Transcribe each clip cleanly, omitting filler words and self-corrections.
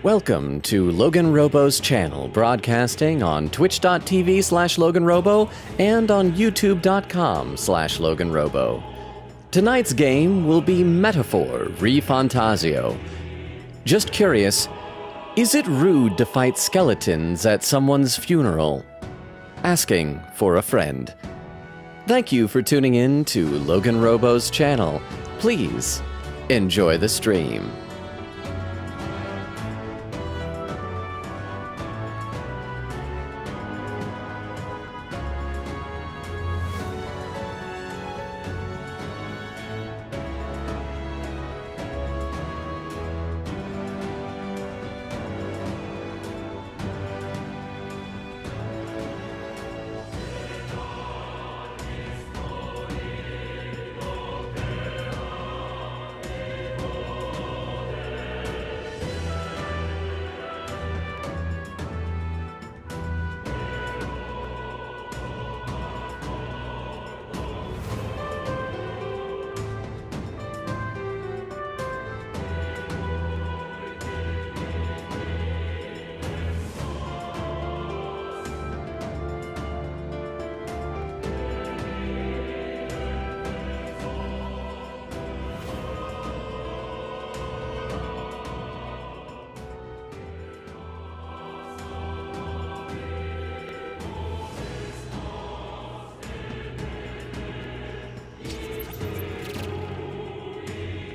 Welcome to LoganRobo's channel, broadcasting on twitch.tv/LoganRobo and on youtube.com/LoganRobo. Tonight's game will be Metaphor ReFantazio. Just curious, is it rude to fight skeletons at someone's funeral? Asking for a friend. Thank you for tuning in to LoganRobo's channel. Please enjoy the stream.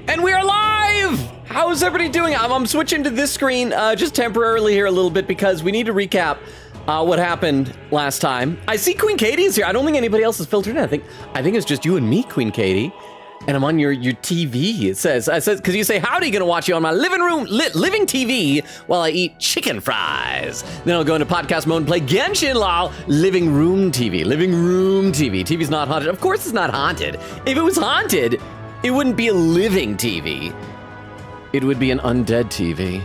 And we are live! How's everybody doing? I'm switching to this screen just temporarily here a little bit because we need to recap what happened last time. I see Queen Katie is here. I don't think anybody else is filtered in. I think it's just you and me, Queen Katie. And I'm on your TV. It says because you say howdy, gonna watch you on my living TV while I eat chicken fries. Then I'll go into podcast mode and play Genshin LOL. Living room TV. TV's not haunted. Of course it's not haunted. If it was haunted, it wouldn't be a living TV. It would be an undead TV.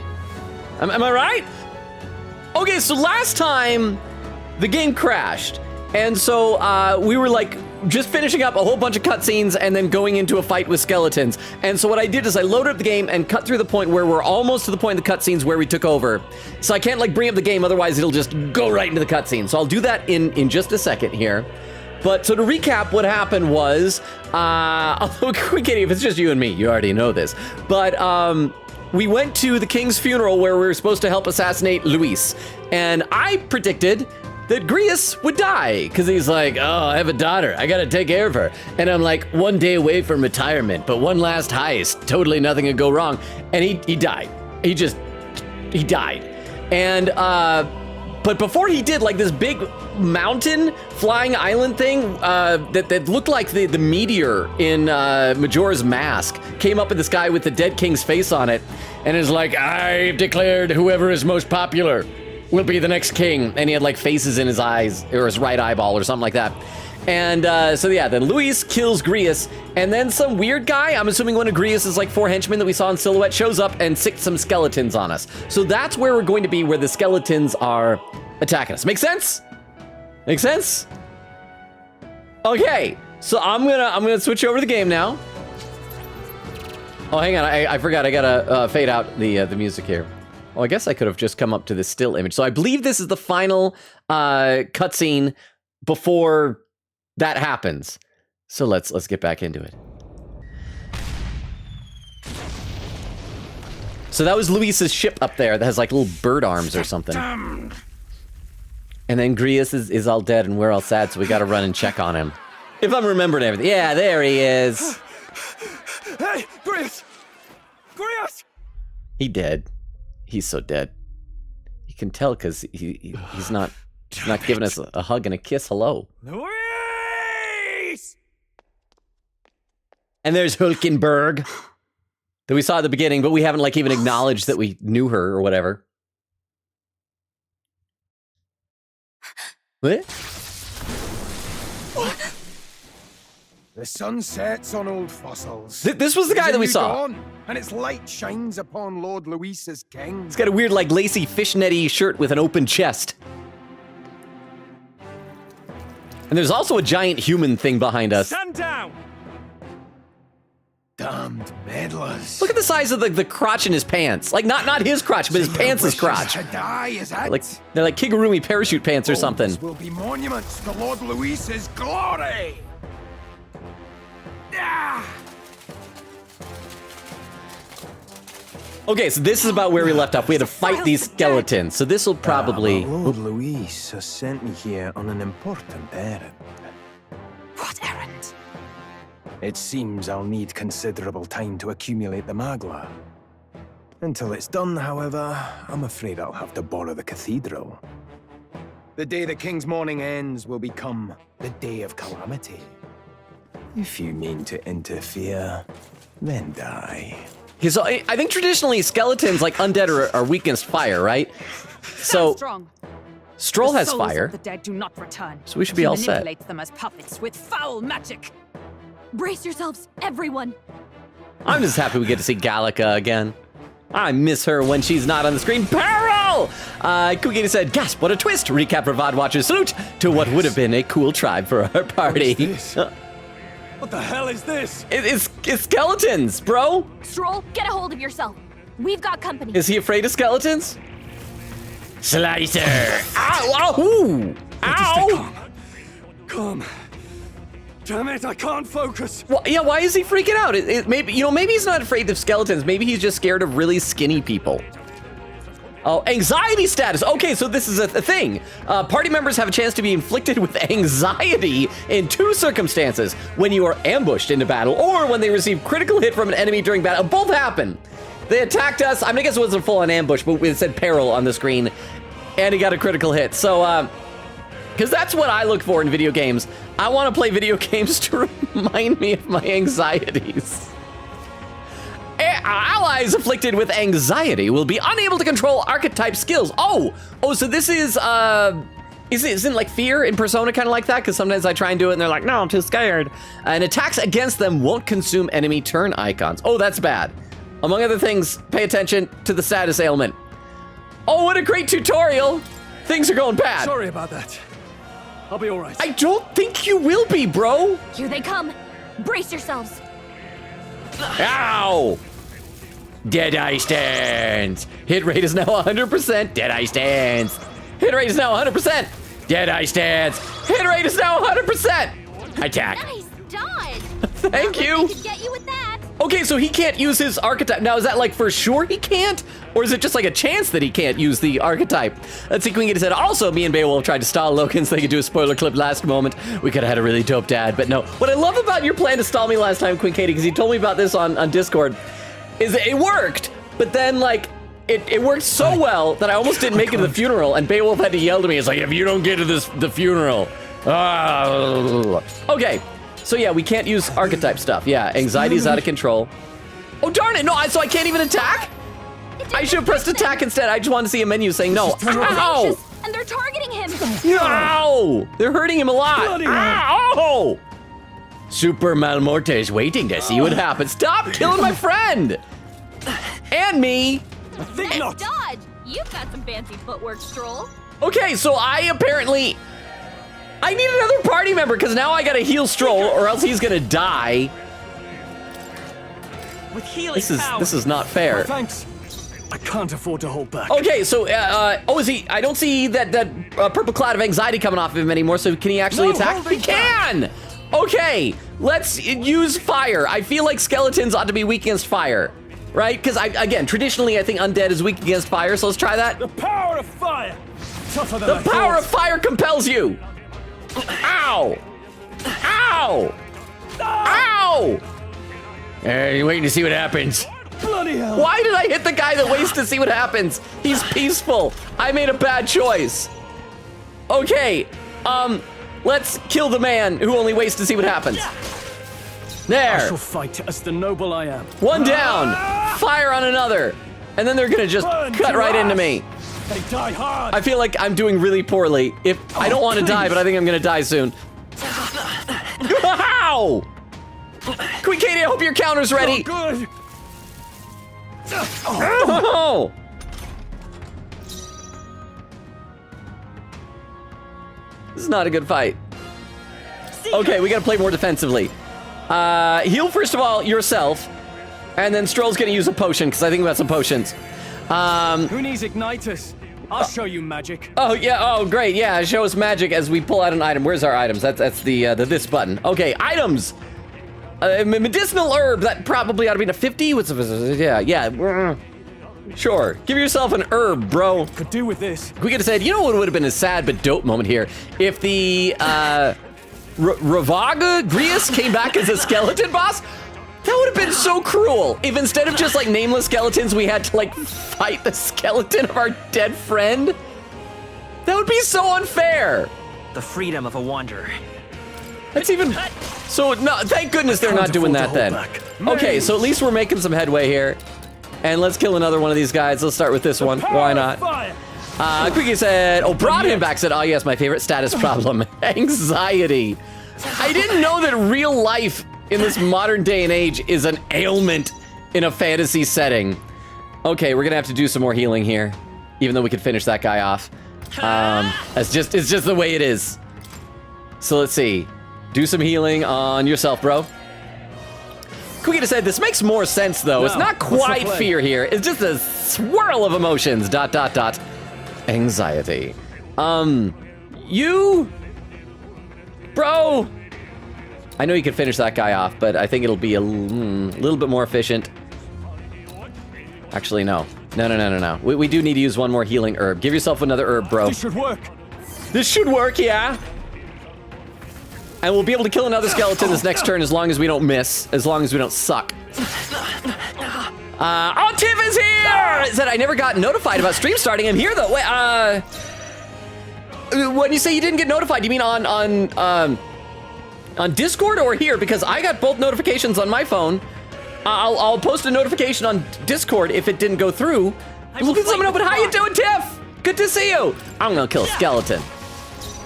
Am I right? Okay, so last time the game crashed, and so we were like just finishing up a whole bunch of cutscenes and then going into a fight with skeletons. And so what I did is I loaded up the game and cut through the point where we're almost to the point in the cutscenes where we took over. So I can't like bring up the game, otherwise it'll just go right into the cutscene. So I'll do that in just a second here. But so to recap, what happened was, although Katie, if it's just you and me, you already know this. But we went to the king's funeral where we were supposed to help assassinate Luis. And I predicted that Grius would die because he's like, oh, I have a daughter. I got to take care of her. And I'm like, one day away from retirement, but one last heist. Totally nothing could go wrong. And he died. He died. And, but before he did, like this big mountain flying island thing that looked like the meteor in Majora's Mask came up in the sky with the dead king's face on it and is like, I've declared whoever is most popular will be the next king. And he had like faces in his eyes or his right eyeball or something like that. And so yeah, then Luis kills Grius, and then some weird guy, I'm assuming one of Grius's like 4 henchmen that we saw in silhouette, shows up and sicks some skeletons on us. So that's where we're going to be, where the skeletons are attacking us. Make sense? Make sense? Okay, so I'm gonna switch over to the game now. Oh, hang on, I forgot, I gotta fade out the music here. Well, I guess I could have just come up to this still image. So I believe this is the final cutscene before that happens. So let's get back into it. So that was Luis's ship up there that has like little bird arms or something. And then Grius is all dead and we're all sad, so we gotta run and check on him. If I'm remembering everything. Yeah, there he is. Hey, Grius! Grius! He dead. He's so dead. You can tell because he's not giving us a hug and a kiss. Hello. Luis! And there's Hulkenberg that we saw at the beginning, but we haven't like even acknowledged that we knew her or whatever. What? The sun sets on old fossils. This was the guy that we saw. Dawn, and its light shines upon Lord Luis's king. He's got a weird like lacy fishnetty shirt with an open chest. And there's also a giant human thing behind us. Stand down! Damned meddlers. Look at the size of the crotch in his pants. Like, not his crotch, but his pants' crotch. To die, is it? Like, they're like Kigurumi parachute pants or something. These will be monuments to Lord Luis's glory. Ah! Okay, so this is about where we left off. We had to fight these skeletons. So this will probably... Lord Luis has sent me here on an important errand. What errand? It seems I'll need considerable time to accumulate the magla. Until it's done, however, I'm afraid I'll have to borrow the cathedral. The day the king's mourning ends will become the day of calamity. If you mean to interfere, then die. So I think traditionally skeletons, like undead, are weak against fire, right? So Strong. Stroll The has souls fire. of the dead do not return. So we should be all set. Manipulate them as puppets with foul magic. Brace yourselves, everyone. I'm just happy we get to see Gallica again. I miss her when she's not on the screen. Peril! Kugita said, gasp, what a twist! Recap for VOD watchers. Salute to what would have been a cool tribe for our party. What the hell is this? It's skeletons, bro. Stroll, get a hold of yourself. We've got company. Is he afraid of skeletons? Slicer! Ow! Ow! Ow! Calm. Damn it, I can't focus. Well, yeah, why is he freaking out? Maybe he's not afraid of skeletons. Maybe he's just scared of really skinny people. Oh, anxiety status. Okay, so this is a thing. Party members have a chance to be inflicted with anxiety in 2 circumstances: when you are ambushed into battle, or when they receive critical hit from an enemy during battle. Both happen. They attacked us. I mean, I guess it wasn't a full-on ambush, but it said peril on the screen, and he got a critical hit. So, because that's what I look for in video games. I want to play video games to remind me of my anxieties. Allies afflicted with anxiety will be unable to control archetype skills. Oh, so this isn't like fear in Persona kind of like that? Because sometimes I try and do it and they're like, no, I'm too scared. And attacks against them won't consume enemy turn icons. Oh, that's bad. Among other things, pay attention to the status ailment. Oh, what a great tutorial. Things are going bad. Sorry about that. I'll be all right. I don't think you will be, bro. Here they come. Brace yourselves. Ow! Deadeye stance. Hit rate is now 100%. Deadeye stance. Hit rate is now 100%. Deadeye stance. Hit rate is now 100%. Attack. Nice dodge. Thank you. I could get you with that. Okay, so he can't use his archetype. Now, is that like for sure he can't? Or is it just like a chance that he can't use the archetype? Let's see, Queen Gita said, also, me and Beowulf tried to stall Logan so they could do a spoiler clip last moment. We could have had a really dope dad, but no. What I love about your plan to stall me last time, Queen Katie, because you told me about this on Discord, is that it worked, but then, like, it worked so well that I almost didn't make it to the funeral, and Beowulf had to yell to me. It's like, if you don't get to the funeral. Okay. So yeah, we can't use archetype stuff. Yeah, anxiety's out of control. Oh, darn it. No, so I can't even attack? I should have pressed attack instead. I just wanted to see a menu saying no. Ow! And they're targeting him. Ow! They're hurting him a lot. Bloody Ow! Super Malmorte is waiting to see what happens. Stop killing my friend! And me. I think Nice not. dodge. You've got some fancy footwork, Stroll. Okay, so I need another party member because now I gotta heal Stroll or else he's gonna die. With healing This is not fair. Thanks. I can't afford to hold back. Okay, so is he? I don't see that purple cloud of anxiety coming off of him anymore. So can he actually No, attack? hold He it back. can. Okay, let's use fire. I feel like skeletons ought to be weak against fire, right? Because again, traditionally I think undead is weak against fire. So let's try that. The power of fire. Tougher than The I power thought. of fire compels you. Ow! Ow! Ow! You waiting to see what happens. Bloody hell. Why did I hit the guy that waits to see what happens? He's peaceful. I made a bad choice. Okay, let's kill the man who only waits to see what happens. I There. shall fight as the noble I am. One down. Fire on another. And then they're gonna just Burn cut to right into ash. me. They die hard. I feel like I'm doing really poorly. I don't want to die, please. but I think I'm gonna die soon. Ow! Queen Katie, I hope your counter's ready. Good. Oh! This is not a good fight. Okay, we gotta play more defensively. Heal, first of all, yourself. And then Stroll's gonna use a potion, because I think about some potions. Who needs Ignitus? I'll show you magic. Oh, yeah, oh, great, yeah, show us magic as we pull out an item. Where's our items? That's the this button. Okay, items. Medicinal herb, that probably ought to be a 50. What's yeah. Sure, give yourself an herb, bro. Could do with this. We could have said, you know what would have been a sad but dope moment here? If the, Ravaga Grius came back as a skeleton boss? That would have been so cruel. If instead of just like nameless skeletons, we had to like fight the skeleton of our dead friend. That would be so unfair. The freedom of a wanderer. That's even, so no, thank goodness they're not doing that then. Okay, so at least we're making some headway here. And let's kill another one of these guys. Let's start with this one. Why not? Quickie said, oh, brought him back, said, oh yes, my favorite status problem, anxiety. I didn't know that real life in this modern day and age is an ailment in a fantasy setting. Okay, we're gonna have to do some more healing here, even though we could finish that guy off. It's just the way it is. So let's see. Do some healing on yourself, bro. Quigita said, this makes more sense though. No, it's not quite fear here. It's just a swirl of emotions. ... Anxiety. You? Bro? I know you can finish that guy off, but I think it'll be a little bit more efficient. Actually, no. No. We do need to use one more healing herb. Give yourself another herb, bro. This should work. This should work, yeah. And we'll be able to kill another skeleton this next turn as long as we don't miss, as long as we don't suck. Oh, Tiff is here! It said I never got notified about stream starting. I'm here though. Wait, when you say you didn't get notified, do you mean on Discord or here? Because I got both notifications on my phone. I'll post a notification on Discord if it didn't go through. Look at someone open. How you doing, Tiff? Good to see you. I'm gonna kill a skeleton,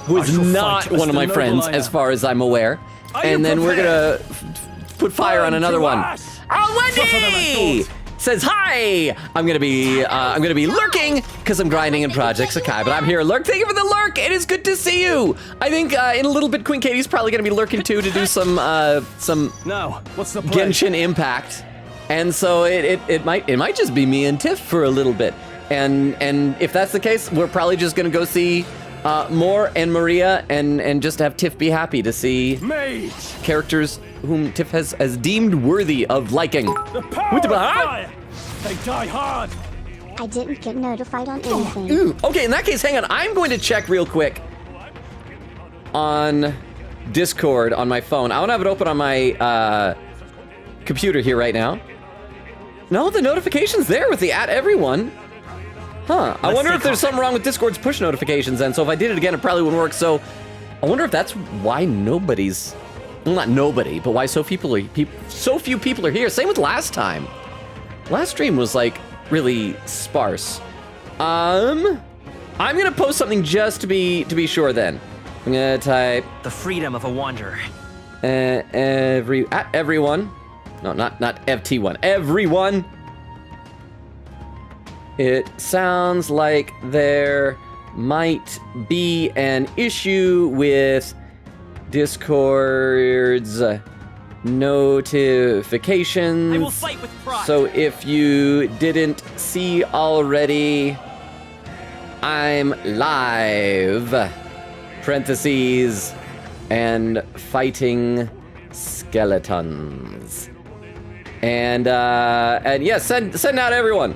who is not one of my friends, as far as I'm aware. And then we're gonna put fire on another one. Oh, Wendy says hi. I'm gonna be lurking because I'm grinding in Project Sakai, but I'm here. Lurk, thank you for the lurk. It is good to see you. I think in a little bit, Queen Katie's probably gonna be lurking too to do some Now, what's the plan? Genshin Impact, and so it might just be me and Tiff for a little bit. And if that's the case, we're probably just gonna go see Moore and Maria and just have Tiff be happy to see Mage. characters whom Tiff has deemed worthy of liking. The power of fire. They die hard. I didn't get notified on anything. Ooh, okay, in that case, hang on. I'm going to check real quick on Discord on my phone. I want to have it open on my computer here right now. No, the notification's there with the @everyone. Huh, I wonder if there's something wrong with Discord's push notifications then. So if I did it again, it probably wouldn't work. So I wonder if that's why nobody's, well, not nobody, but why so few people are here. Same with last time. Last stream was like really sparse. I'm gonna post something just to be sure then. I'm gonna type The freedom of a wanderer. everyone. No, not FT1. Everyone. It sounds like there might be an issue with Discord's notifications. I will fight with pride. So if you didn't see already, I'm live. Parentheses and fighting skeletons. And yeah, send out everyone.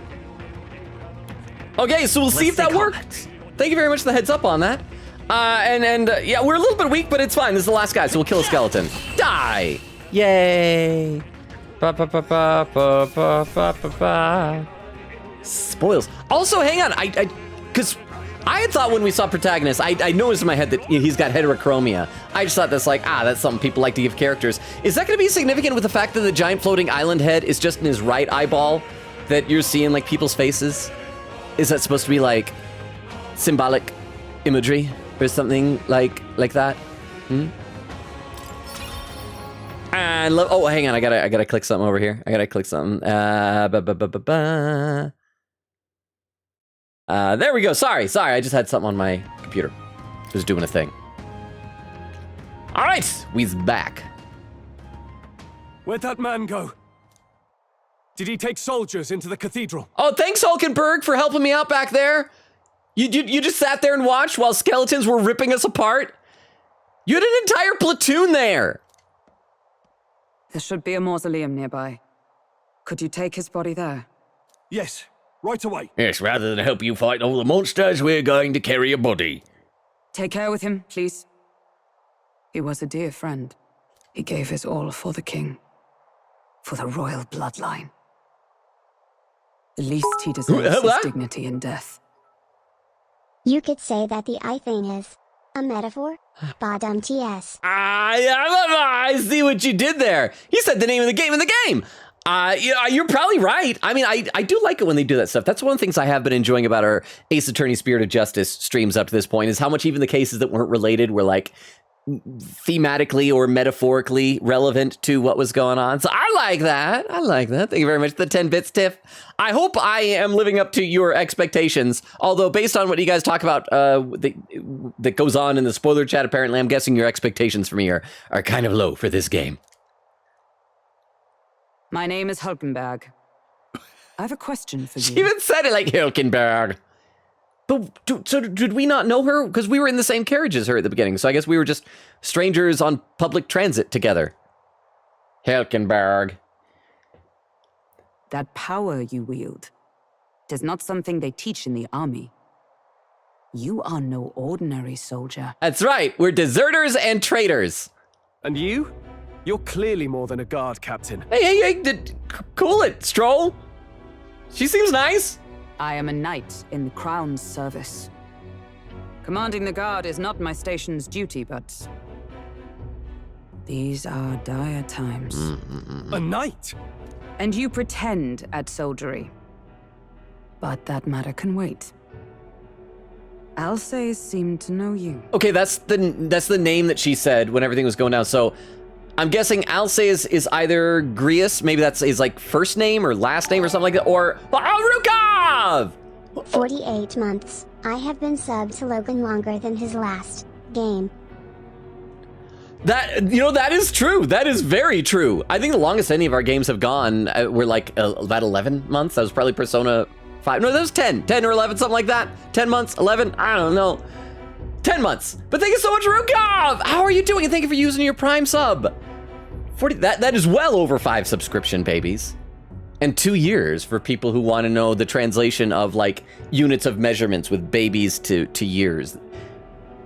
Okay, so we'll see if that worked. Thank you very much for the heads up on that. Yeah, we're a little bit weak, but it's fine. This is the last guy, so we'll kill a skeleton. Die! Yay! Spoils. Also, hang on, because I had thought when we saw Protagonist, I noticed in my head that he's got heterochromia. I just thought that's like, that's something people like to give characters. Is that going to be significant with the fact that the giant floating island head is just in his right eyeball, that you're seeing like people's faces? Is that supposed to be like symbolic imagery or something like that? And oh, hang on, I gotta click something over here. I gotta click something. There we go. Sorry, I just had something on my computer. It was doing a thing. All right, we's back. Where'd that man go? Did he take soldiers into the cathedral? Oh, thanks, Hulkenberg, for helping me out back there. You just sat there and watched while skeletons were ripping us apart? You had an entire platoon there. There should be a mausoleum nearby. Could you take his body there? Yes, right away. Yes, rather than help you fight all the monsters, we're going to carry a body. Take care with him, please. He was a dear friend. He gave his all for the king. For the royal bloodline. The least he deserves is What? dignity in death. You could say that the I thing is a metaphor. Badum TS. I see what you did there. He said the name of the game in the game. Yeah, you're probably right. I mean, I do like it when they do that stuff. That's one of the things I have been enjoying about our Ace Attorney Spirit of Justice streams up to this point is how much even the cases that weren't related were like thematically or metaphorically relevant to what was going on. So I like that. Thank you very much for the 10 bits, Tiff. I hope I am living up to your expectations. Although based on what you guys talk about that goes on in the spoiler chat, apparently I'm guessing your expectations for me are kind of low for this game. My name is Hulkenberg. I have a question for She you. even said it like Hilkenberg. But so did we not know her? Because we were in the same carriage as her at the beginning. So I guess we were just strangers on public transit together. Hilkenberg. That power you wield is not something they teach in the army. You are no ordinary soldier. That's right. We're deserters and traitors. And you? You're clearly more than a guard, Captain. Hey, cool it, Stroll. She seems nice. I am a knight in the Crown's service. Commanding the guard is not my station's duty, but these are dire times. A knight? And you pretend at soldiery. But that matter can wait. Alsace seemed to know you. Okay, that's the name that she said when everything was going down. So I'm guessing Alsace is either Grius, maybe that's his like first name or last name or something like that, or Rukov! 48 months. I have been subbed to Logan longer than his last game. That is true. That is very true. I think the longest any of our games have gone were like about 11 months. That was probably Persona 5. No, that was 10 or 11, something like that. 10 months, 11, I don't know. 10 months. But thank you so much, Rukov. How are you doing? And thank you for using your Prime sub. 40. That is well over 5 subscription babies. And 2 years for people who want to know the translation of like units of measurements with babies to years.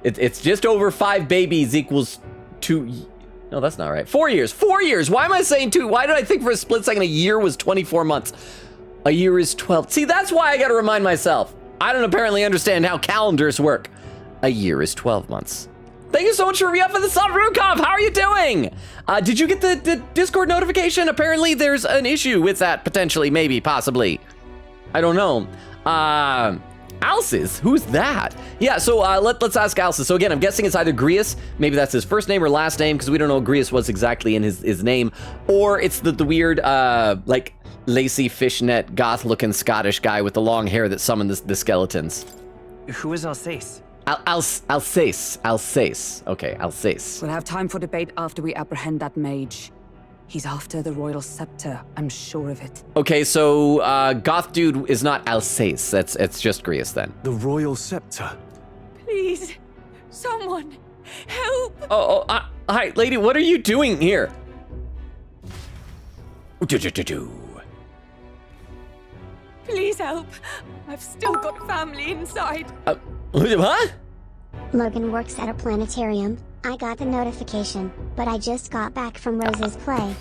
It's just over 5 babies equals 2. No, that's not right. 4 years. 4 years. Why am I saying 2? Why did I think for a split second a year was 24 months? A year is 12. See, that's why I got to remind myself. I don't apparently understand how calendars work. A year is 12 months. Thank you so much for re-upping the sub, Rukov. How are you doing? Did you get the Discord notification? Apparently there's an issue with that, potentially, maybe, possibly. I don't know. Alsace, who's that? Yeah, so let's ask Alsace. So again, I'm guessing it's either Grius, maybe that's his first name or last name, because we don't know what Grius was exactly in his name, or it's the weird, like, lacy fishnet, goth-looking Scottish guy with the long hair that summoned the skeletons. Who is Alsace? Alsace. Okay, Alsace. We'll have time for debate after we apprehend that mage. He's after the royal scepter, I'm sure of it. Okay, so goth dude is not Alsace. It's just Grius then. The royal scepter. Please, someone, help! Hi, lady. What are you doing here? Please help. I've still got family inside. What? Logan works at a planetarium. I got the notification, but I just got back from Rose's play.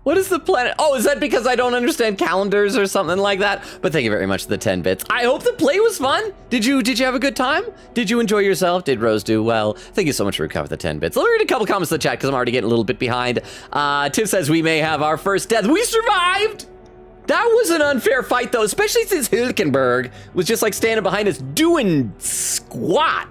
What is the planet? Oh, is that because I don't understand calendars or something like that? But thank you very much for the 10 bits. I hope the play was fun. Did you have a good time? Did you enjoy yourself? Did Rose do well? Thank you so much for covering the 10 bits. Let me read a couple comments in the chat because I'm already getting a little bit behind. Tiff says we may have our first death. We survived! That was an unfair fight though, especially since Hilkenberg was just like standing behind us doing squat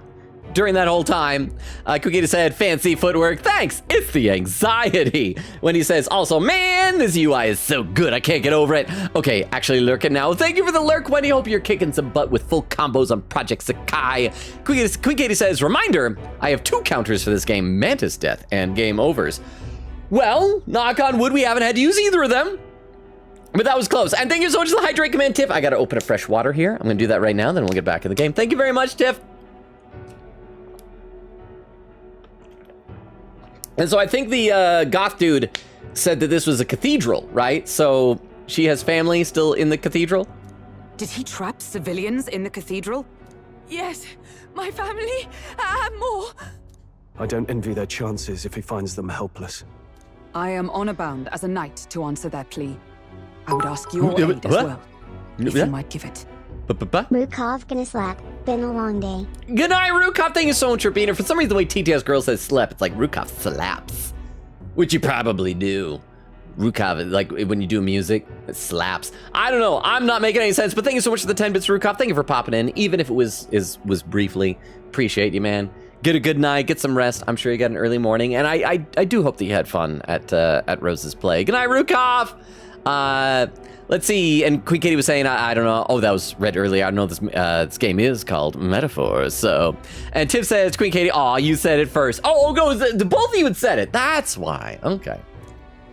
during that whole time. Cookie said, fancy footwork. Thanks. It's the anxiety. When he says, also, man, this UI is so good. I can't get over it. Okay, actually lurking now. Thank you for the lurk, Wendy. Hope you're kicking some butt with full combos on Project Sakai. Queen Katie says, reminder, I have 2 counters for this game, Mantis Death and Game Overs. Well, knock on wood, we haven't had to use either of them. But that was close. And thank you so much for the hydrate command, Tiff. I got to open up fresh water here. I'm going to do that right now, then we'll get back in the game. Thank you very much, Tiff. And so I think the goth dude said that this was a cathedral, right? So she has family still in the cathedral? Did he trap civilians in the cathedral? Yes, my family and more. I don't envy their chances if he finds them helpless. I am honor bound as a knight to answer their plea. I would ask your aid as well, if you might give it. Rukov gonna slap. Been a long day. Good night, Rukov. Thank you so much for being here. For some reason, the way TTS Girl says slap, it's like Rukov slaps. Which you probably do. Rukov, like when you do music, it slaps. I don't know. I'm not making any sense, but thank you so much for the 10 bits, Rukov. Thank you for popping in, even if it was briefly. Appreciate you, man. Get a good night, get some rest. I'm sure you got an early morning, and I do hope that you had fun at Rose's Play. Good night, Rukov. Let's see. And Queen Katie was saying, I don't know. Oh, that was read earlier. I know this game is called Metaphors. So, and Tiff says, Queen Katie, aw, you said it first. Oh, no, the both of you had said it. That's why. Okay.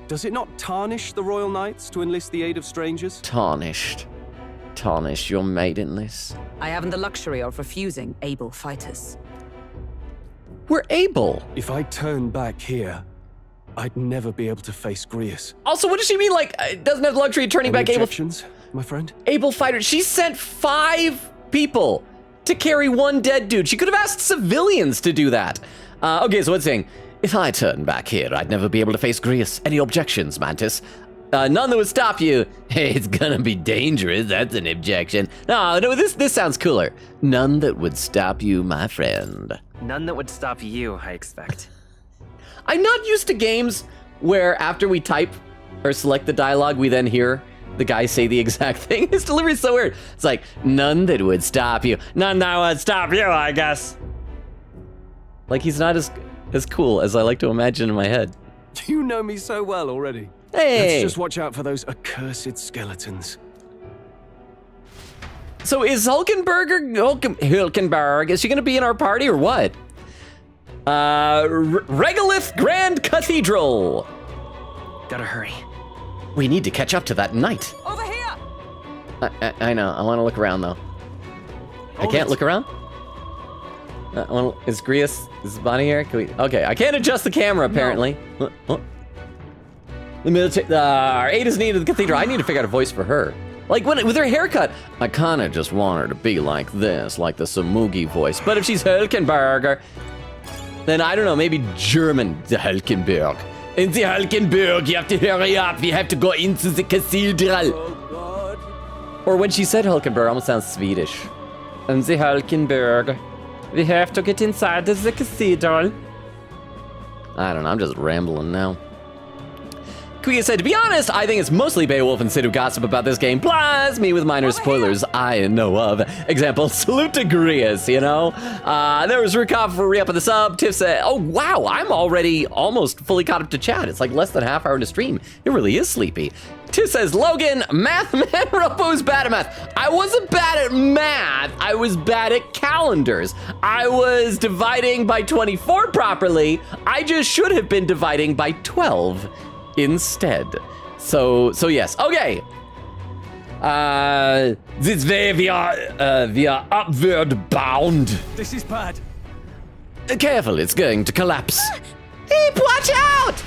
Does it not tarnish the Royal Knights to enlist the aid of strangers? Tarnished your maidenless. I haven't the luxury of refusing able fighters. We're able. If I turn back here, I'd never be able to face Grius. Also, what does she mean? Like, doesn't have the luxury of turning back objections, my friend? Able fighters. She sent 5 people to carry 1 dead dude. She could have asked civilians to do that. Okay, so it's saying, if I turn back here, I'd never be able to face Grius. Any objections, Mantis? None that would stop you. Hey, it's gonna be dangerous. That's an objection. No, this sounds cooler. None that would stop you, my friend. None that would stop you, I expect. I'm not used to games where after we type or select the dialogue, we then hear the guy say the exact thing. His delivery is so weird. It's like, none that would stop you. None that would stop you, I guess. Like he's not as cool as I like to imagine in my head. You know me so well already. Hey! Let's just watch out for those accursed skeletons. So is Hulkenberg, is she gonna be in our party or what? Regolith Grand Cathedral. Gotta hurry. We need to catch up to that knight. Over here! I know, I wanna look around though. I can't look around? Is Grius, is Bonnie here? Can we, okay, I can't adjust the camera apparently. No. The military, our aid is needed at the cathedral. I need to figure out a voice for her. Like with her haircut, I kinda just want her to be like this, like the Samugi voice. But if she's Hulkenberger, then I don't know, maybe German, the Hulkenberg. In the Hulkenberg, you have to hurry up. We have to go into the cathedral. Oh, God. Or when she said Hulkenberg, almost sounds Swedish. In the Hulkenberg, we have to get inside the cathedral. I don't know, I'm just rambling now. Kuya said, to be honest, I think it's mostly Beowulf and Sid who gossip about this game, plus me with minor spoilers I know of. Example, salute to Grius, you know? There was Rukov for re-up of the sub. Tiff said, oh wow, I'm already almost fully caught up to chat. It's like less than a half hour into stream. It really is sleepy. Tiff says, Logan, math man, Robo's bad at math. I wasn't bad at math, I was bad at calendars. I was dividing by 24 properly. I just should have been dividing by 12. Instead. So yes. Okay. This way we are upward bound. This is bad. Careful, it's going to collapse. Heap, watch out!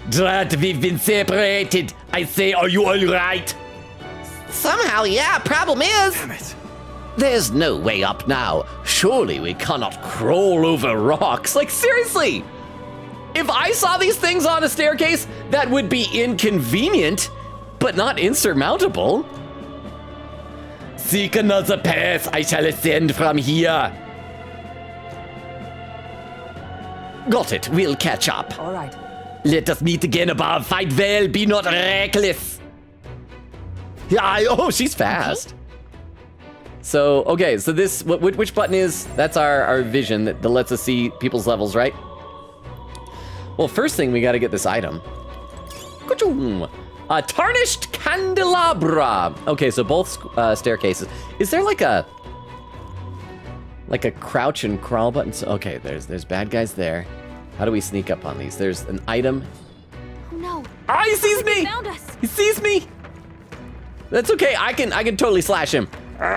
Drat, we've been separated. I say, are you all right? Somehow, yeah. Problem is, Damn it. there's no way up now. Surely we cannot crawl over rocks. Like, seriously! If I saw these things on a staircase, that would be inconvenient, but not insurmountable. Seek another path. I shall ascend from here. Got it. We'll catch up. All right. Let us meet again above. Fight well. Be not reckless. Yeah. Oh, she's fast. So, okay, so this, which button is, that's our vision that lets us see people's levels, right? Well, first thing, we gotta get this item. Tarnished Candelabra. Okay, so both staircases. Is there like like a crouch and crawl button. So, okay, there's bad guys there. How do we sneak up on these? There's an item. Oh no. Ah, he sees me! Found us. He sees me! That's okay, I can totally slash him. We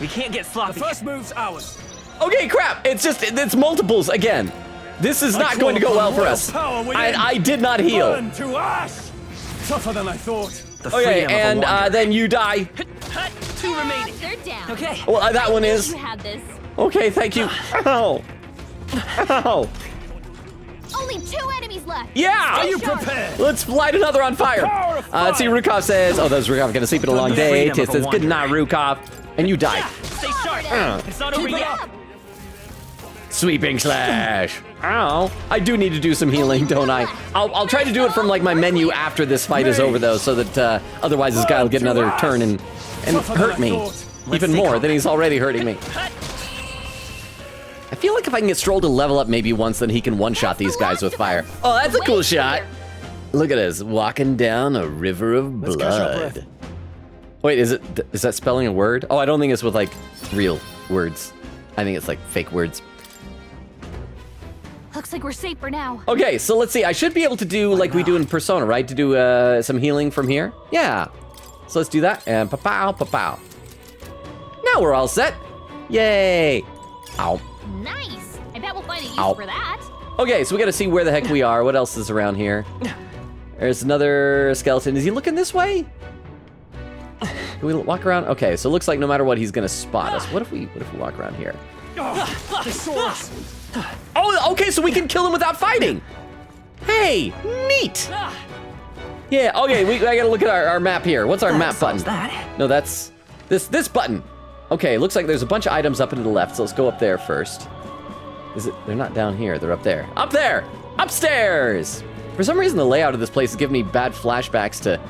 can't get sloppy. The first move's ours. Okay, crap, it's multiples again. This is not going to go well for us. I did not heal. Burn to ash. Tougher than I thought. The Okay, freedom of a and wanderer. then you die. Two remaining. They're down. Okay. Well, that one is. You had this. Okay, thank you. Ow. Ow. Only 2 enemies left. Yeah! Are you prepared? Let's light another on fire. Let's see, Rukov says, oh, that's Rukov gonna sleep in a long day. Freedom Tis of a says, good night, wanderer. Rukov. And you die. Stay sharp. It's not over Keep it yet. up. Sweeping slash. Ow. I do need to do some healing, don't I? I'll try to do it from like my menu after this fight is over though, so that otherwise this guy will get another turn and hurt me. Even more than he's already hurting me. I feel like if I can get Stroll to level up maybe once, then he can one-shot these guys with fire. Oh, that's a cool shot. Look at us, walking down a river of Let's catch our blood. breath. Wait, is that spelling a word? Oh, I don't think it's with like real words. I think it's like fake words. Looks like we're safe for now. Okay, so let's see. I should be able to do like we do in Persona, right? To do some healing from here. Yeah. So let's do that. And pa-pow, pa-pow. Now we're all set. Yay. Ow. Nice. I bet we'll find a use Ow. for that. Okay, so we gotta see where the heck we are. What else is around here? There's another skeleton. Is he looking this way? Can we walk around? Okay, so it looks like no matter what, he's gonna spot us. What if we walk around here? Oh, okay, so we can kill him without fighting. Hey, neat. Yeah, okay, I gotta look at our map here. What's our map button? No, that's this button. Okay, looks like there's a bunch of items up and to the left, so let's go up there first. They're not down here, they're up there. Up there, upstairs. For some reason, the layout of this place is giving me bad flashbacks to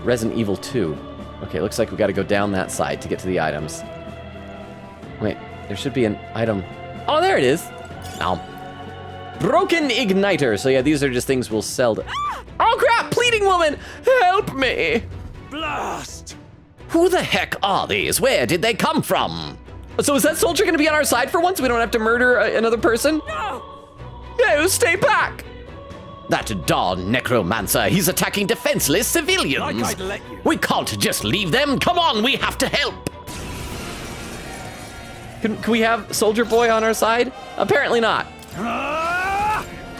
Resident Evil 2. Okay, looks like we gotta go down that side to get to the items. Wait, there should be an item. Oh, there it is. Now, broken igniter. So yeah, these are just things we'll sell to. Oh crap, pleading woman, help me. Blast! Who the heck are these? Where did they come from? So is that soldier gonna be on our side for once? We don't have to murder another person? No, stay back. That darn necromancer, he's attacking defenseless civilians. Like I'd let you. We can't just leave them. Come on, we have to help. Can we have Soldier Boy on our side? Apparently not.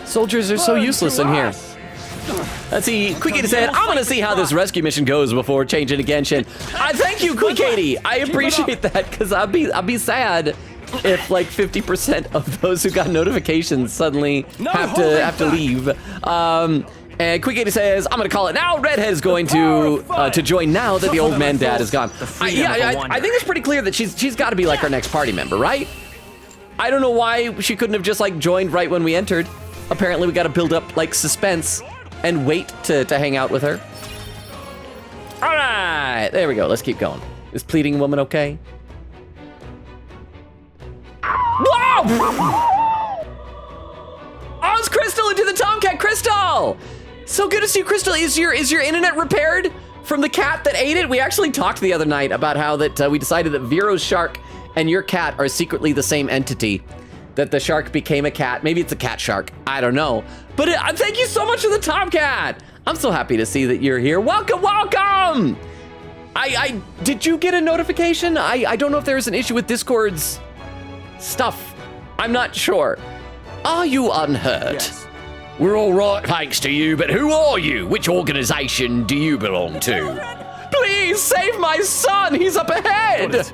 Soldiers are so useless in here. Let's see, Quick Katie said, I'm gonna see how this rescue mission goes before changing to Genshin. Thank you, Quick Katie. I appreciate that, because I'll be sad if like 50% of those who got notifications suddenly have to leave. And Quick Katie says, I'm gonna call it now. Redhead is going to join now that the old man dad is gone. I think it's pretty clear that she's got to be like our next party member, right? I don't know why she couldn't have just like joined right when we entered. Apparently we got to build up like suspense and wait to hang out with her. All right, there we go. Let's keep going. Is pleading woman okay? Whoa! Oh, it's Crystal into the Tomcat. Crystal! So good to see you, Crystal. Is your internet repaired from the cat that ate it? We actually talked the other night about how that we decided that Vero's shark and your cat are secretly the same entity. That the shark became a cat. Maybe it's a cat shark. I don't know. But thank you so much for the Tomcat. I'm so happy to see that you're here. Welcome, welcome! Did you get a notification? I don't know if there's an issue with Discord's stuff. I'm not sure. Are you unhurt? Yes. We're all right, thanks to you, but who are you? Which organization do you belong to? Please save my son. He's up ahead.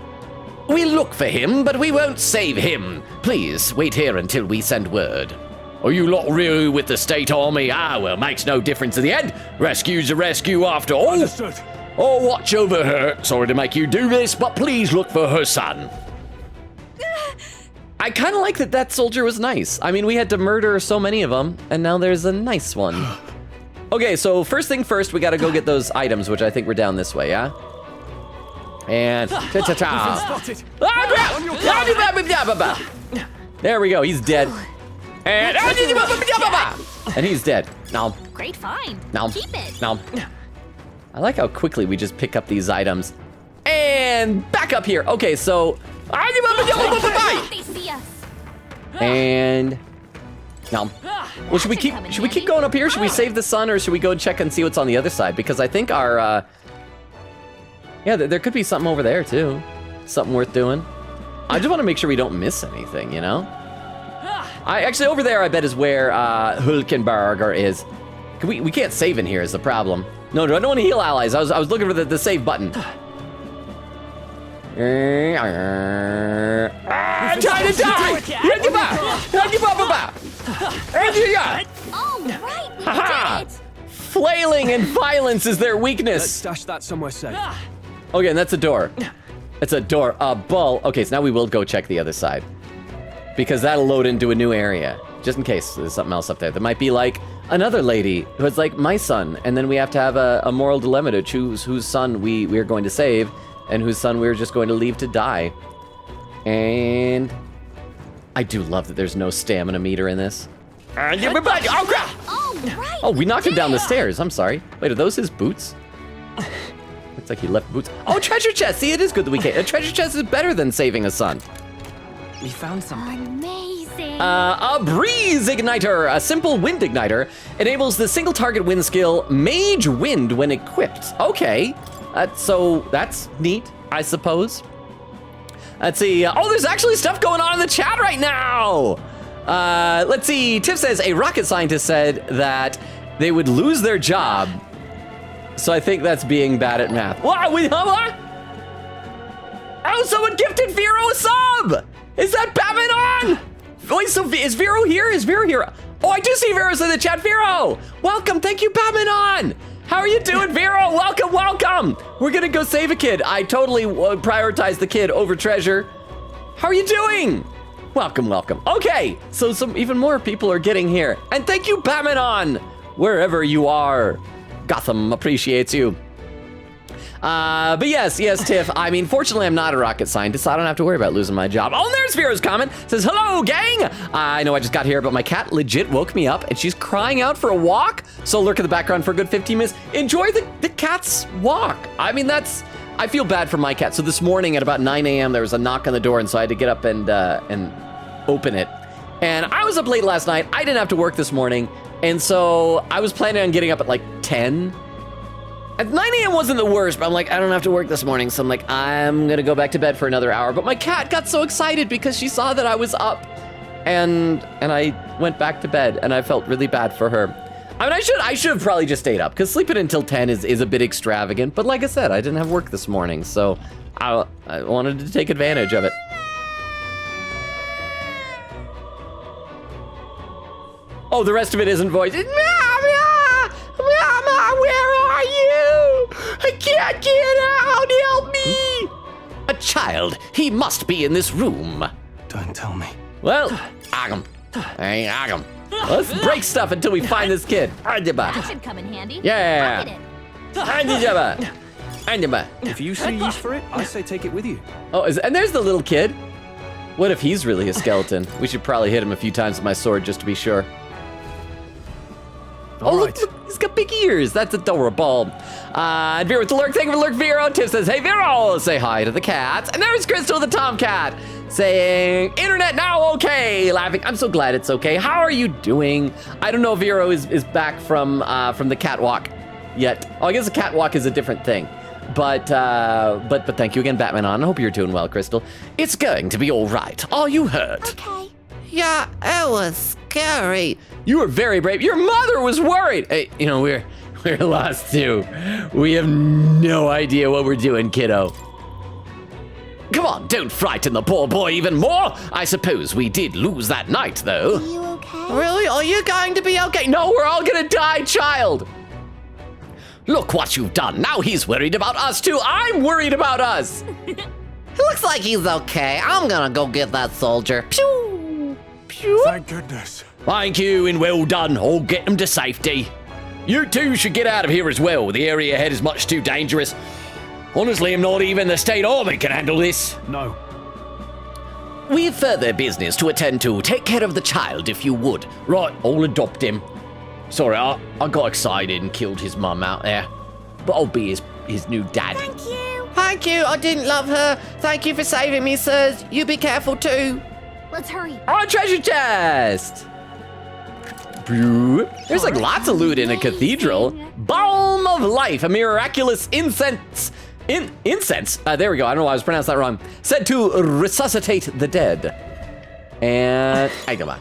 We'll look for him, but we won't save him. Please, wait here until we send word. Are you lot really with the state army? Well, makes no difference in the end. Rescue's a rescue after all. Understood. Oh, watch over her. Sorry to make you do this, but please look for her son. I kind of like that soldier was nice. I mean, we had to murder so many of them, and now there's a nice one. Okay, so first thing first, we got to go get those items, which I think we're down this way, yeah? And ta-ta-ta. Spotted. There we go, he's dead. And he's dead. No. Great find. No. Keep it. No. I like how quickly we just pick up these items. And back up here. Okay, so They see us. And now, well, should we keep going up here? Should we save the sun, or should we go check and see what's on the other side? Because I think our yeah, there could be something over there too, something worth doing. I just want to make sure we don't miss anything, you know. Actually over there, I bet is where Hulkenberger is. We can't save in here is the problem. No, I don't want to heal allies. I was looking for the save button. I'm trying to die! Oh, right. We Haha. did it. Flailing and violence is their Let's weakness. stash that somewhere safe. Okay, and that's a door. It's a door. A bull. Okay, so now we will go check the other side. Because that'll load into a new area. Just in case there's something else up there. There might be like another lady who is like my son. And then we have to have a moral dilemma to choose whose son we are going to save and whose son we're just going to leave to die. And I do love that there's no stamina meter in this. Oh, crap! Oh, right. Oh, we knocked him down the stairs. I'm sorry. Wait, are those his boots? Looks like he left boots. Oh, treasure chest. See, it is good that we can't. A treasure chest is better than saving a son. We found something. Amazing. A breeze igniter, a simple wind igniter, enables the single target wind skill Mage Wind when equipped. Okay, so that's neat, I suppose. Let's see. Oh, there's actually stuff going on in the chat right now. Let's see. Tiff says a rocket scientist said that they would lose their job. So I think that's being bad at math. What? What? Oh, someone gifted Vero a sub. Is that Batman on? Wait, so is Vero here? Is Vero here? Oh, I do see Vero's in the chat. Vero, welcome. Thank you, Batman on. How are you doing, Vero? Welcome, welcome. We're gonna go save a kid. I totally prioritize the kid over treasure. How are you doing? Welcome, welcome. Okay, so some even more people are getting here. And thank you, Batman on, wherever you are. Gotham appreciates you. But yes, Tiff. I mean, fortunately, I'm not a rocket scientist, so I don't have to worry about losing my job. Oh, and there's Vera's comment. Says, hello, gang. I know I just got here, but my cat legit woke me up, and she's crying out for a walk. So lurk in the background for a good 15 minutes. Enjoy the cat's walk. I mean, I feel bad for my cat. So this morning at about 9 a.m., there was a knock on the door, and so I had to get up and open it. And I was up late last night. I didn't have to work this morning, and so I was planning on getting up at like 10. At 9 a.m. wasn't the worst, but I'm like, I don't have to work this morning, so I'm like, I'm gonna go back to bed for another hour. But my cat got so excited because she saw that I was up, and I went back to bed, and I felt really bad for her. I mean, I should have probably just stayed up, because sleeping until 10 is a bit extravagant, but like I said, I didn't have work this morning, so I wanted to take advantage of it. Oh, the rest of it isn't voiced. Mama, where are you? I can't get out, help me! A child. He must be in this room. Don't tell me. Well, Agam. Hey, Agam. Let's break stuff until we find this kid. That should come in handy. Yeah. Rocket it. If you see use for it, I say take it with you. Oh, and there's the little kid. What if he's really a skeleton? We should probably hit him a few times with my sword just to be sure. All oh, right. look, he's got big ears. That's adorable. And Vero with the lurk. Thank you for the lurk, Vero. Tiff says, hey, Vero, say hi to the cats. And there's Crystal the Tomcat saying, internet now okay. Laughing. I'm so glad it's okay. How are you doing? I don't know if Vero is back from the catwalk yet. Oh, I guess the catwalk is a different thing. But thank you again, Batman on. I hope you're doing well, Crystal. It's going to be all right. Are you hurt? Okay. Yeah, it was scary. You were very brave. Your mother was worried. Hey, you know, we're lost too. We have no idea what we're doing, kiddo. Come on, don't frighten the poor boy even more. I suppose we did lose that night, though. Are you okay? Really? Are you going to be okay? No, we're all gonna die, child. Look what you've done. Now he's worried about us, too. I'm worried about us. It looks like he's okay. I'm gonna go get that soldier. Pew! Pew! Thank goodness. Thank you, and well done. I'll get him to safety. You two should get out of here as well. The area ahead is much too dangerous. Honestly, not even the state army can handle this. No. We've further business to attend to. Take care of the child, if you would. Right, I'll adopt him. Sorry, I got excited and killed his mum out there. But I'll be his new dad. Thank you. Thank you, I didn't love her. Thank you for saving me, sirs. You be careful too. Let's hurry. Oh, treasure chest! There's like lots of loot in a cathedral. Balm of life, a miraculous incense. Incense? There we go. I don't know why I was pronouncing that wrong. Said to resuscitate the dead. And itema.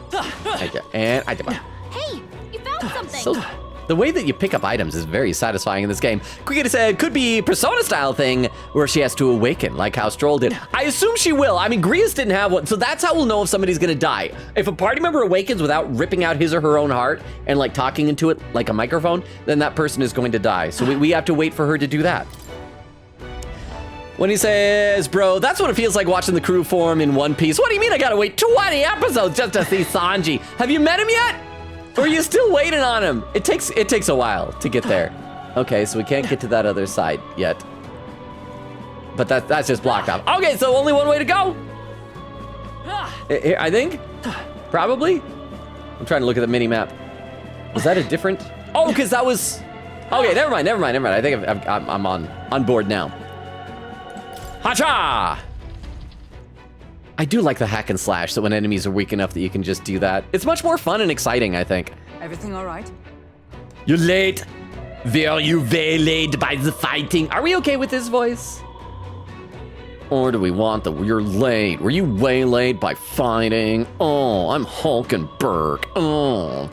And itema. Hey, you found something. So, the way that you pick up items is very satisfying in this game. Quickly said, could be Persona style thing where she has to awaken, like how Stroll did. I assume she will. I mean, Grius didn't have one, so that's how we'll know if somebody's gonna die. If a party member awakens without ripping out his or her own heart and like talking into it like a microphone, then that person is going to die. So we have to wait for her to do that. When he says, bro, that's what it feels like watching the crew form in One Piece. What do you mean I gotta wait 20 episodes just to see Sanji? Have you met him yet? Or are you still waiting on him? It takes a while to get there. Okay, so we can't get to that other side yet. But that's just blocked off. Okay, so only one way to go. I think, probably. I'm trying to look at the mini map. Was that a different? Oh, because that was. Okay, never mind. I think I'm on board now. Hacha! I do like the hack and slash, so when enemies are weak enough that you can just do that. It's much more fun and exciting, I think. Everything all right? You're late. Were you waylaid by the fighting? Are we okay with this voice? Or do we want the you're late? Were you waylaid by fighting? Oh, I'm Hulkenberg. Oh.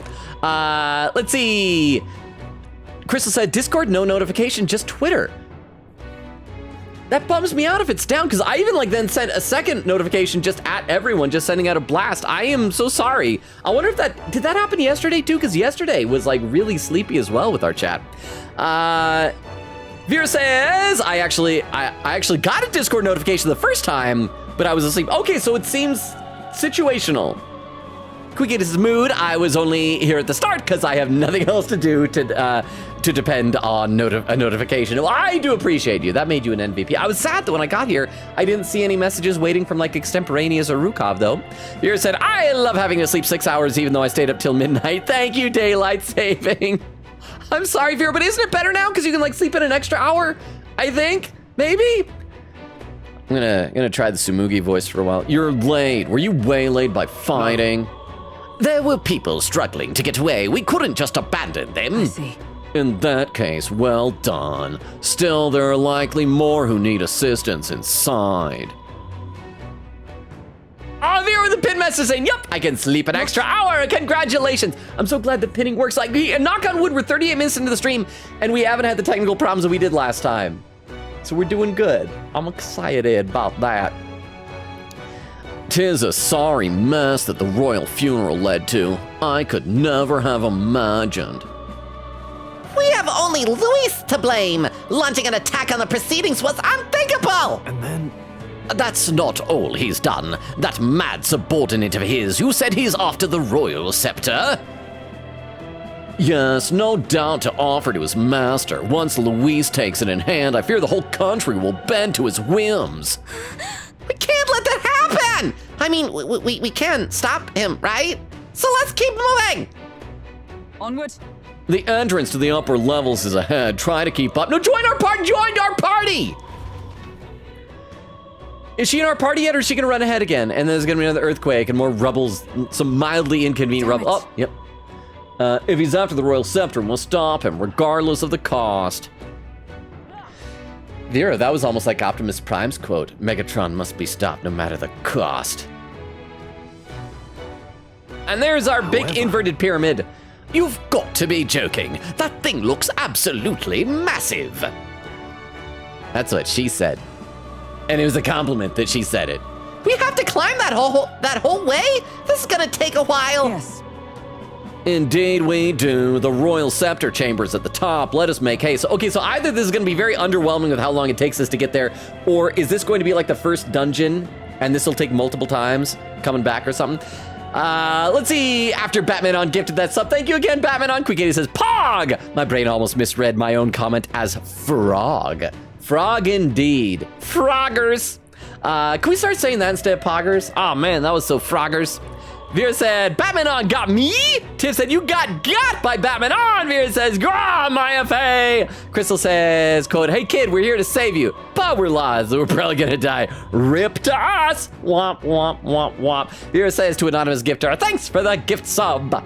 Let's see. Crystal said, Discord, no notification, just Twitter. That bums me out if it's down, because I even like then sent a second notification just at everyone, just sending out a blast. I am so sorry. I wonder if did that happen yesterday too? Because yesterday was like really sleepy as well with our chat. Vera says, I actually got a Discord notification the first time, but I was asleep. Okay, so it seems situational. Quickest mood, I was only here at the start because I have nothing else to do to depend on a notification. Well, I do appreciate you. That made you an MVP. I was sad that when I got here, I didn't see any messages waiting from like Extemporaneous or Rukov though. Vera said, I love having to sleep 6 hours even though I stayed up till midnight. Thank you, daylight saving. I'm sorry, Vera, but isn't it better now? Because you can like sleep in an extra hour, I think, maybe? I'm gonna try the Sumugi voice for a while. You're late. Were you waylaid by fighting? There were people struggling to get away. We couldn't just abandon them. I see. In that case, well done. Still, there are likely more who need assistance inside. Oh, Vera with the pin message saying, yup, I can sleep an extra hour. Congratulations. I'm so glad the pinning works. Like, knock on wood, we're 38 minutes into the stream, and we haven't had the technical problems that we did last time. So we're doing good. I'm excited about that. 'Tis a sorry mess that the royal funeral led to. I could never have imagined. We have only Luis to blame. Launching an attack on the proceedings was unthinkable. And then... That's not all he's done. That mad subordinate of his who said he's after the royal scepter. Yes, no doubt to offer to his master. Once Luis takes it in hand, I fear the whole country will bend to his whims. We can't let that happen! I mean, we can stop him, right? So let's keep moving! Onward. The entrance to the upper levels is ahead. Try to keep up. No, join our party! Join our party! Is she in our party yet, or is she gonna run ahead again? And there's gonna be another earthquake and more rubbles, some mildly inconvenient rubble. Oh, yep. If he's after the royal scepter, we'll stop him, regardless of the cost. Vera, that was almost like Optimus Prime's quote. Megatron must be stopped no matter the cost. And there's our big inverted pyramid. You've got to be joking. That thing looks absolutely massive. That's what she said. And it was a compliment that she said it. We have to climb that whole way? This is gonna take a while. Yes. Indeed we do. The royal scepter chamber's at the top. Let us make haste. Okay, so either this is gonna be very underwhelming with how long it takes us to get there, or is this going to be like the first dungeon, and this will take multiple times coming back or something? Let's see. After Batman on gifted that sub. Thank you again, Batman on. Quick 80 says, Pog! My brain almost misread my own comment as frog. Frog indeed. Froggers. Can we start saying that instead of poggers? Oh man, that was so froggers. Vera said, Batman on got me? Tiff said, you got by Batman on. Vera says, Grah, my FA. Crystal says, quote, hey kid, we're here to save you, but we're lies, so we're probably gonna die. Rip to us. Womp, womp, womp, womp. Vera says to anonymous gifter, thanks for the gift sub.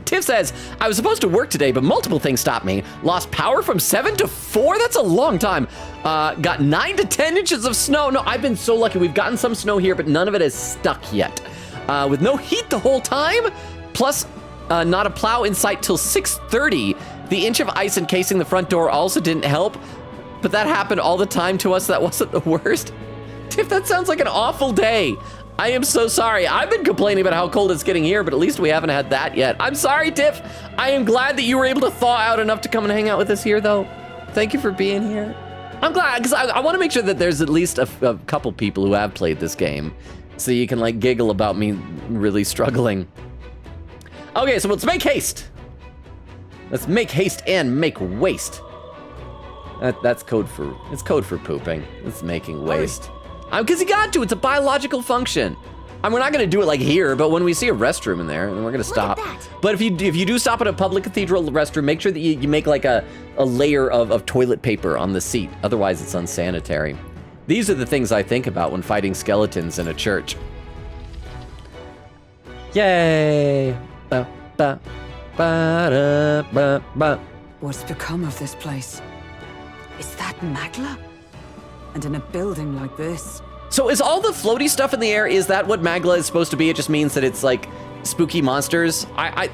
Tiff says, I was supposed to work today, but multiple things stopped me. Lost power from 7 to 4? That's a long time. Got 9 to 10 inches of snow. No, I've been so lucky. We've gotten some snow here, but none of it has stuck yet. With no heat the whole time, plus not a plow in sight till 6:30. The inch of ice encasing the front door also didn't help, but that happened all the time to us. That wasn't the worst. Tiff, that sounds like an awful day. I am so sorry. I've been complaining about how cold it's getting here, but at least we haven't had that yet. I'm sorry, Tiff. I am glad that you were able to thaw out enough to come and hang out with us here, though. Thank you for being here. I'm glad, because I want to make sure that there's at least a couple people who have played this game, so you can, like, giggle about me really struggling. Okay, so let's make haste. Let's make haste and make waste. That's code for, it's code for pooping. It's making waste. Because you got to, it's a biological function. I mean, we're not gonna do it like here, but when we see a restroom in there, then we're gonna stop. But if you do stop at a public cathedral restroom, make sure that you make like a layer of toilet paper on the seat. Otherwise, it's unsanitary. These are the things I think about when fighting skeletons in a church. Yay! Ba, ba, ba, ba, ba. What's become of this place? Is that Magla? And in a building like this? So is all the floaty stuff in the air, is that what Magla is supposed to be? It just means that it's like spooky monsters? I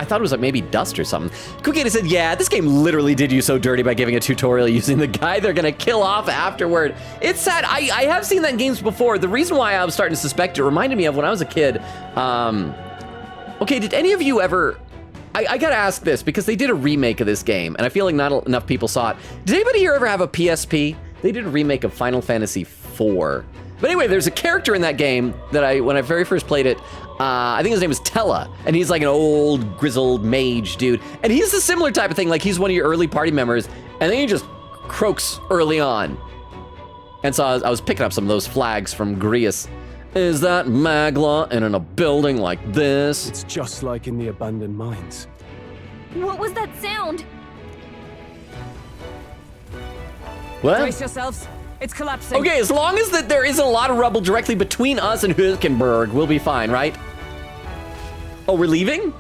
thought it was like maybe dust or something. Kukita said, yeah, this game literally did you so dirty by giving a tutorial using the guy they're gonna kill off afterward. It's sad, I have seen that in games before. The reason why I was starting to suspect it reminded me of when I was a kid. Okay, did any of you ever, I gotta ask this because they did a remake of this game and I feel like not enough people saw it. Did anybody here ever have a PSP? They did a remake of Final Fantasy IV. But anyway, there's a character in that game that when I very first played it, I think his name was Tella, and he's like an old, grizzled mage dude. And he's a similar type of thing, like he's one of your early party members, and then he just croaks early on. And so I was picking up some of those flags from Grius. Is that Magla and in a building like this? It's just like in the abandoned mines. What was that sound? What? Brace yourselves. It's collapsing. Okay, as long as that there isn't a lot of rubble directly between us and Hülkenberg, we'll be fine, right? Oh, we're leaving?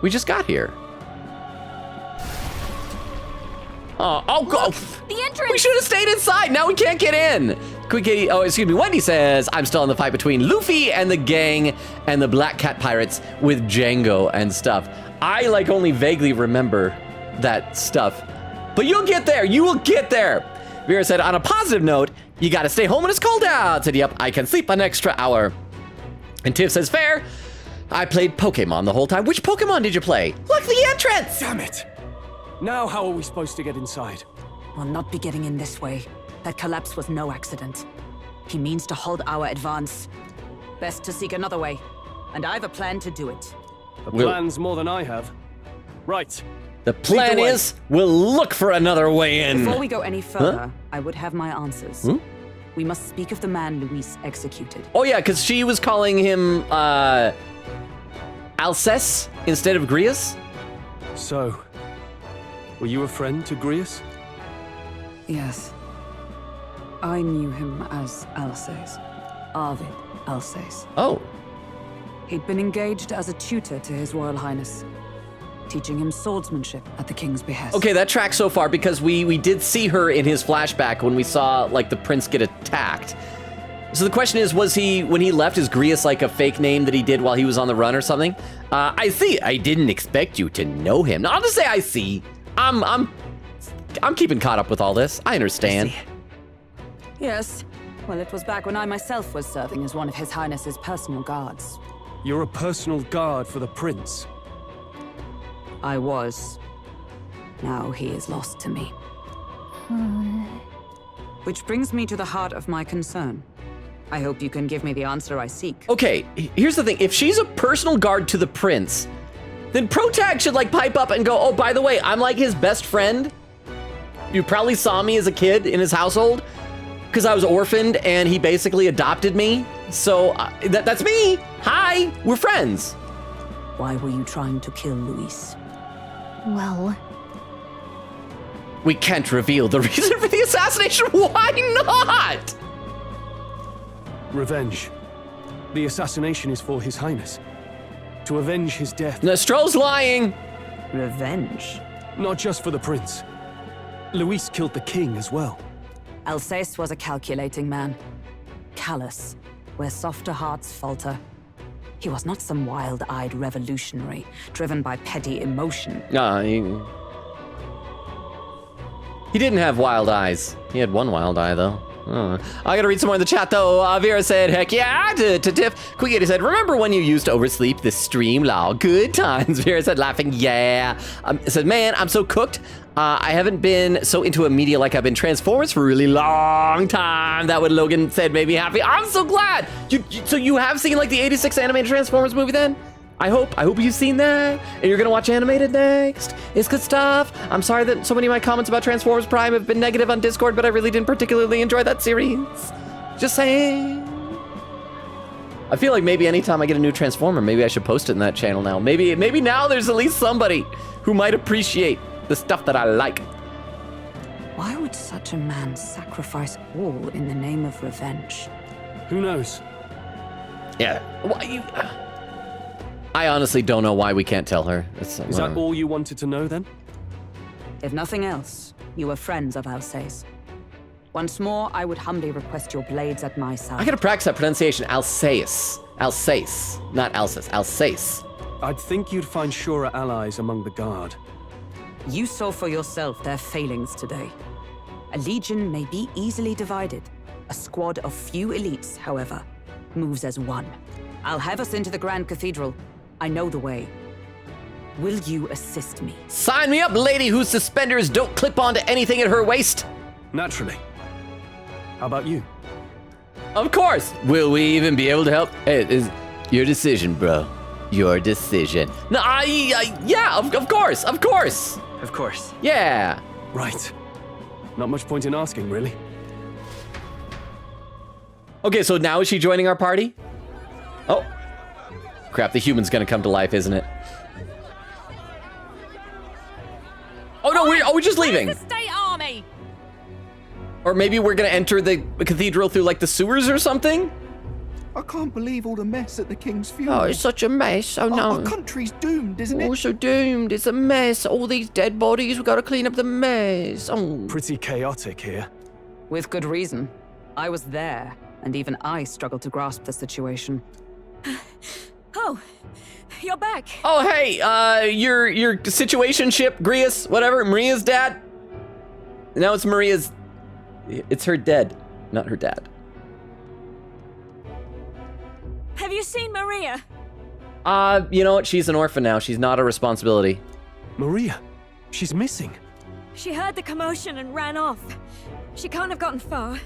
We just got here. Oh, go. The entrance! We should have stayed inside. Now we can't get in. Wendy says, I'm still in the fight between Luffy and the gang and the Black Cat Pirates with Django and stuff. I like only vaguely remember that stuff. But you'll get there. You will get there. Vera said, on a positive note, you gotta stay home when it's cold out. Said, yep, I can sleep an extra hour. And Tiff says, fair. I played Pokemon the whole time. Which Pokemon did you play? Look, the entrance! Damn it! Now how are we supposed to get inside? We'll not be getting in this way. That collapse was no accident. He means to hold our advance. Best to seek another way. And I've a plan to do it. The plan's more than I have. Right. The plan is, we'll look for another way in. Before we go any further, I would have my answers. We must speak of the man Luis executed. Oh yeah, because she was calling him, Alceste instead of Grius? So, were you a friend to Grius? Yes. I knew him as Alces. Arvid Alces. Oh. He'd been engaged as a tutor to His Royal Highness, teaching him swordsmanship at the king's behest. Okay, that tracks so far because we did see her in his flashback when we saw like the prince get attacked. So the question is, was he, when he left, is Grius like a fake name that he did while he was on the run or something? I see. I didn't expect you to know him. No, I'll just say I see. I'm keeping caught up with all this. I understand. Yes. Well, it was back when I myself was serving as one of His Highness's personal guards. You're a personal guard for the prince. I was. Now he is lost to me. Which brings me to the heart of my concern. I hope you can give me the answer I seek. Okay, here's the thing. If she's a personal guard to the prince, then Protag should like pipe up and go, oh, by the way, I'm like his best friend. You probably saw me as a kid in his household because I was orphaned and he basically adopted me. So that's me. Hi, we're friends. Why were you trying to kill Luis? Well, We can't reveal the reason for the assassination. Why not? Revenge. The assassination is for His Highness. To avenge his death. Nostro's lying. Revenge? Not just for the prince. Luis killed the king as well. Alsace was a calculating man. Callous, where softer hearts falter. He was not some wild-eyed revolutionary, driven by petty emotion. He didn't have wild eyes. He had one wild eye, though. I gotta read some more in the chat, though. Vera said, heck yeah, to Tiff. Quiggity said, remember when you used to oversleep this stream? Lol, good times. Vera said, laughing, yeah. Said, man, I'm so cooked. I haven't been so into a media like I've been Transformers for a really long time. That what Logan said made me happy. I'm so glad. So you have seen like the 86 animated Transformers movie then? I hope you've seen that, and you're gonna watch animated next. It's good stuff. I'm sorry that so many of my comments about Transformers Prime have been negative on Discord, but I really didn't particularly enjoy that series. Just saying. I feel like maybe anytime I get a new Transformer, maybe I should post it in that channel now. Maybe now there's at least somebody who might appreciate the stuff that I like. Why would such a man sacrifice all in the name of revenge? Who knows? Yeah. I honestly don't know why we can't tell her. Is that all you wanted to know then? If nothing else, you were friends of Alsace. Once more, I would humbly request your blades at my side. I gotta practice that pronunciation. Alsace. Alsace. Not Alsace. Alsace. I'd think you'd find surer allies among the guard. You saw for yourself their failings today. A legion may be easily divided. A squad of few elites, however, moves as one. I'll have us into the Grand Cathedral. I know the way. Will you assist me? Sign me up, lady whose suspenders don't clip onto anything at her waist. Naturally. How about you? Of course. Will we even be able to help? Hey, it's your decision, bro. Your decision. No, yeah, of course. Of course. Yeah. Right. Not much point in asking, really. Okay, so now is she joining our party? Oh. Crap, the human's gonna come to life, isn't it? Oh no, we're just leaving. Where's the state army? Or maybe we're gonna enter the cathedral through like the sewers or something? I can't believe all the mess at the king's funeral. Oh, it's such a mess. Oh no. Our country's doomed, isn't it? We're so doomed. It's a mess. All these dead bodies. We gotta clean up the mess. Oh. Pretty chaotic here. With good reason. I was there, and even I struggled to grasp the situation. Oh, you're back. Oh, hey, your situationship, Grius, whatever, Maria's dad. Now it's Maria's. It's her dead, not her dad. Have you seen Maria? You know what? She's an orphan now. She's not a responsibility. Maria, she's missing. She heard the commotion and ran off. She can't have gotten far.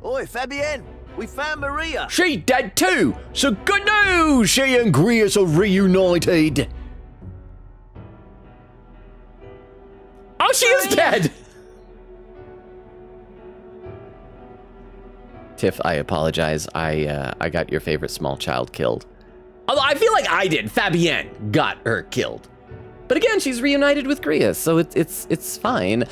Oi, Fabienne, we found Maria. She dead too! So good news! She and Grius are reunited! Oh, she is dead! Tiff, I apologize. I got your favorite small child killed. Although I feel like I did. Fabienne got her killed. But again, she's reunited with Grius, so it's fine.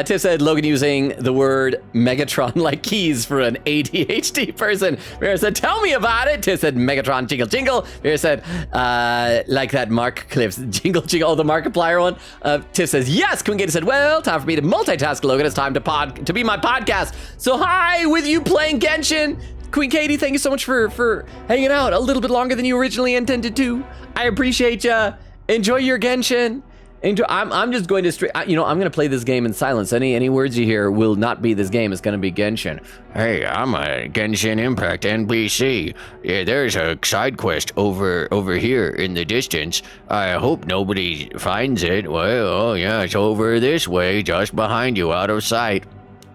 Tiff said Logan using the word Megatron like keys for an ADHD person. Vera said, tell me about it. Tiff said Megatron jingle jingle. Vera said, like that Mark Cliff's jingle jingle, the Markiplier one. Tiff says, yes. Queen Gator said, well, time for me to multitask, Logan. It's time to be my podcast. So hi, with you playing Genshin. Queen Katie, thank you so much for hanging out a little bit longer than you originally intended to. I appreciate ya. Enjoy your Genshin. I'm just going to I'm going to play this game in silence. Any words you hear will not be this game. It's going to be Genshin. Hey, I'm a Genshin Impact NPC. Yeah, there's a side quest over here in the distance. I hope nobody finds it. Well, oh yeah, it's over this way, just behind you, out of sight.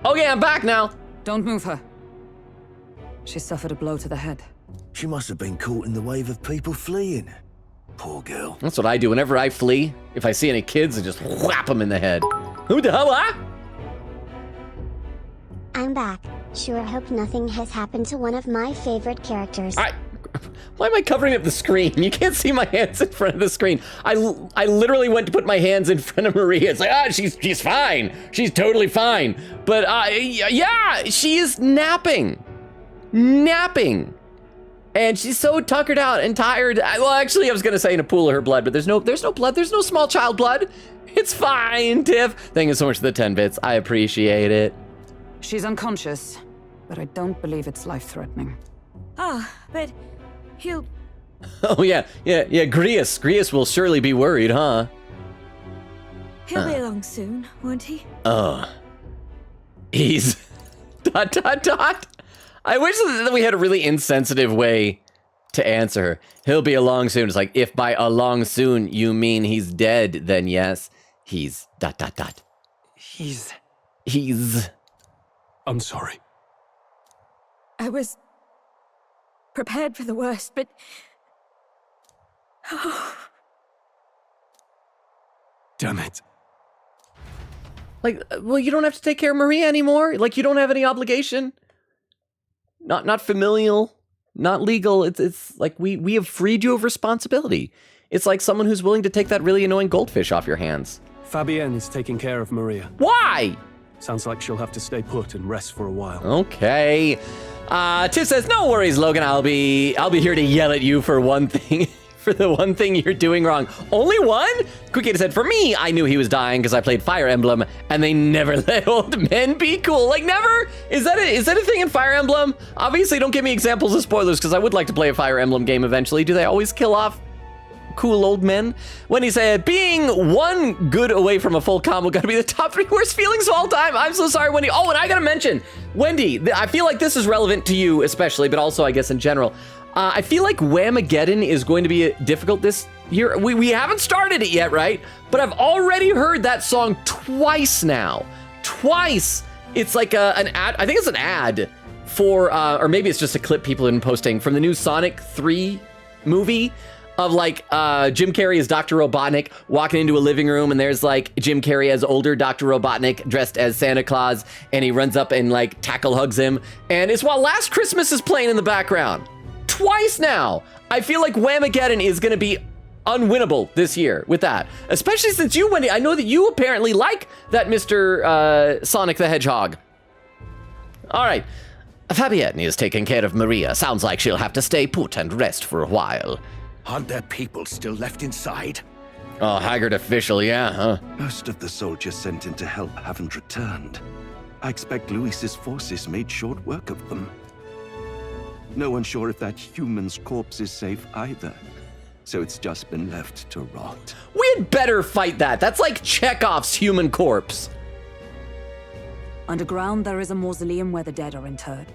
Okay, I'm back now. Don't move her. She suffered a blow to the head. She must have been caught in the wave of people fleeing. Poor girl. That's what I do whenever I flee. If I see any kids, I just whap them in the head. Who the hell, huh? I'm back. Sure hope nothing has happened to one of my favorite characters. Why am I covering up the screen? You can't see my hands in front of the screen. I literally went to put my hands in front of Maria. It's like, she's fine. She's totally fine. But yeah, she is napping. And she's so tuckered out and tired. Well, actually, I was gonna say in a pool of her blood, but there's no blood. There's no small child blood. It's fine, Tiff. Thank you so much for the 10 bits. I appreciate it. She's unconscious, but I don't believe it's life-threatening. But he'll... Oh, yeah. Grius will surely be worried, huh? He'll be along soon, won't he? He's... ... I wish that we had a really insensitive way to answer her. He'll be along soon. It's like, if by along soon you mean he's dead, then yes, he's ... He's... I'm sorry. I was prepared for the worst, but... Damn it. Like, well, you don't have to take care of Maria anymore. Like, you don't have any obligation. Not familial, not legal. It's like we have freed you of responsibility. It's like someone who's willing to take that really annoying goldfish off your hands. Fabienne is taking care of Maria. Why? Sounds like she'll have to stay put and rest for a while. Okay. Tiff says, no worries, Logan. I'll be here to yell at you for one thing. For the one thing you're doing wrong. Only one? Quickita said, for me, I knew he was dying because I played Fire Emblem and they never let old men be cool. Like, never? Is that a thing in Fire Emblem? Obviously, don't give me examples of spoilers because I would like to play a Fire Emblem game eventually. Do they always kill off cool old men? When he said, being one good away from a full combo gotta be the top 3 worst feelings of all time. I'm so sorry, Wendy. Oh, and I gotta mention, Wendy, I feel like this is relevant to you especially, but also I guess in general. I feel like Whamageddon is going to be difficult this year. We haven't started it yet, right? But I've already heard that song twice now. Twice. It's like an ad. I think it's an ad for, or maybe it's just a clip people have been posting from the new Sonic 3 movie of like Jim Carrey as Dr. Robotnik walking into a living room, and there's like Jim Carrey as older Dr. Robotnik dressed as Santa Claus, and he runs up and like tackle hugs him. And it's while Last Christmas is playing in the background. Twice now. I feel like Whamageddon is going to be unwinnable this year with that. Especially since you, Wendy, I know that you apparently like that Mr. Sonic the Hedgehog. All right. Fabienne is taking care of Maria. Sounds like she'll have to stay put and rest for a while. Aren't there people still left inside? Oh, Haggard official, yeah, huh? Most of the soldiers sent in to help haven't returned. I expect Luis's forces made short work of them. No one's sure if that human's corpse is safe either. So it's just been left to rot. We had better fight that. That's like Chekhov's human corpse. Underground, there is a mausoleum where the dead are interred.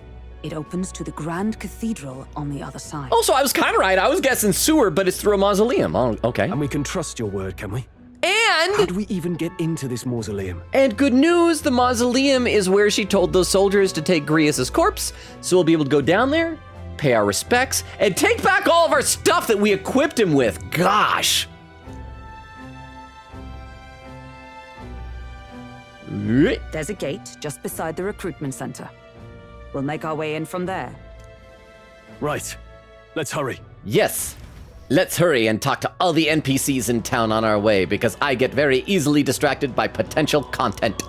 It opens to the Grand Cathedral on the other side. Also, I was kind of right. I was guessing sewer, but it's through a mausoleum. Oh, okay. And we can trust your word, can we? And... how do we even get into this mausoleum? And good news, the mausoleum is where she told those soldiers to take Grius' corpse, so we'll be able to go down there, pay our respects, and take back all of our stuff that we equipped him with. Gosh. There's a gate just beside the recruitment center. We'll make our way in from there. Right. Let's hurry. Yes. Let's hurry and talk to all the NPCs in town on our way, because I get very easily distracted by potential content.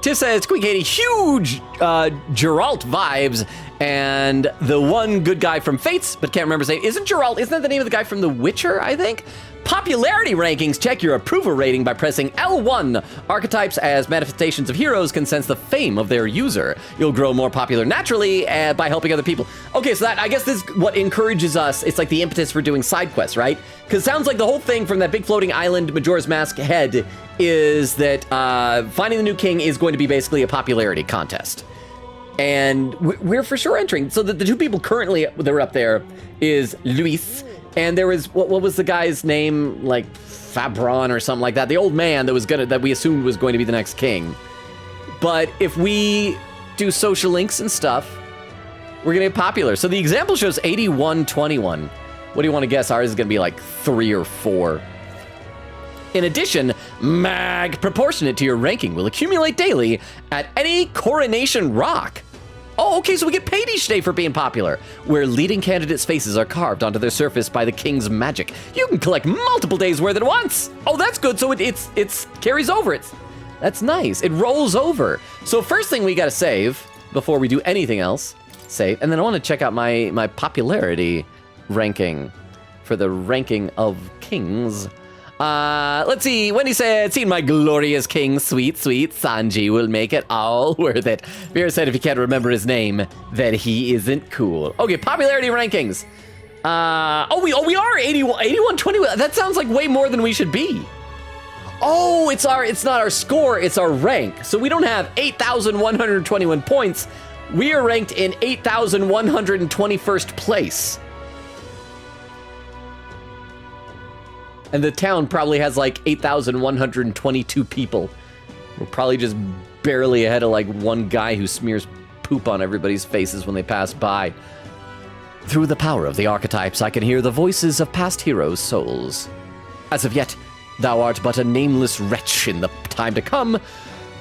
Tiff says, Quick80, huge Geralt vibes, and the one good guy from Fates, but can't remember his name. Isn't that the name of the guy from The Witcher, I think? Popularity rankings, check your approval rating by pressing L1. Archetypes as manifestations of heroes can sense the fame of their user. You'll grow more popular naturally by helping other people. Okay, so that, I guess this is what encourages us. It's like the impetus for doing side quests, right? Because it sounds like the whole thing from that big floating island Majora's Mask head is that finding the new king is going to be basically a popularity contest. And we're for sure entering. So the two people currently that are up there is Luis, and there was, what was the guy's name? Like Fabron or something like that. The old man that we assumed was going to be the next king. But if we do social links and stuff, we're gonna get popular. So the example shows 81-21. What do you want to guess? Ours is gonna be like 3 or 4. In addition, mag proportionate to your ranking will accumulate daily at any coronation rock. Oh, okay, so we get paid each day for being popular. Where leading candidates' faces are carved onto their surface by the king's magic. You can collect multiple days' worth at once. Oh, that's good. So it carries over. That's nice. It rolls over. So first thing we gotta save before we do anything else. Save, and then I want to check out my popularity ranking for the ranking of kings. Let's see. Wendy said, "Seeing my glorious king, sweet, sweet Sanji will make it all worth it." Vera said, "If you can't remember his name, then he isn't cool." Okay, popularity rankings. We are 81, 20. That sounds like way more than we should be. Oh, it's not our score, it's our rank. So we don't have 8,121 points. We are ranked in 8,121st place. And the town probably has like 8,122 people. We're probably just barely ahead of like one guy who smears poop on everybody's faces when they pass by. Through the power of the archetypes, I can hear the voices of past heroes' souls. As of yet, thou art but a nameless wretch. In the time to come,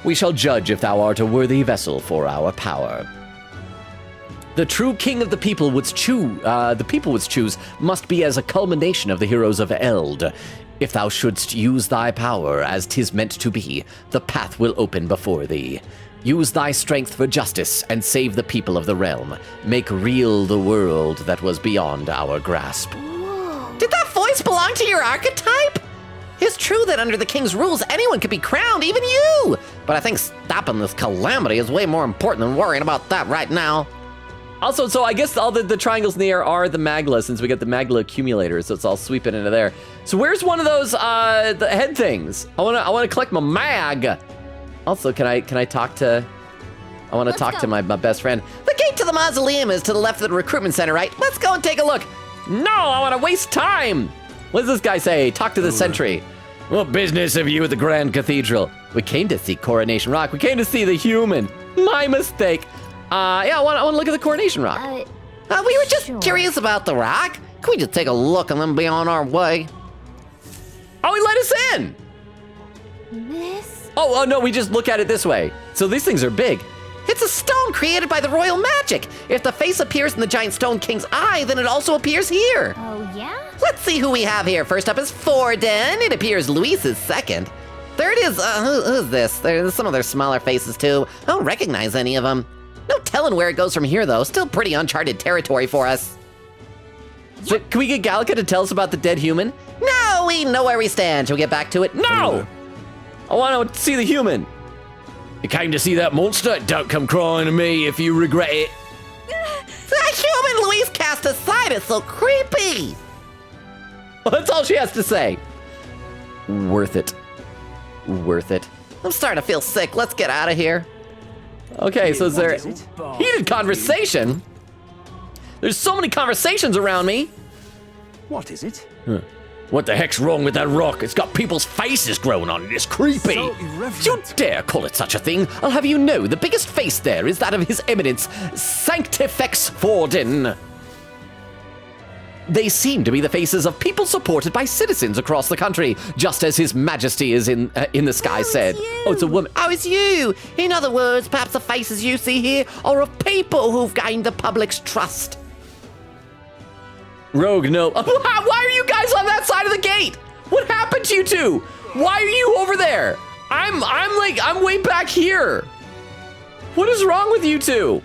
we shall judge if thou art a worthy vessel for our power. The true king of the people would choose must be as a culmination of the heroes of Eld. If thou shouldst use thy power as 'tis meant to be, the path will open before thee. Use thy strength for justice and save the people of the realm. Make real the world that was beyond our grasp. Did that voice belong to your archetype? It's true that under the king's rules, anyone could be crowned, even you. But I think stopping this calamity is way more important than worrying about that right now. Also, so I guess all the triangles in the air are the Magla, since we got the Magla accumulators, so it's all sweeping into there. So where's one of those the head things? I wanna collect my mag. Also, can I talk to? I want to talk to my best friend. The gate to the mausoleum is to the left of the recruitment center, right? Let's go and take a look. No, I want to waste time. What does this guy say? Talk to the sentry. What business have you at the Grand Cathedral? We came to see Coronation Rock. We came to see the human. My mistake. Yeah, I want to look at the Coronation Rock. We were just curious about the rock. Can we just take a look and then be on our way? Oh, he let us in. This? Oh, no, we just look at it this way. So these things are big. It's a stone created by the royal magic. If the face appears in the giant stone king's eye, then it also appears here. Oh, yeah? Let's see who we have here. First up is Forden. It appears Luis is second. Third is, who's this? There's some of their smaller faces too. I don't recognize any of them. No telling where it goes from here, though. Still pretty uncharted territory for us. So, can we get Gallica to tell us about the dead human? No, we know where we stand. Shall we get back to it? No! I want to see the human. You came to see that monster? Don't come crying to me if you regret it. That human Luis cast aside is so creepy. Well, that's all she has to say. Worth it. Worth it. I'm starting to feel sick. Let's get out of here. Okay, so is there heated conversation? There's so many conversations around me. What is it? What the heck's wrong with that rock? It's got people's faces growing on it. It's creepy. So irreverent. You dare call it such a thing? I'll have you know the biggest face there is that of His Eminence, Sanctifex Forden. They seem to be the faces of people supported by citizens across the country, just as His Majesty is in the sky said. Oh, it's a woman. Oh, it's you. In other words, perhaps the faces you see here are of people who've gained the public's trust. Rogue, no. Why are you guys on that side of the gate? What happened to you two? Why are you over there? I'm way back here. What is wrong with you two?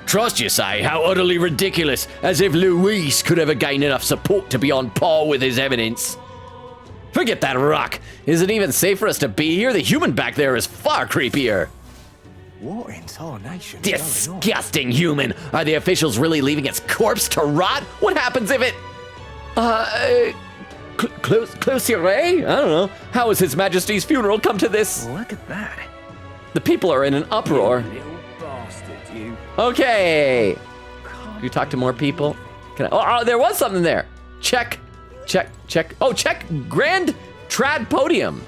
Trust, you say? How utterly ridiculous. As if Luis could ever gain enough support to be on par with His Eminence. Forget that rock. Is it even safe for us to be here? The human back there is far creepier. What in tarnation? Disgusting human. Are the officials really leaving its corpse to rot? What happens if it... Closure? I don't know. How has His Majesty's funeral come to this? Look at that. The people are in an uproar. You little bastard, you. Okay. Can you talk to more people? Can I? Oh, there was something there. Check. Oh, check Grand Trad Podium.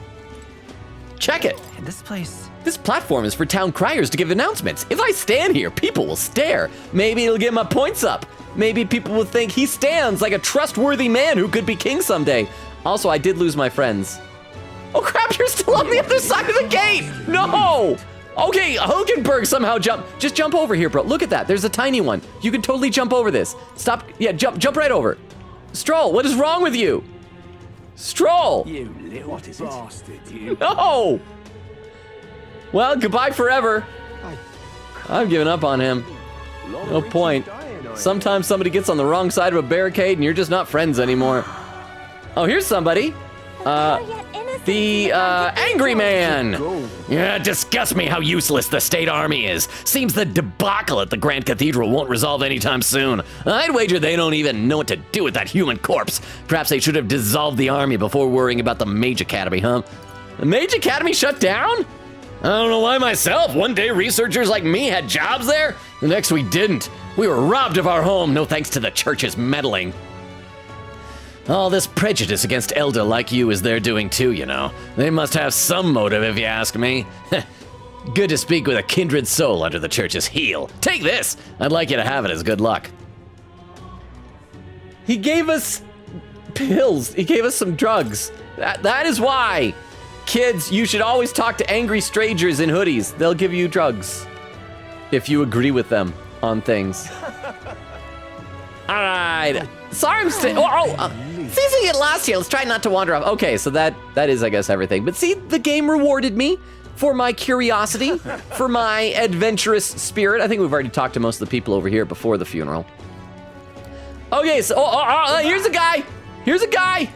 Check it. This place. This platform is for town criers to give announcements. If I stand here, people will stare. Maybe it'll get my points up. Maybe people will think he stands like a trustworthy man who could be king someday. Also, I did lose my friends. Oh crap, you're still on the other side of the gate! No! Okay, Hogenberg somehow jumped. Just jump over here, bro. Look at that. There's a tiny one. You can totally jump over this. Stop. Yeah, jump right over. Stroll, what is wrong with you? Stroll. You little bastard, you. No. Well, goodbye forever. I've given up on him. No point. Sometimes somebody gets on the wrong side of a barricade and you're just not friends anymore. Oh, here's somebody. The angry man. Yeah, disgusts me how useless the state army is. Seems the debacle at the Grand Cathedral won't resolve anytime soon. I'd wager they don't even know what to do with that human corpse. Perhaps they should have dissolved the army before worrying about the Mage Academy, huh? The Mage Academy shut down? I don't know why myself. One day researchers like me had jobs there, the next we didn't. We were robbed of our home, no thanks to the church's meddling. All this prejudice against Elder like you is their doing too, you know. They must have some motive if you ask me. Good to speak with a kindred soul under the church's heel. Take this! I'd like you to have it as good luck. He gave us pills. He gave us some drugs. That is why. Kids, you should always talk to angry strangers in hoodies. They'll give you drugs. If you agree with them on things. All right. Sorry, I'm seizing it last year. Let's try not to wander off. Okay, so that is, I guess, everything. But see, the game rewarded me for my curiosity, for my adventurous spirit. I think we've already talked to most of the people over here before the funeral. Okay, so here's a guy. Here's a guy.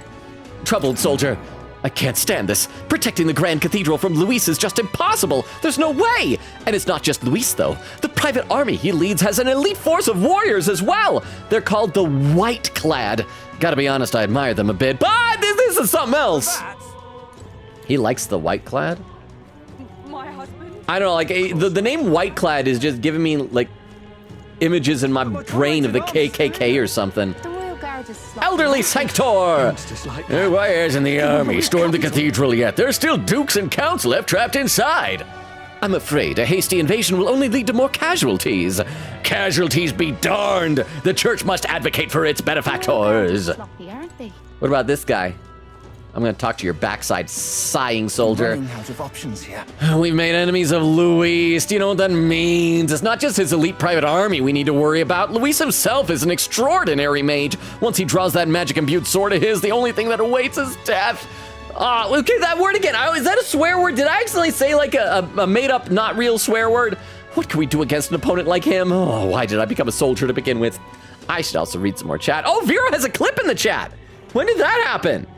Troubled soldier. I can't stand this. Protecting the Grand Cathedral from Luis is just impossible. There's no way. And it's not just Luis, though. The private army he leads has an elite force of warriors as well. They're called the White Clad. Gotta be honest, I admire them a bit, but this is something else. He likes the White Clad? My husband? I don't know, like, the name White Clad is just giving me, like, images in my brain of the KKK or something. Elderly Sanctor! Why hasn't the army stormed the cathedral yet? There's still dukes and counts left trapped inside. I'm afraid a hasty invasion will only lead to more casualties. Casualties be darned! The church must advocate for its benefactors. What about this guy? I'm gonna talk to your backside, sighing soldier. Running out of options here. We've made enemies of Luis. Do you know what that means? It's not just his elite private army we need to worry about. Luis himself is an extraordinary mage. Once he draws that magic-imbued sword of his, the only thing that awaits is death. Okay, that word again. Is that a swear word? Did I accidentally say like a made-up, not real swear word? What can we do against an opponent like him? Oh, why did I become a soldier to begin with? I should also read some more chat. Oh, Vera has a clip in the chat. When did that happen?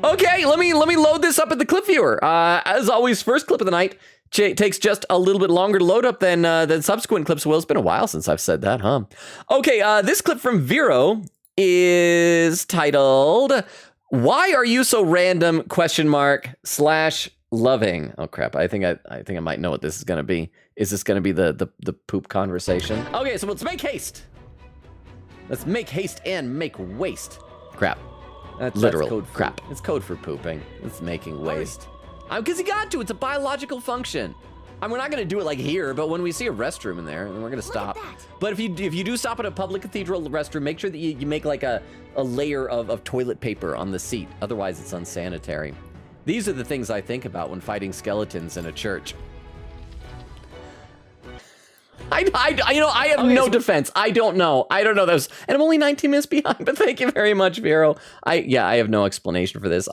Okay, let me load this up at the clip viewer. As always, first clip of the night takes just a little bit longer to load up than subsequent clips will. It's been a while since I've said that, huh? Okay, this clip from Vero is titled, "Why Are You So Random?" /loving. Oh crap! I think I might know what this is gonna be. Is this gonna be the poop conversation? Okay, so let's make haste. Let's make haste and make waste. Crap. That's literal code crap. It's code for pooping. It's making waste. Because you got to. It's a biological function. We're not gonna do it like here, but when we see a restroom in there, then we're gonna stop. But if you do stop at a public cathedral restroom, make sure that you make like a layer of toilet paper on the seat. Otherwise, it's unsanitary. These are the things I think about when fighting skeletons in a church. I have no defense. I don't know those, and I'm only 19 minutes behind. But thank you very much, Vero. I have no explanation for this.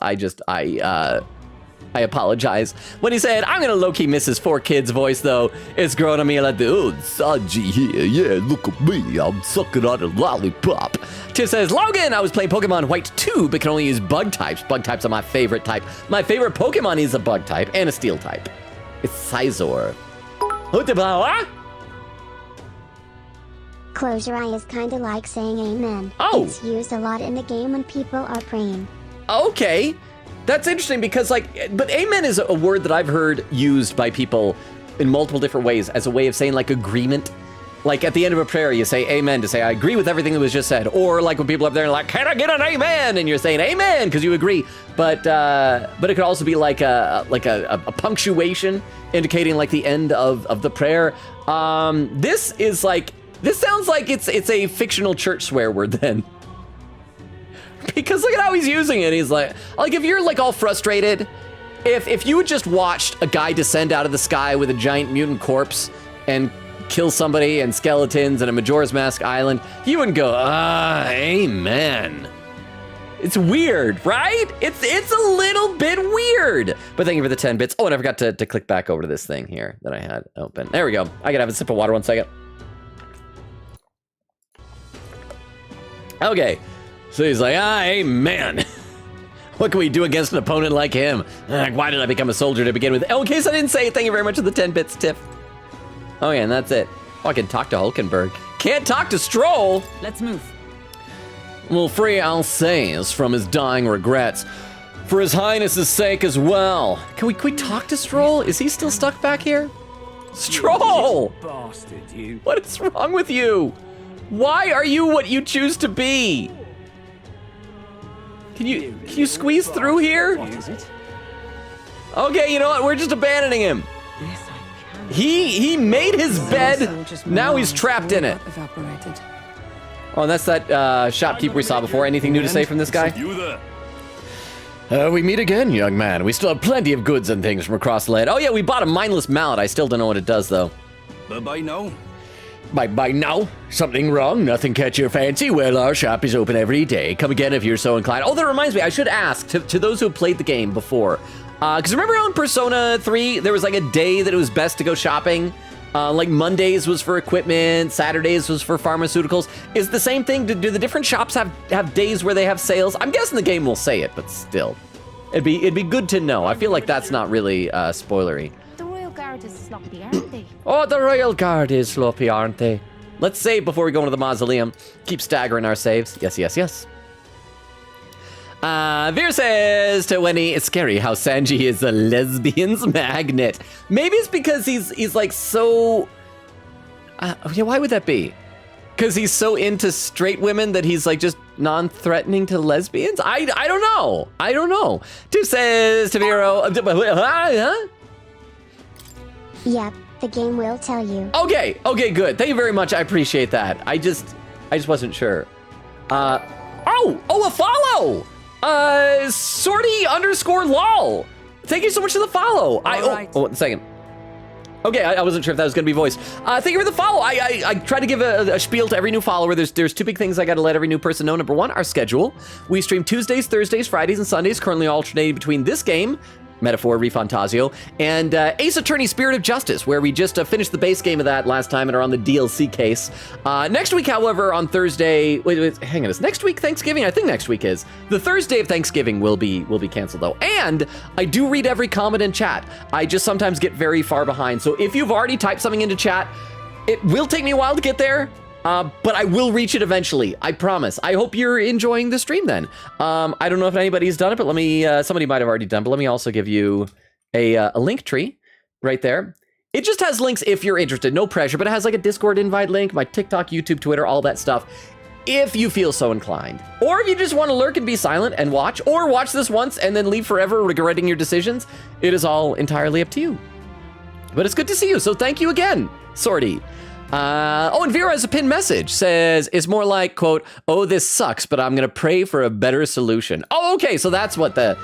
I apologize. When he said, "I'm gonna low-key miss his 4 kids voice though," it's growing on me like the Sanji here. Yeah, look at me. I'm sucking on a lollipop. Tiff says, "Logan, I was playing Pokemon White 2, but can only use bug types. Bug types are my favorite type. My favorite Pokemon is a bug type and a steel type. It's Scizor." Close your eyes, kinda like saying amen. Oh! It's used a lot in the game when people are praying. Okay. That's interesting because, but amen is a word that I've heard used by people in multiple different ways as a way of saying, like, agreement. Like, at the end of a prayer, you say amen to say, I agree with everything that was just said. Or, like, when people are up there and like, can I get an amen? And you're saying amen because you agree. But it could also be like a punctuation indicating, like, the end of the prayer. This sounds like it's a fictional church swear word then. Because look at how he's using it. He's like if you're like all frustrated if you had just watched a guy descend out of the sky with a giant mutant corpse and kill somebody and skeletons and a Majora's Mask island, you wouldn't go, amen. It's weird, right? It's a little bit weird. But thank you for the 10 bits. Oh, and I forgot to click back over to this thing here that I had open. There we go. I gotta have a sip of water 1 second. Okay. So he's like, amen. What can we do against an opponent like him? Why did I become a soldier to begin with? Oh, in case I didn't say it, thank you very much for the 10 bits, Tiff. Okay, and that's it. Oh, I can talk to Hulkenberg. Can't talk to Stroll. Let's move. We'll free Alsace from his dying regrets. For his highness's sake as well. Can we talk to Stroll? Is he still stuck back here? Stroll! Bastard, you. What is wrong with you? Why are you what you choose to be? Can you squeeze through here? What is it? Okay, you know what? We're just abandoning him. Yes, I can. He made his bed. Now he's trapped in it. Evaporated. Oh, and that's that shopkeeper we saw before. Anything new to say from this guy? You there? We meet again, young man. We still have plenty of goods and things from across the land. Oh yeah, we bought a mindless mallet. I still don't know what it does though. Bye-bye now. Bye now. Something wrong? Nothing catch your fancy? Well, our shop is open every day. Come again if you're so inclined. Oh, that reminds me. I should ask to those who have played the game before. Because remember on Persona 3, there was like a day that it was best to go shopping? Like Mondays was for equipment, Saturdays was for pharmaceuticals. Is the same thing? Do the different shops have days where they have sales? I'm guessing the game will say it, but still. It'd be good to know. I feel like that's not really spoilery. The Royal Guard is sloppy, aren't they? Oh, the Royal Guard is sloppy, aren't they? Let's save before we go into the mausoleum. Keep staggering our saves. Yes, yes, yes. Veer says to Winnie, it's scary how Sanji is a lesbian's magnet. Maybe it's because he's like so... yeah, why would that be? Because he's so into straight women that he's like just non-threatening to lesbians? I don't know. I don't know. Tiff says to Vero... Yep, the game will tell you. Okay, good. Thank you very much. I appreciate that. I just wasn't sure. A follow! Sorty_lol. Thank you so much for the follow. One second. Okay, I wasn't sure if that was going to be voiced. Thank you for the follow. I try to give a spiel to every new follower. There's two big things I got to let every new person know. Number one, our schedule. We stream Tuesdays, Thursdays, Fridays, and Sundays, currently alternating between this game, Metaphor, ReFantazio, and Ace Attorney Spirit of Justice, where we just finished the base game of that last time and are on the DLC case. Next week, however, on Thursday... Wait, hang on. Is next week Thanksgiving? I think next week is. The Thursday of Thanksgiving will be canceled, though. And I do read every comment in chat. I just sometimes get very far behind. So if you've already typed something into chat, it will take me a while to get there. But I will reach it eventually. I promise. I hope you're enjoying the stream then. I don't know if anybody's done it, but let me, somebody might have already done, but let me also give you a link tree right there. It just has links if you're interested, no pressure, but it has like a Discord invite link, my TikTok, YouTube, Twitter, all that stuff, if you feel so inclined. Or if you just want to lurk and be silent and watch, or watch this once and then leave forever regretting your decisions, it is all entirely up to you. But it's good to see you, so thank you again, Sorty. And Vera has a pinned message, says, it's more like, quote, oh, this sucks, but I'm going to pray for a better solution. Oh, okay, so that's what the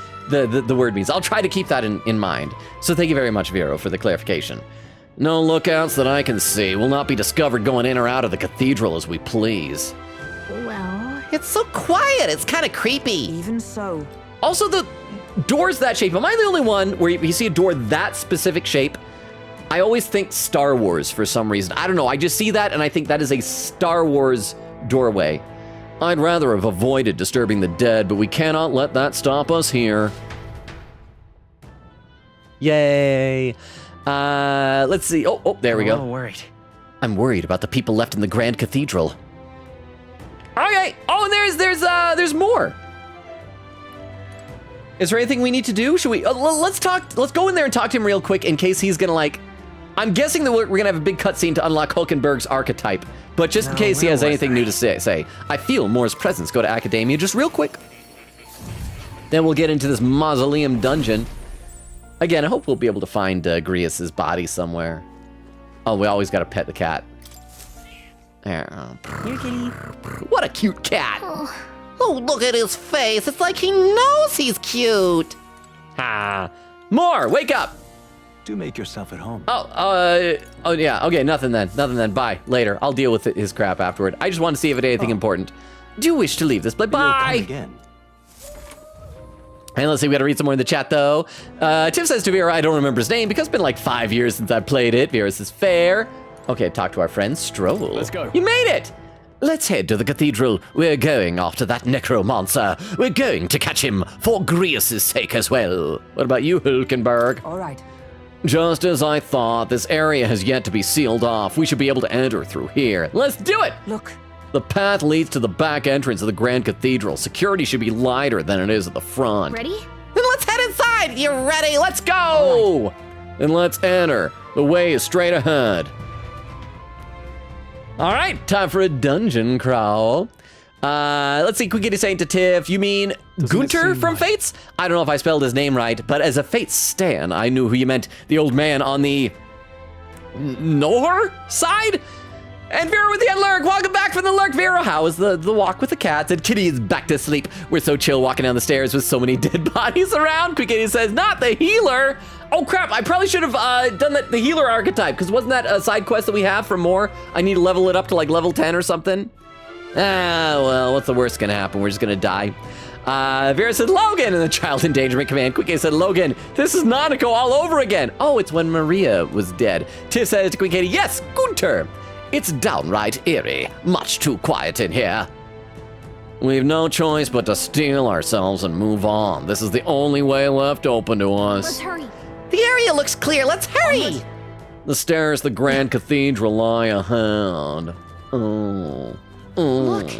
word means. I'll try to keep that in mind. So thank you very much, Vero, for the clarification. No lookouts that I can see. Will not be discovered going in or out of the cathedral as we please. Well, it's so quiet. It's kind of creepy. Even so. Also, the door's that shape. Am I the only one where you see a door that specific shape? I always think Star Wars for some reason. I don't know, I just see that and I think that is a Star Wars doorway. I'd rather have avoided disturbing the dead, but we cannot let that stop us here. Yay. Let's see. Oh, there we go. I'm worried. I'm worried about the people left in the Grand Cathedral. Okay. Oh, and there's more. Is there anything we need to do? Should we, let's go in there and talk to him real quick in case he's gonna like, I'm guessing that we're gonna have a big cutscene to unlock Hulkenberg's archetype, but just in case he has anything new to say. I feel Moore's presence. Go to Academia just real quick. Then we'll get into this mausoleum dungeon. Again, I hope we'll be able to find Grievous' body somewhere. Oh, we always gotta pet the cat. Here, kitty. What a cute cat. Oh, look at his face. It's like he knows he's cute. More! Wake up! Do make yourself at home. Oh yeah, okay, nothing then. Bye. Later. I'll deal with his crap afterward. I just want to see if it had anything important. Do you wish to leave this place? Bye! Come again. And let's see, we gotta read some more in the chat though. Tiff says to Vera, I don't remember his name because it's been like 5 years since I played it. Vera says, fair. Okay, talk to our friend Stroll. Let's go. You made it! Let's head to the cathedral. We're going after that necromancer. We're going to catch him for Grius' sake as well. What about you, Hulkenberg? All right. Just as I thought, this area has yet to be sealed off. We should be able to enter through here. Let's do it! Look. The path leads to the back entrance of the Grand Cathedral. Security should be lighter than it is at the front. Ready? Then let's head inside! You ready? Let's go! And let's enter. The way is straight ahead. All right, time for a dungeon crawl. Let's see, Quickity saying to Tiff, you mean Gunter from Fates? I don't know if I spelled his name right, but as a Fates stan, I knew who you meant, the old man on the Nor side? And Vera with the lurk, welcome back from the lurk, Vera. How was the walk with the cats? And Kitty is back to sleep. We're so chill walking down the stairs with so many dead bodies around. Quickity says, not the healer. Oh crap, I probably should have done the healer archetype, because wasn't that a side quest that we have for more? I need to level it up to like level 10 or something. Ah, well, what's the worst gonna happen? We're just gonna die. Vera said, Logan, in the child endangerment command. Quickity said, Logan, this is Nanako all over again. Oh, it's when Maria was dead. Tiff said to Quickity, yes, Gunter. It's downright eerie. Much too quiet in here. We've no choice but to steel ourselves and move on. This is the only way left open to us. Let's hurry. The area looks clear. Let's hurry. The stairs, the Grand Cathedral lie ahead. Look.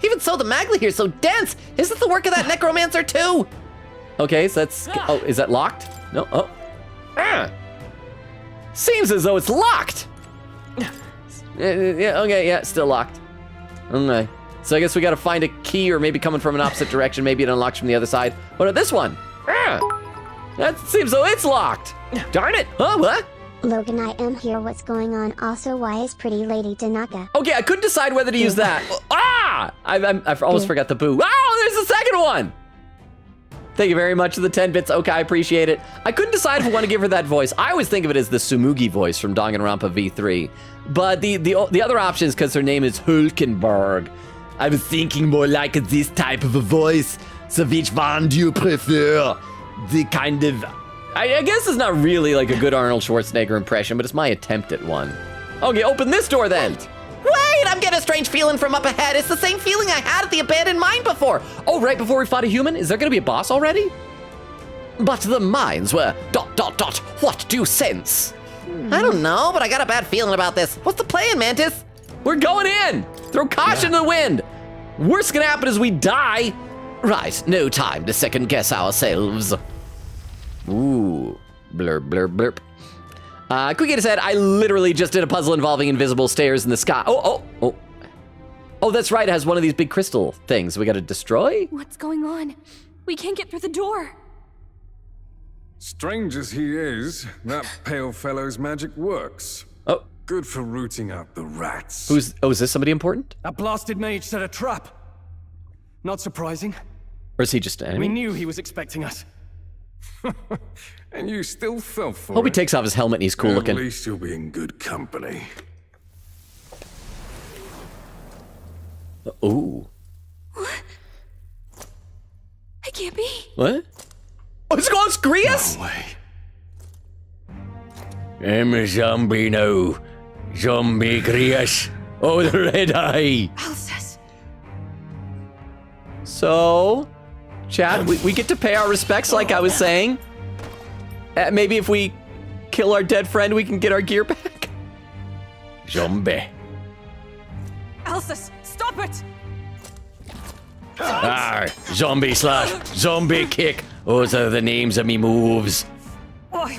Even so, the Magla here is so dense. Is it the work of that necromancer too? Okay, so that's... Oh, is that locked? No. Oh. Ah. Seems as though it's locked. Yeah, okay, yeah, still locked. Okay. So I guess we gotta find a key, or maybe coming from an opposite direction. Maybe it unlocks from the other side. What about this one? Ah. That seems though it's locked. Darn it. Huh, what? Logan, I am here. What's going on? Also, why is pretty lady Tanaka? Okay, I couldn't decide whether to use that. Ah! I almost forgot the boo. Oh, there's the second one! Thank you very much for the 10 bits. Okay, I appreciate it. I couldn't decide if I want to give her that voice. I always think of it as the Sumugi voice from Danganronpa V3. But the other option is because her name is Hulkenberg. I was thinking more like this type of a voice. So which one do you prefer? The kind of... I guess it's not really like a good Arnold Schwarzenegger impression, but it's my attempt at one. Okay, open this door then. Wait, I'm getting a strange feeling from up ahead. It's the same feeling I had at the abandoned mine before. Oh, right before we fought a human? Is there gonna be a boss already? But the mines were ... What do you sense? I don't know, but I got a bad feeling about this. What's the plan, Mantis? We're going in. Throw caution to the wind. Worst gonna happen is we die. Right, no time to second guess ourselves. Ooh, blurp, blurp, blurp. Quickity said, I literally just did a puzzle involving invisible stairs in the sky. Oh, that's right. It has one of these big crystal things we gotta destroy. What's going on? We can't get through the door. Strange as he is, that pale fellow's magic works. Oh. Good for rooting out the rats. Is this somebody important? That blasted mage set a trap. Not surprising. Or is he just an enemy? We knew he was expecting us. And you still fell for Hope he it. takes off his helmet and he's cool looking. At least you'll be in good company. Ooh. What? I can't be. What? Oh, it's called Grius? No way. I'm a zombie now. Zombie Grius. Oh, the red eye. Alsace. So, Chad, we get to pay our respects like I was saying. Maybe if we kill our dead friend, we can get our gear back. Zombie. Alsace, stop it! Zombie slash zombie kick. Those are the names of me moves. Why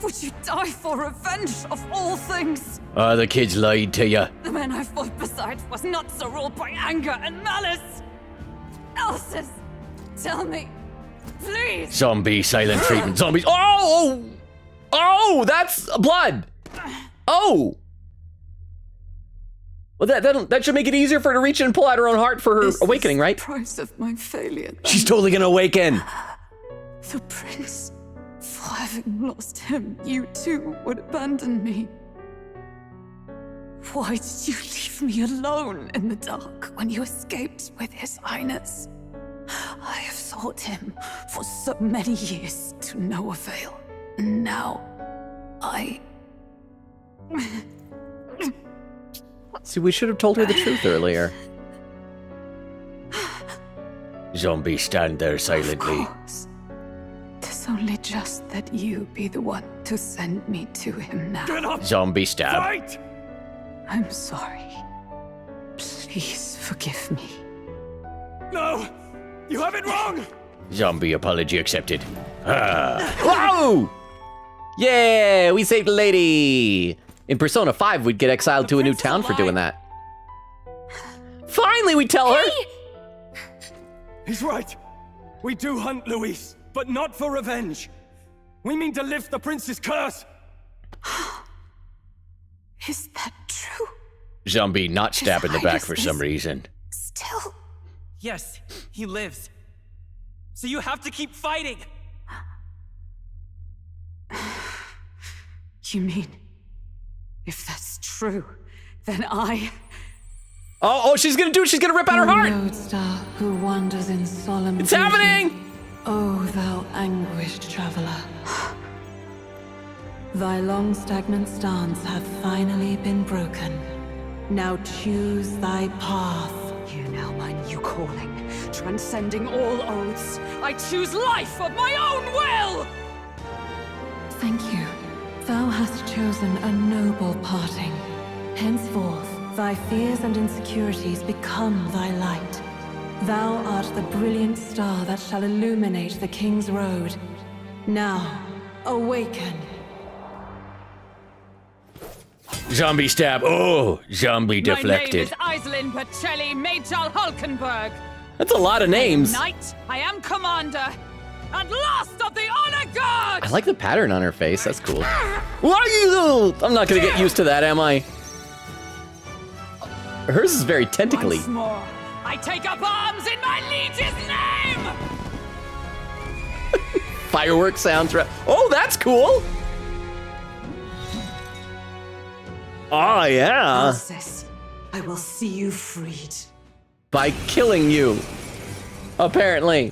would you die for revenge of all things? The kids lied to you. The man I fought beside was not so ruled by anger and malice. Alsace, tell me, please. Zombie silent treatment. Zombies. Oh, that's blood. Oh. Well, that should make it easier for her to reach in and pull out her own heart for her awakening, right? Price of my failure. She's totally gonna awaken. The prince. For having lost him, you too would abandon me. Why did you leave me alone in the dark when you escaped with his highness? I have sought him for so many years to no avail. And now, I... See, we should have told her the truth earlier. Zombie, stand there silently. Of course. 'Tis only just that you be the one to send me to him now. Get up! Zombie stab. Fight! I'm sorry. Please forgive me. No! You have it wrong! Zombie apology accepted. Ah. Whoa! Yeah, we saved a lady. In Persona 5, we'd get exiled to a new town for doing that. Finally, we tell her. He's right. We do hunt Luis, but not for revenge. We mean to lift the prince's curse. Is that true? Zombie not stab in the back for some reason. Still... Yes, he lives. So you have to keep fighting. You mean... if that's true, then I... Oh, she's gonna do it. She's gonna rip out her heart. Lodestar who wanders in solemn It's vision. happening! Oh, thou anguished traveler. Thy long stagnant stance hath finally been broken. Now choose thy path. You know my new calling, transcending all oaths. I choose life of my own will! Thank you. Thou hast chosen a noble parting. Henceforth, thy fears and insecurities become thy light. Thou art the brilliant star that shall illuminate the King's Road. Now, awaken. Zombie stab. Oh, zombie deflected. My name is Iselin Pacelli Majal Hulkenberg. That's a lot of names. Knight, I am commander, and last of the honor guard! I like the pattern on her face. That's cool. What are you? I'm not gonna get used to that, am I? Hers is very tentacly. Once more, I take up arms in my liege's name! Fireworks sounds right. Oh, that's cool. Oh, yeah. Alcest, I will see you freed. By killing you. Apparently.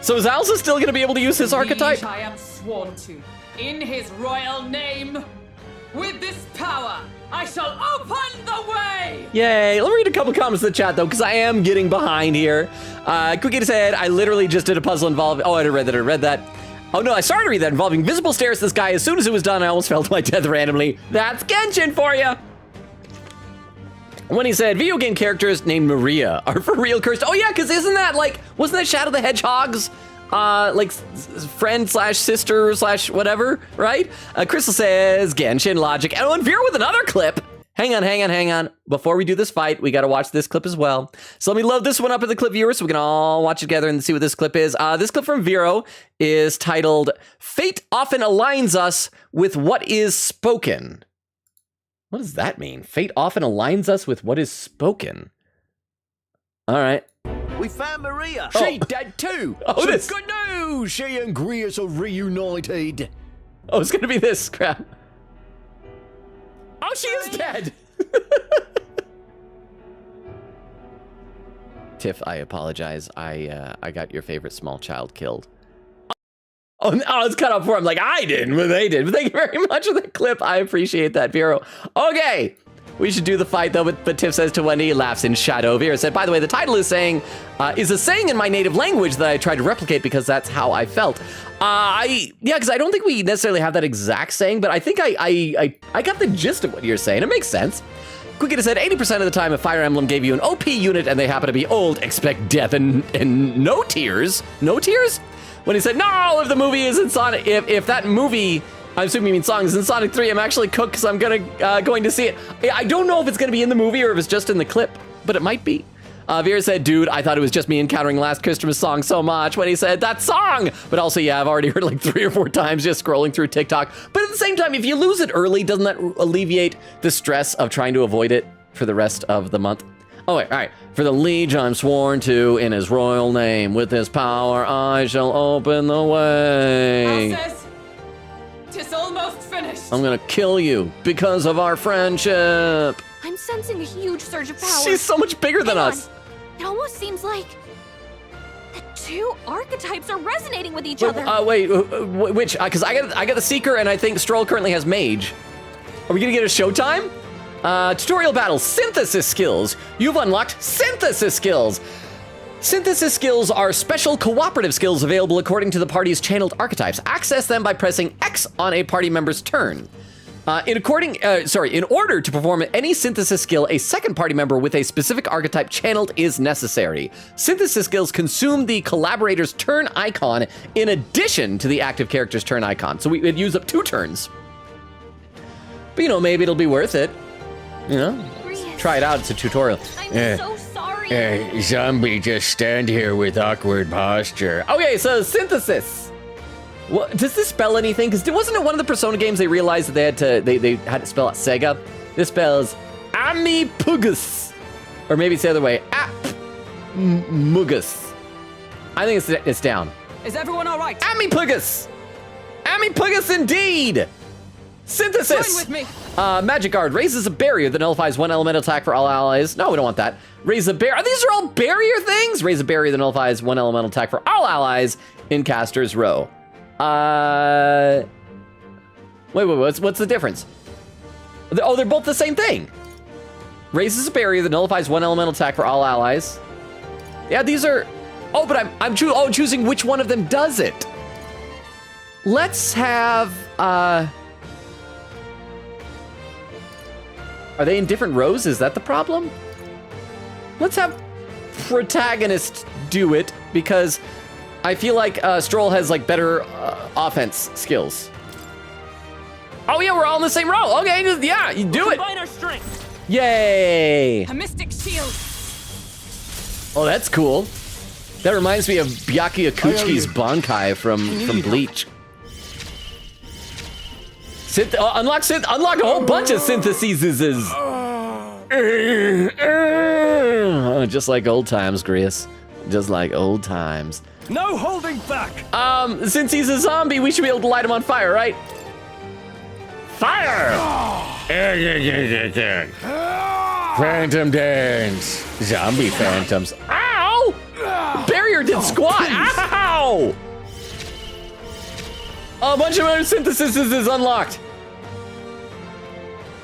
So is Alza still going to be able to use his archetype? Liege I am sworn to, in his royal name. With this power, I shall open the way! Yay. Let me read a couple comments in the chat, though, because I am getting behind here. Quickie said, I literally just did a puzzle involving... Oh, I read that. Oh, no, I started to read that involving visible stairs to this guy. As soon as it was done, I almost fell to my death randomly. That's Genshin for you! When he said, video game characters named Maria are for real cursed. Oh, yeah, because isn't that, like... Wasn't that Shadow the Hedgehog's... like, friend slash sister slash whatever, right? Crystal says, Genshin logic. And Vera with another clip. Hang on. Before we do this fight, we got to watch this clip as well. So let me load this one up in the clip viewer so we can all watch it together and see what this clip is. This clip from Vero is titled, Fate Often Aligns Us with What Is Spoken. What does that mean? Fate often aligns us with what is spoken. All right. We found Maria. Oh. She's dead too. Oh, this. Good news. She and Greers are reunited. Oh, it's going to be this crap. Oh, she is dead. Tiff, I apologize. I got your favorite small child killed. Oh, it's cut off for him. Like, I didn't, but they did. But thank you very much for the clip. I appreciate that, Vero. Okay. We should do the fight, though, but Tiff says to Wendy, laughs in shadow. Vera said, by the way, the title is a saying in my native language that I tried to replicate because that's how I felt. Yeah, because I don't think we necessarily have that exact saying, but I think I got the gist of what you're saying. It makes sense. Quickie said, 80% of the time, if Fire Emblem gave you an OP unit and they happen to be old, expect death and no tears. No tears? When he said, no, if the movie is in Sonic, if that movie... I'm assuming you mean songs in Sonic 3. I'm actually cooked because I'm going to see it. I don't know if it's going to be in the movie or if it's just in the clip, but it might be. Vera said, dude, I thought it was just me encountering Last Christmas song so much when he said that song. But also, yeah, I've already heard like 3 or 4 times just scrolling through TikTok. But at the same time, if you lose it early, doesn't that alleviate the stress of trying to avoid it for the rest of the month? Oh, wait, all right. For the liege I'm sworn to in his royal name. With his power I shall open the way. Alces, 'tis almost finished. I'm gonna kill you because of our friendship. I'm sensing a huge surge of power. She's so much bigger than Hang us. on. It almost seems like the two archetypes are resonating with each other. Wait, which? Because I got the Seeker, and I think Stroll currently has Mage. Are we gonna get a showtime? Tutorial battle, synthesis skills. You've unlocked synthesis skills. Synthesis skills are special cooperative skills available according to the party's channeled archetypes. Access them by pressing X on a party member's turn. In order to perform any synthesis skill, a second party member with a specific archetype channeled is necessary. Synthesis skills consume the collaborator's turn icon in addition to the active character's turn icon. So we'd use up 2 turns. But maybe it'll be worth it. Try it out, it's a tutorial. I'm so sorry. Zombie, just stand here with awkward posture. Okay, so synthesis. What, does this spell anything? Because wasn't it one of the Persona games they realized that they had to spell out Sega? This spells Amipugus. Or maybe it's the other way. Mugus. I think it's down. Is everyone all right? Amipugus. Amipugus indeed. Synthesis! Join with me. Magic Guard raises a barrier that nullifies 1 elemental attack for all allies. No, we don't want that. Raise a barrier. These are all barrier things? Raise a barrier that nullifies 1 elemental attack for all allies in caster's row. Wait, what's the difference? Oh, they're both the same thing. Raises a barrier that nullifies 1 elemental attack for all allies. Yeah, these are... Oh, but I'm choosing which one of them does it. Let's have... Are they in different rows? Is that the problem? Let's have protagonist do it because I feel like Stroll has like better offense skills. Oh yeah, we're all in the same row. Okay, yeah, you do it. Combine our strength. Yay! A mystic shield. Oh, that's cool. That reminds me of Byakuya Kuchi's Bankai from Bleach. Unlock a whole bunch of syntheses. Just like old times, Grius. Just like old times. No holding back. Since he's a zombie, we should be able to light him on fire, right? Fire! Phantom dance. Zombie phantoms. Ow! Barrier did squat. Ow! A bunch of other synthesis is unlocked.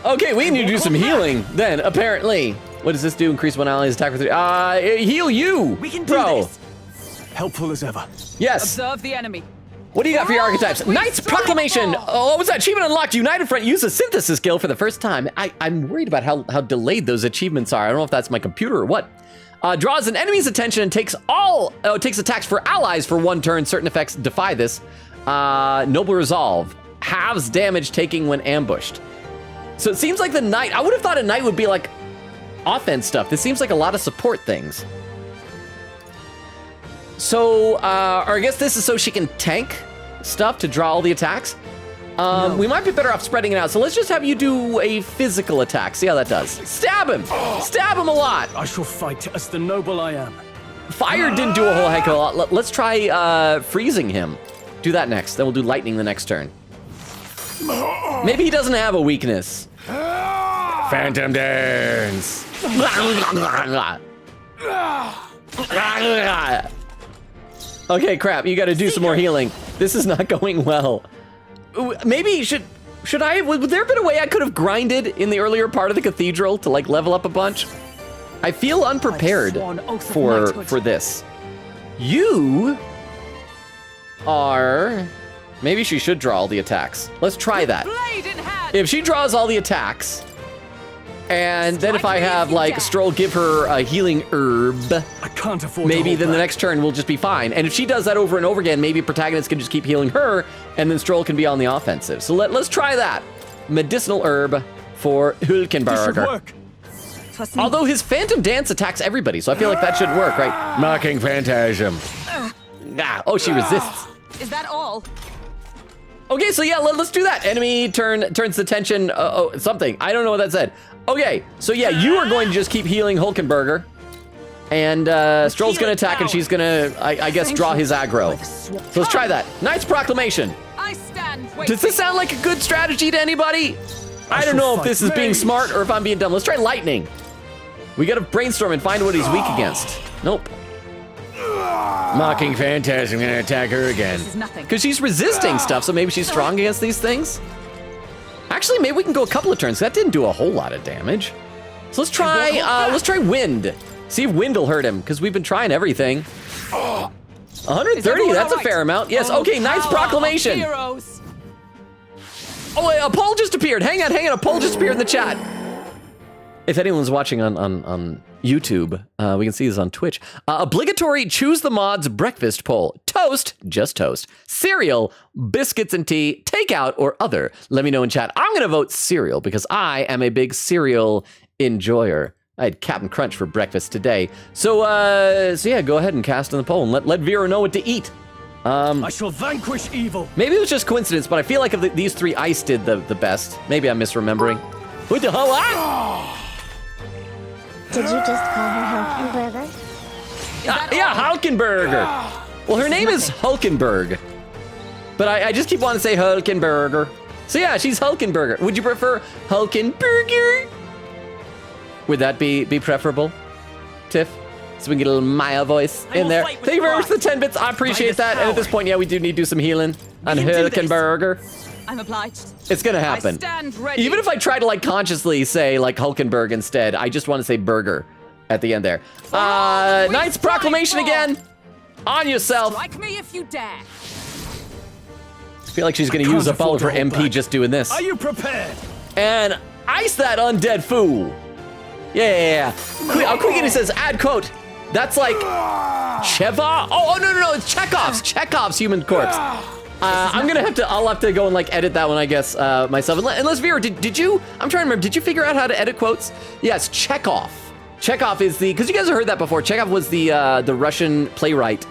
Okay, we need to do some healing then, apparently. What does this do? Increase 1 ally's attack for 3. Heal you, We can do bro. this. Helpful as ever. Yes. Observe the enemy. What do you got for your archetypes? Knight's Proclamation. Oh, what was that? Achievement unlocked. United Front. Use a synthesis skill for the first time. I'm worried about how delayed those achievements are. I don't know if that's my computer or what. Draws an enemy's attention and takes attacks for allies for 1 turn. Certain effects defy this. Noble Resolve. Halves damage taking when ambushed. So it seems like the Knight, I would have thought a Knight would be like offense stuff. This seems like a lot of support things. So, or I guess this is so she can tank stuff to draw all the attacks. We might be better off spreading it out. So let's just have you do a physical attack. See how that does. Stab him! Stab him a lot! I shall fight as the noble I am. Fire didn't do a whole heck of a lot. Let's try freezing him. Do that next. Then we'll do lightning the next turn. Maybe he doesn't have a weakness. Phantom dance. Okay, crap. You got to do some more healing. This is not going well. Maybe would there have been a way I could have grinded in the earlier part of the cathedral to like level up a bunch? I feel unprepared for this. You are... Maybe she should draw all the attacks. Let's try that. If she draws all the attacks, and then if I have like Stroll give her a healing herb, I can't afford maybe then the back. next turn we'll just be fine. And if she does that over and over again, maybe protagonist can just keep healing her, and then Stroll can be on the offensive. So let's try that. Medicinal herb for Hulkenberger. Although his Phantom Dance attacks everybody, so I feel like that should work, right? Mocking Phantasm. Oh, she resists. Is that all? Okay, so yeah, let's do that. Enemy turns the tension. Something. I don't know what that said. Okay, so yeah, you are going to just keep healing Hulkenberger. And Stroll's going to attack, and she's going to, I guess, draw his aggro. So let's try that. Knight's Proclamation. I stand waiting. Does this sound like a good strategy to anybody? I don't know if this is being smart or if I'm being dumb. Let's try Lightning. We got to brainstorm and find what he's weak against. Nope. Mocking Phantasm, I'm going to attack her again. Because she's resisting stuff, so maybe she's strong against these things? Actually, maybe we can go a couple of turns. That didn't do a whole lot of damage. So let's try Wind. See if Wind will hurt him, because we've been trying everything. 130, that's a fair amount. Yes, okay, Knight's Proclamation. Oh, wait, a poll just appeared. Hang on, a poll just appeared in the chat. If anyone's watching on YouTube, we can see this on Twitch. Obligatory choose the mods breakfast poll. Toast, just toast. Cereal, biscuits and tea, takeout, or other. Let me know in chat. I'm going to vote cereal because I am a big cereal enjoyer. I had Captain Crunch for breakfast today. So yeah, go ahead and cast in the poll and let Vera know what to eat. I shall vanquish evil. Maybe it was just coincidence, but I feel like of these three, Ice did the best. Maybe I'm misremembering. What the hell? Did you just call her Hulkenberger? Yeah, Hulkenberger. Well, her name is Hulkenberg. But I just keep wanting to say Hulkenberger. So yeah, she's Hulkenberger. Would you prefer Hulkenberger? Would that be preferable, Tiff? So we can get a little Maya voice in there. Thank you very much for the 10 bits. I appreciate that. And at this point, yeah, we do need to do some healing on Hulkenberger. I'm obliged. It's gonna happen. I stand ready. Even if I try to like consciously say like Hulkenberg instead, I just want to say burger at the end there. Knight's Proclamation again. On yourself. Strike me if you dare. I feel like she's gonna use up all of her MP just doing this. Are you prepared? And ice that undead fool. Yeah. Quickity says, add quote. That's like Cheva? Oh, no, it's Chekhov's human corpse. I'll have to go and like edit that one, I guess, myself. Unless Vera, did you, I'm trying to remember, did you figure out how to edit quotes? Yes, Chekhov. Chekhov is because you guys have heard that before. Chekhov was the Russian playwright,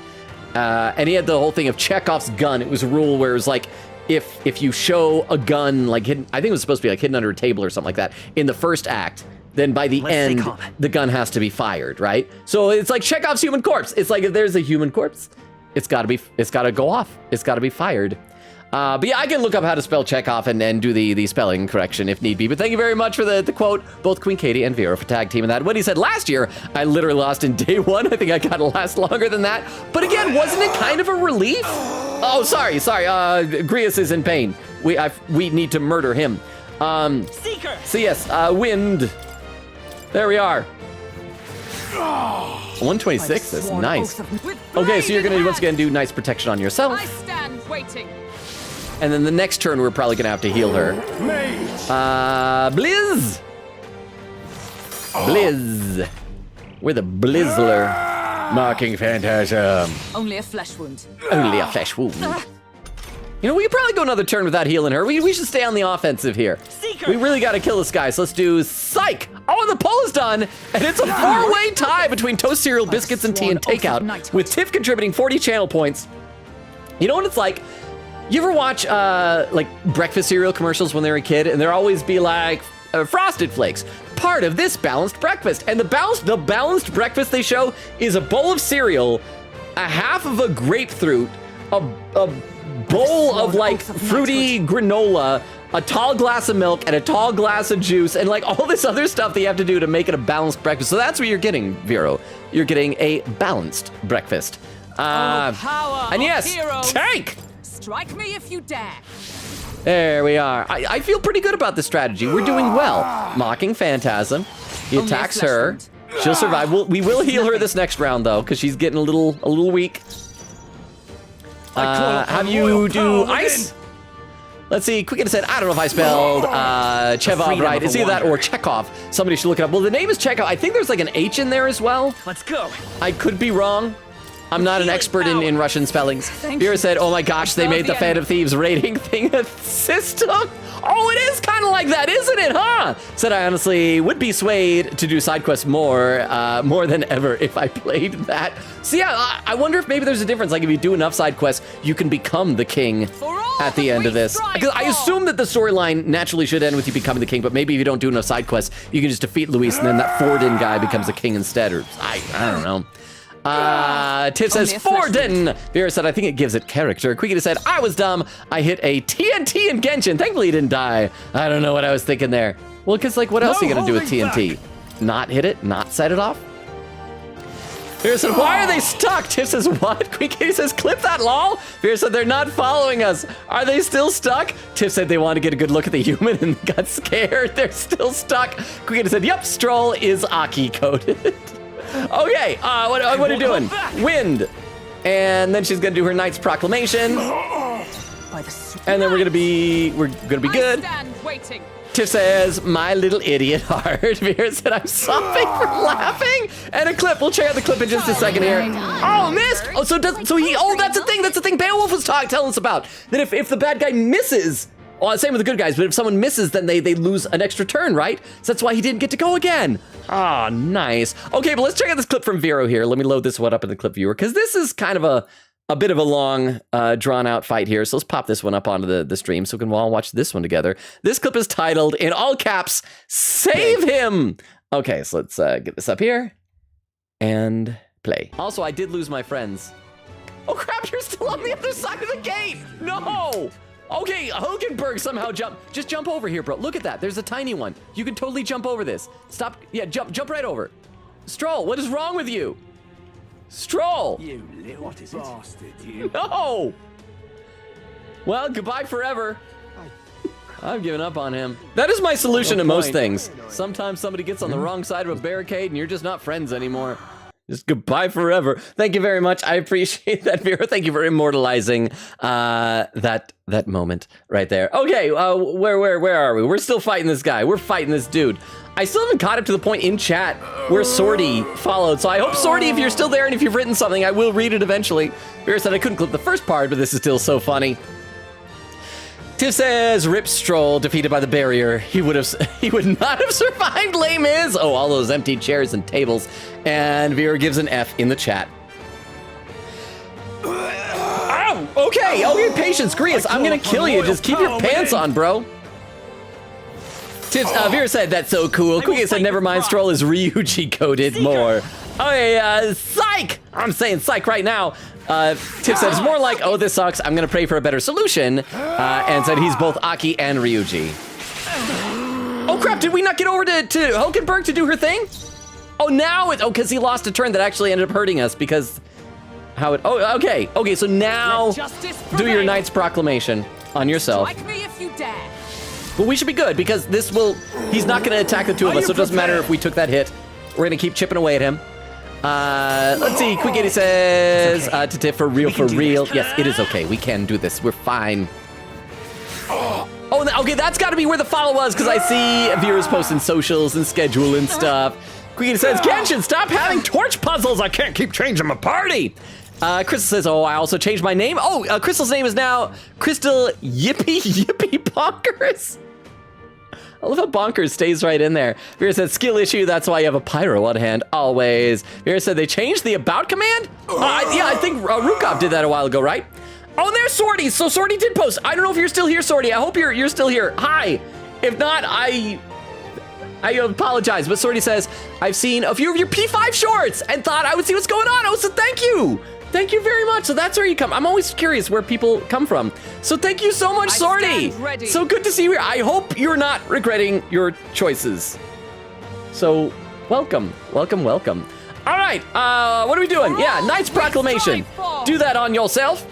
and he had the whole thing of Chekhov's gun. It was a rule where it was like, if you show a gun like hidden, I think it was supposed to be like hidden under a table or something like that, in the first act, then by the end, the gun has to be fired, right? So it's like Chekhov's human corpse. It's like if there's a human corpse, it's gotta go off. It's gotta be fired. But yeah, I can look up how to spell Chekhov and do the spelling correction if need be. But thank you very much for the quote, both Queen Katie and Vera for tag teaming that. What he said last year, I literally lost in day one. I think I gotta last longer than that. But again, wasn't it kind of a relief? Oh, sorry. Grius is in pain. We need to murder him. Seeker. So yes, Wind. There we are. 126, that's nice. Okay, so you're gonna once again do nice protection on yourself. I stand waiting. And then the next turn, we're probably gonna have to heal her. Blizz! Blizz. We're the Blizzler. Mocking Phantasm. Only a flesh wound. Only a flesh wound. You know, we could probably go another turn without healing her. We should stay on the offensive here. We really gotta kill this guy, so let's do Psych! Oh, and the poll is done! And it's a 4-way tie between toast, cereal, biscuits, and tea and takeout, with Tiff contributing 40 channel points. You know what it's like? You ever watch, like, breakfast cereal commercials when they were a kid, and there'll always be like, Frosted Flakes, part of this balanced breakfast. And the balanced breakfast they show is a bowl of cereal, a half of a grapefruit, a bowl of like fruity granola, a tall glass of milk, and a tall glass of juice, and like all this other stuff that you have to do to make it a balanced breakfast. So that's what you're getting, Vero. You're getting a balanced breakfast. And yes, tank! Strike me if you dare. There we are. I feel pretty good about this strategy. We're doing well. Mocking Phantasm. He attacks her. She'll survive. We will heal her this next round though, because she's getting a little weak. Have you do ice? Let's see. Quickity said, I don't know if I spelled Chevov right. It's either that or Chekhov. Somebody should look it up. Well, the name is Chekhov. I think there's like an H in there as well. Let's go. I could be wrong. I'm not an expert in Russian spellings. Vera said, oh my gosh, they made the Phantom Thieves rating thing a system. Oh, it is kind of like that, isn't it, huh? Said I honestly would be swayed to do side quests more than ever if I played that. So yeah, I wonder if maybe there's a difference. Like if you do enough side quests, you can become the king at the end of this. Because I assume that the storyline naturally should end with you becoming the king, but maybe if you don't do enough side quests, you can just defeat Luis and then that Forden guy becomes the king instead, or I don't know. Tiff says, Forden! Vera said, I think it gives it character. Quickity said, I was dumb. I hit a TNT in Genshin. Thankfully, he didn't die. I don't know what I was thinking there. Well, because, like, what else are you going to do with TNT? Not hit it? Not set it off? Vera said, why are they stuck? Tiff says, what? Quickity says, clip that, lol. Vera said, they're not following us. Are they still stuck? Tiff said they wanted to get a good look at the human and got scared. They're still stuck. Quickity said, yep, Stroll is Aki coded. Okay, what are you doing? Wind. And then she's gonna do her Knight's Proclamation. And then we're gonna be good. Tiff says, my little idiot heart. Vera said, I'm sobbing from laughing. And a clip, we'll check out the clip in just a second here. Oh, missed! Oh, that's the thing Beowulf was telling us about. That if the bad guy misses, well, same with the good guys, but if someone misses, then they lose an extra turn, right? So that's why he didn't get to go again. Ah, nice. Okay, but let's check out this clip from Vero here. Let me load this one up in the clip viewer, because this is kind of a bit of a long, drawn-out fight here. So let's pop this one up onto the stream so we can all watch this one together. This clip is titled, in all caps, Save Him! Okay, so let's get this up here and play. Also, I did lose my friends. Oh, crap, you're still on the other side of the gate! No! Okay, Hulkenberg somehow just jump over here, bro. Look at that. There's a tiny one. You can totally jump over this. Stop. Yeah, jump right over. Stroll, what is wrong with you? Stroll. You little bastard, you. No. Well, goodbye forever. I've given up on him. That is my solution to most things. Sometimes somebody gets on the wrong side of a barricade and you're just not friends anymore. Just goodbye forever. Thank you very much. I appreciate that, Vera. Thank you for immortalizing that moment right there. Okay, where are we? We're still fighting this guy. We're fighting this dude. I still haven't caught up to the point in chat where Sorty followed. So I hope, Sorty, if you're still there and if you've written something, I will read it eventually. Vera said I couldn't clip the first part, but this is still so funny. Tiff says, Rip Stroll, defeated by the barrier. He would not have survived Les Mis. Oh, all those empty chairs and tables. And Vera gives an F in the chat. Ow! Okay, patience, Grius. I'm gonna kill you. Just keep your pants on, bro. Tiff, Vera said, that's so cool. Quickie said, never mind, Stroll is Ryuji coded more. Okay, psych! I'm saying psych right now. Tiff said, it's more like, oh, this sucks. I'm gonna pray for a better solution. And said he's both Aki and Ryuji. Oh crap, did we not get over to Hulkenberg to do her thing? Oh, now because he lost a turn that actually ended up hurting us because okay, so now do your Knight's Proclamation on yourself. Strike me if you dare. But we should be good because he's not gonna attack the two of us, so it doesn't matter if we took that hit. We're gonna keep chipping away at him. Let's see, Quickity says, to Tiff, for real. Yes, it is okay. We can do this. We're fine. Oh, okay, that's got to be where the follow was, because I see Vera's posting socials and schedule and stuff. Quickity says, Genshin, stop having torch puzzles. I can't keep changing my party. Crystal says, oh, I also changed my name. Oh, Crystal's name is now Crystal Yippee Bonkers. I love how Bonkers stays right in there. Vera said, skill issue, that's why you have a pyro on hand, always. Vera said, they changed the about command? Yeah, I think Rukov did that a while ago, right? Oh, and there's Sorty. So Sorty did post. I don't know if you're still here, Sorty. I hope you're still here. Hi. If not, I apologize. But Sorty says, I've seen a few of your P5 shorts and thought I would see what's going on. Oh, so thank you. Thank you very much. So that's where you come. I'm always curious where people come from. So thank you so much, Sorty. So good to see you here. I hope you're not regretting your choices. So welcome. All right, what are we doing? Yeah, Knight's Proclamation. Do that on yourself.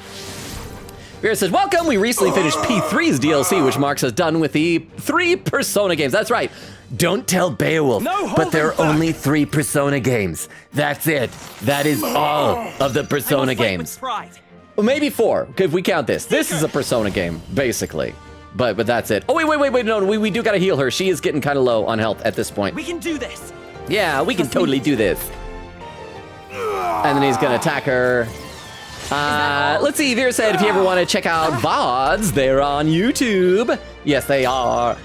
Vera says, welcome. We recently finished P3's DLC, which marks us done with the 3 Persona games. That's right. Don't tell Beowulf, but there are only 3 Persona games. That's it. That is all of the Persona games. Well, maybe 4, if we count this. This is a Persona game, basically. But that's it. Oh, wait, no, we do gotta heal her. She is getting kind of low on health at this point. We can do this. Yeah, we can totally do this. And then he's gonna attack her. Let's see, Vera said if you ever want to check out VODs, they're on YouTube. Yes, they are.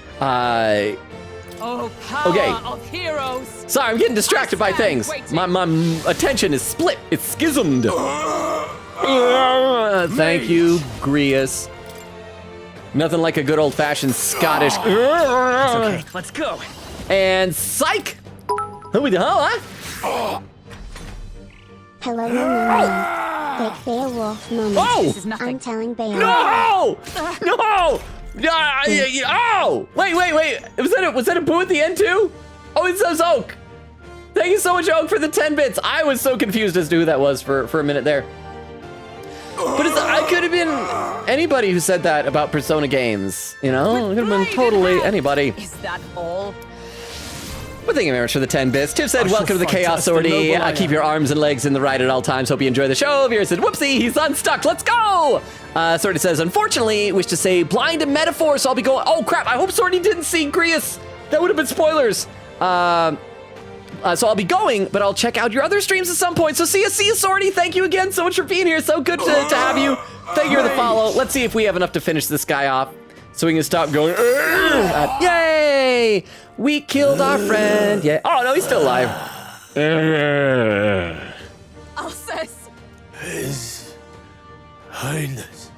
Oh, power of heroes. Sorry, I'm getting distracted by things. My attention is split. It's schismed. Thank you, Grius. Nothing like a good old-fashioned Scottish. It's okay, let's go. And psych. Who the hell, huh? Hello, Big Beowulf moment. Oh! I'm telling Beowulf. No! No! Oh! Wait. Was that a boo at the end too? Oh, it says Oak. Thank you so much, Oak, for the 10 bits. I was so confused as to who that was for a minute there. But I could have been anybody who said that about Persona games. You know, it could have been totally anybody. Is that all? But thank you very much for the 10 bits. Tiff said, welcome to the Chaos Sortie. Keep your arms and legs in the right at all times. Hope you enjoy the show. Vera said, whoopsie, he's unstuck. Let's go. Sortie says, unfortunately, wish to say blind to metaphor, so I'll be going. Oh, crap. I hope Sortie didn't see Grius. That would have been spoilers. So I'll be going, but I'll check out your other streams at some point. So see you, Sortie. Thank you again so much for being here. So good to have you. Thank you for the follow. Let's see if we have enough to finish this guy off so we can stop going. Yay! We killed our friend. Yeah. Oh, no, he's still alive. Alcest. His Highness.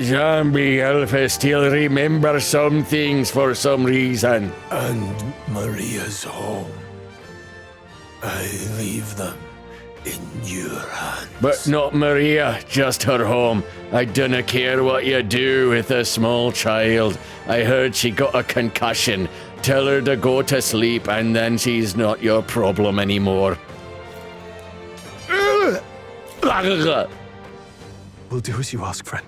Zombie Alpha still remember some things for some reason. And Maria's home. I leave them in your hands. But not Maria, just her home. I dunna care what you do with a small child. I heard she got a concussion. Tell her to go to sleep and then she's not your problem anymore. We'll do as you ask, friend.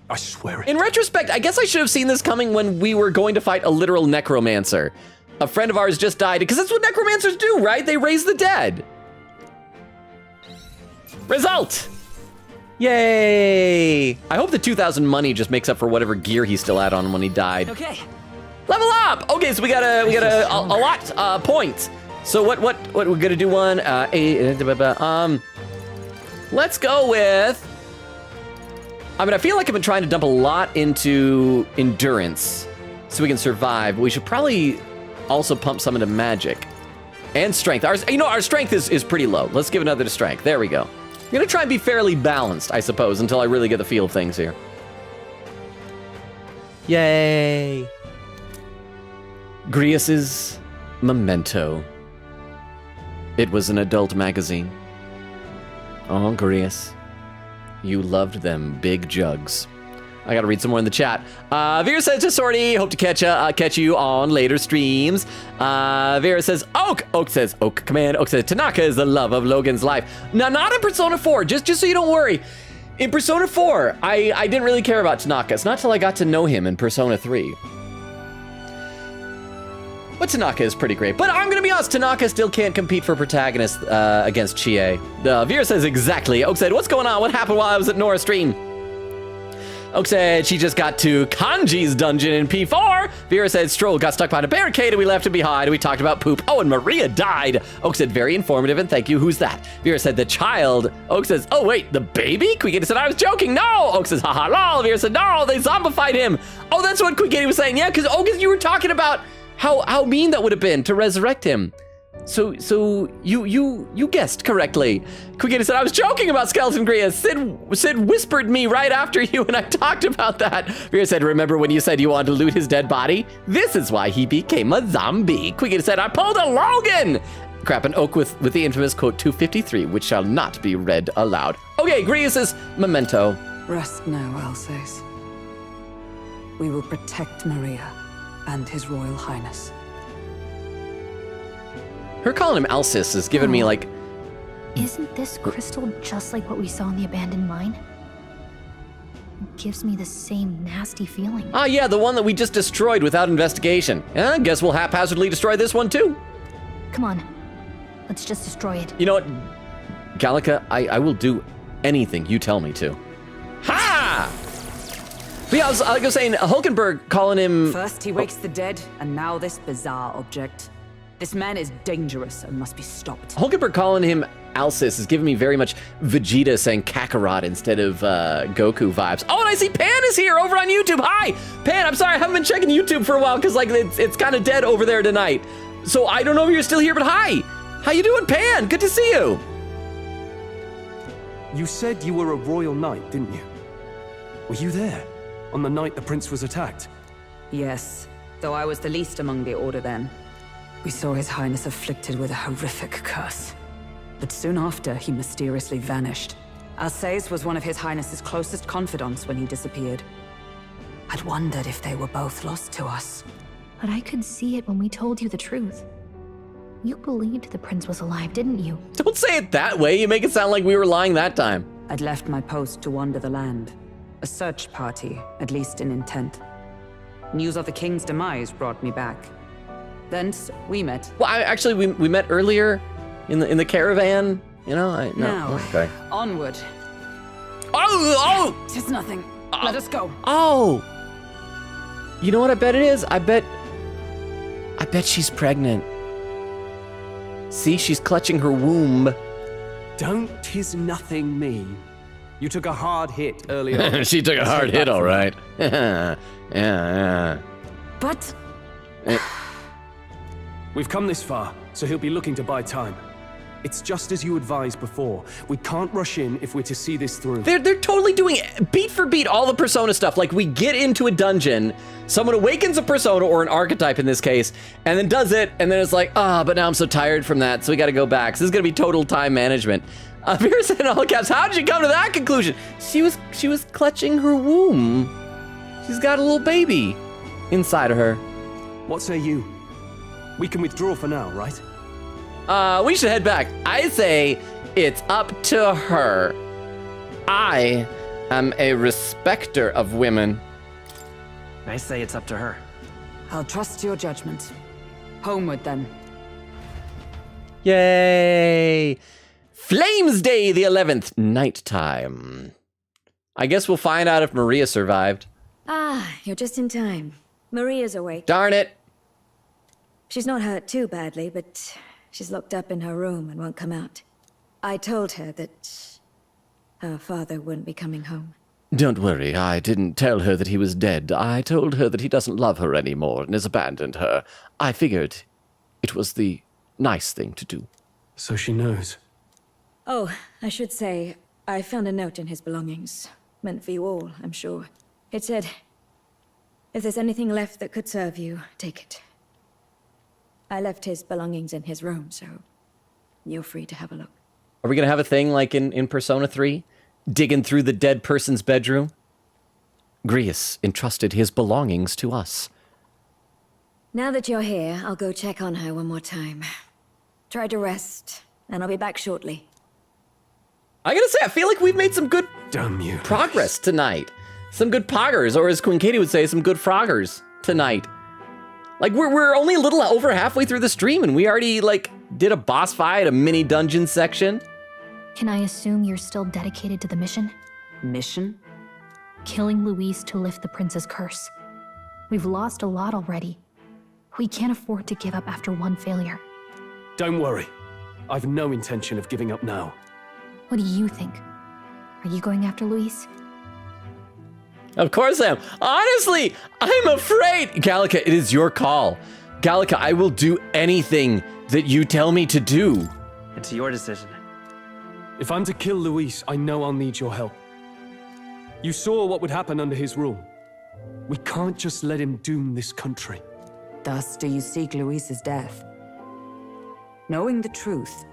I swear it. In retrospect, I guess I should have seen this coming when we were going to fight a literal necromancer. A friend of ours just died, because that's what necromancers do, right? They raise the dead. Result! Yay! I hope the 2,000 money just makes up for whatever gear he still had on when he died. Okay. Level up! Okay, so we got a lot points. So what we're gonna do one? Let's go with. I mean, I feel like I've been trying to dump a lot into endurance so we can survive. We should probably also pump some into magic and strength. Our strength is pretty low. Let's give another to strength. There we go. I'm gonna try and be fairly balanced, I suppose, until I really get the feel of things here. Yay! Grius's Memento. It was an adult magazine. Oh, Grius. You loved them big jugs. I gotta read some more in the chat. Vera says to Sortie, hope to catch you on later streams. Vera says Oak. Oak says Oak Command. Oak says Tanaka is the love of Logan's life. Now, not in Persona 4, just so you don't worry. In Persona 4, I didn't really care about Tanaka. It's not till I got to know him in Persona 3. But Tanaka is pretty great. But I'm gonna be honest, Tanaka still can't compete for protagonist against Chie. Vera says exactly. Oak said, what's going on? What happened while I was at Nora's stream? Oak said she just got to Kanji's dungeon in P4. Vera said Stroll got stuck behind a barricade and we left him behind. We talked about poop. Oh, and Maria died. Oak said very informative and thank you. Who's that? Vera said the child. Oak says, oh wait, the baby? Quickity said I was joking. No. Oak says haha lol. Vera said no, they zombified him. Oh, that's what Quickity was saying. Yeah, because Oak, you were talking about how mean that would have been to resurrect him. So you guessed correctly. Quickity said, I was joking about Skeleton Grius. Sid whispered me right after you and I talked about that. Vera said, remember when you said you wanted to loot his dead body? This is why he became a zombie. Quickity said, I pulled a Logan. Crap, an Oak with the infamous quote 253, which shall not be read aloud. Okay, Grius's Memento. Rest now, Alsace. We will protect Maria and His Royal Highness. Her calling him Alsis is giving me like... Isn't this crystal just like what we saw in the abandoned mine? It gives me the same nasty feeling. Ah, yeah, the one that we just destroyed without investigation. Yeah, I guess we'll haphazardly destroy this one too. Come on, let's just destroy it. You know what, Gallica, I will do anything you tell me to. Ha! But yeah, I was saying, Hulkenberg calling him... First he wakes the dead, and now this bizarre object. This man is dangerous and must be stopped. Hulkenberg calling him Alsis is giving me very much Vegeta saying Kakarot instead of Goku vibes. Oh, and I see Pan is here over on YouTube. Hi, Pan. I'm sorry, I haven't been checking YouTube for a while because like it's kind of dead over there tonight. So I don't know if you're still here, but hi. How you doing, Pan? Good to see you. You said you were a royal knight, didn't you? Were you there on the night the prince was attacked? Yes, though I was the least among the Order then. We saw His Highness afflicted with a horrific curse. But soon after, he mysteriously vanished. Alsace was one of His Highness's closest confidants when he disappeared. I'd wondered if they were both lost to us. But I could see it when we told you the truth. You believed the prince was alive, didn't you? Don't say it that way. You make it sound like we were lying that time. I'd left my post to wander the land. A search party, at least in intent. News of the king's demise brought me back. Thence, we met. Well, we met earlier in the caravan. You know, Now, okay. Onward. Oh! Tis nothing. Let us go. Oh! You know what I bet it is? I bet she's pregnant. See, she's clutching her womb. Don't tis nothing mean. You took a hard hit earlier on. She took a hard hit, all right. yeah. But... We've come this far, so he'll be looking to buy time. It's just as you advised before. We can't rush in if we're to see this through. They're totally doing beat for beat all the Persona stuff. Like, we get into a dungeon, someone awakens a Persona, or an archetype in this case, and then does it, and then it's like, but now I'm so tired from that, so we gotta go back. So this is gonna be total time management. Vera said in all caps, how did you come to that conclusion? She was clutching her womb. She's got a little baby inside of her. What say you? We can withdraw for now, right? We should head back. I say it's up to her. I am a respecter of women. I say it's up to her. I'll trust your judgment. Homeward, then. Yay! Flames Day the 11th, nighttime. I guess we'll find out if Maria survived. Ah, you're just in time. Maria's awake. Darn it. She's not hurt too badly, but she's locked up in her room and won't come out. I told her that her father wouldn't be coming home. Don't worry, I didn't tell her that he was dead. I told her that he doesn't love her anymore and has abandoned her. I figured it was the nice thing to do. So she knows. Oh, I should say, I found a note in his belongings. Meant for you all, I'm sure. It said, if there's anything left that could serve you, take it. I left his belongings in his room, so you're free to have a look. Are we gonna have a thing like in Persona 3? Digging through the dead person's bedroom? Grius entrusted his belongings to us. Now that you're here, I'll go check on her one more time. Try to rest, and I'll be back shortly. I gotta say, I feel like we've made some good Damn you. progress tonight. Some good poggers, or as Queen Katie would say, some good froggers tonight. Like, we're only a little over halfway through the stream, and we already, like, did a boss fight, a mini dungeon section. Can I assume you're still dedicated to the mission? Mission? Killing Luis to lift the prince's curse. We've lost a lot already. We can't afford to give up after one failure. Don't worry. I've no intention of giving up now. What do you think? Are you going after Luis? Of course I am. Honestly, I'm afraid. Gallica, it is your call. Gallica, I will do anything that you tell me to do. It's your decision. If I'm to kill Luis, I know I'll need your help. You saw what would happen under his rule. We can't just let him doom this country. Thus do you seek Luis's death. Knowing the truth,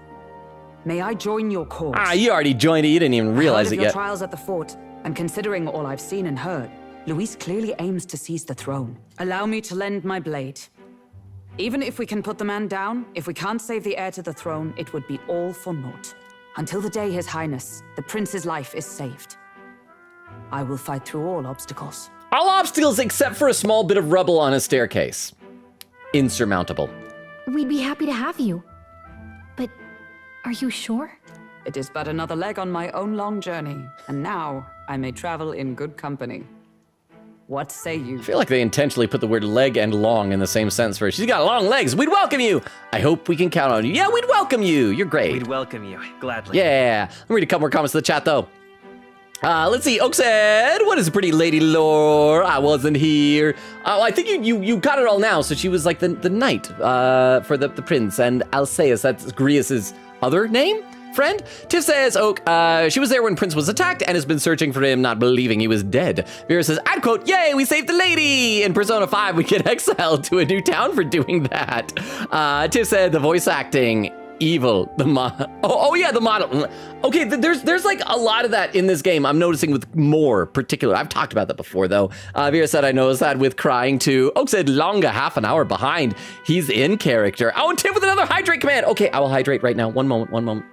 may I join your cause? You already joined it. You didn't even realize I heard it of your yet. trials at the fort, and considering all I've seen and heard, Luis clearly aims to seize the throne. Allow me to lend my blade. Even if we can put the man down, if we can't save the heir to the throne, it would be all for naught. Until the day His Highness, the prince's life is saved. I will fight through all obstacles. All obstacles except for a small bit of rubble on a staircase. Insurmountable. We'd be happy to have you. But are you sure? It is but another leg on my own long journey, and now I may travel in good company. What say you? I feel like they intentionally put the word leg and long in the same sentence for her. She's got long legs. We'd welcome you. I hope we can count on you. Yeah, we'd welcome you. You're great. We'd welcome you, gladly. Yeah. Let me read a couple more comments to the chat, though. Let's see. Oak said, what is a pretty lady lore? I wasn't here. I think you got it all now. So she was like the knight for the prince. And Alceus, that's Grius's other name? Friend? Tiff says, Oak, she was there when Prince was attacked and has been searching for him, not believing he was dead. Vera says, I'd quote, yay, we saved the lady! In Persona 5, we get exiled to a new town for doing that. Tiff said, the voice acting, evil, the yeah, the model. Okay, there's like a lot of that in this game. I'm noticing with more particular. I've talked about that before, though. Vera said, I noticed that with crying too. Oak said, longer, half an hour behind. He's in character. Oh, and Tiff with another hydrate command. Okay, I will hydrate right now. One moment.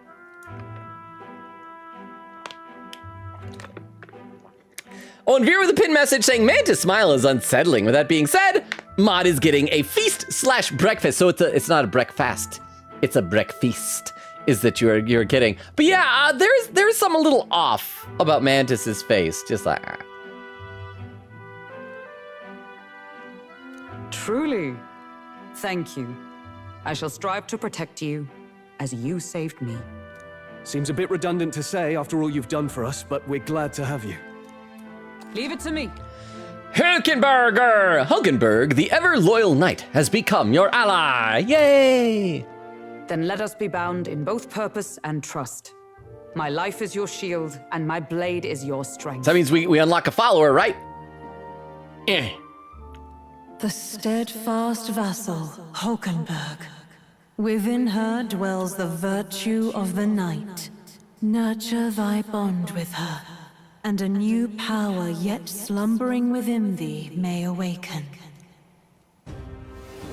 Oh, and Vera with a pin message saying, Manta's smile is unsettling. With that being said, Mod is getting a feast/breakfast. So it's not a breakfast. It's a breakfast, is that you're getting. But yeah, there's some a little off about Mantis's face. Just like, Truly. Thank you. I shall strive to protect you as you saved me. Seems a bit redundant to say after all you've done for us, but we're glad to have you. Leave it to me. Hulkenberg, the ever-loyal knight, has become your ally. Yay! Then let us be bound in both purpose and trust. My life is your shield, and my blade is your strength. So that means we unlock a follower, right? The steadfast vassal, Hulkenberg. Within her dwells the virtue of the knight. Nurture thy bond with her, and a new power yet slumbering within thee may awaken.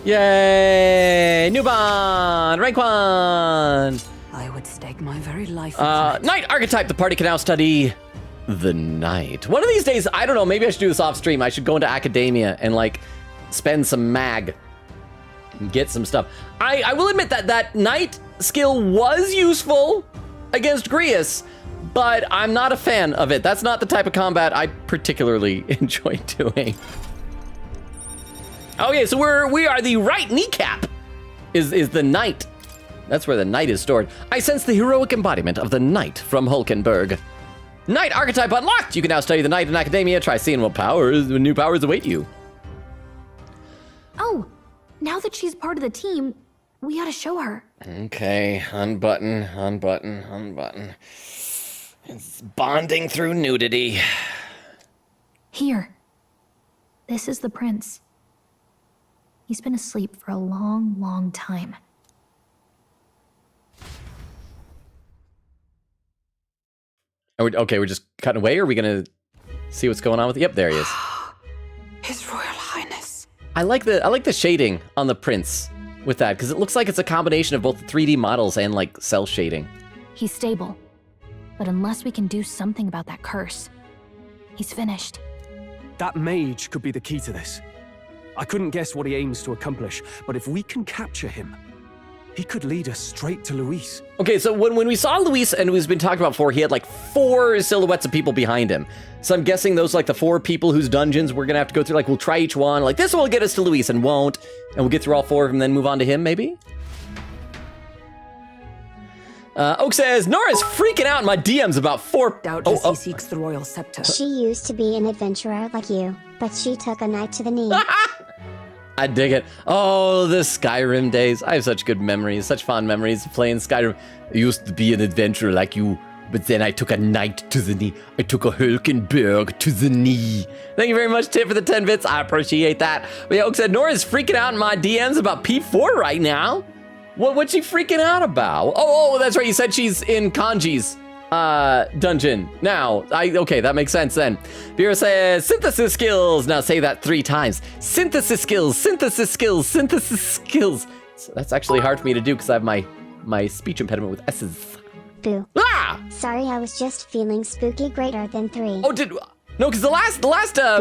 Yay! New bond! Rank 1! I would stake my very life. Knight archetype. The party can now study the knight. One of these days, I don't know, maybe I should do this off stream. I should go into academia and like spend some mag and get some stuff. I will admit that knight skill was useful against Grius, but I'm not a fan of it. That's not the type of combat I particularly enjoy doing. Okay, so we are the right kneecap is the knight. That's where the knight is stored. I sense the heroic embodiment of the knight from Hulkenberg. Knight archetype unlocked. You can now study the knight in academia. Try seeing what new powers await you. Oh, now that she's part of the team, we gotta show her. Okay, unbutton. It's bonding through nudity. Here. This is the prince. He's been asleep for a long, long time. Okay, we're just cutting away, or are we gonna see what's going on with it? Yep, there he is. His Royal Highness. I like the shading on the prince with that, because it looks like it's a combination of both the 3D models and like cell shading. He's stable. But unless we can do something about that curse, he's finished. That mage could be the key to this. I couldn't guess what he aims to accomplish, but if we can capture him, he could lead us straight to Luis. Okay, so when we saw Luis, and we've been talking about before, he had like 4 silhouettes of people behind him. So I'm guessing those like the 4 people whose dungeons we're gonna have to go through. Like we'll try each one. Like this will get us to Luis and won't, and we'll get through all 4 of them, and then move on to him maybe. Oak says, Nora's freaking out in my DMs about 4... Doubtless he seeks the royal scepter. She used to be an adventurer like you, but she took a knight to the knee. I dig it. Oh, the Skyrim days. I have such good memories, such fond memories of playing Skyrim. I used to be an adventurer like you, but then I took a knight to the knee. I took a Hulkenberg to the knee. Thank you very much, Tip, for the 10 bits. I appreciate that. But yeah, Oak said, Nora's freaking out in my DMs about P4 right now. What's she freaking out about? Oh, that's right. You said she's in Kanji's dungeon now. Okay, that makes sense then. Vera says, synthesis skills. Now say that 3 times. Synthesis skills, synthesis skills, synthesis skills. So that's actually hard for me to do because I have my speech impediment with S's. Boo. Ah! Sorry, I was just feeling spooky greater than 3. Oh, no, because the last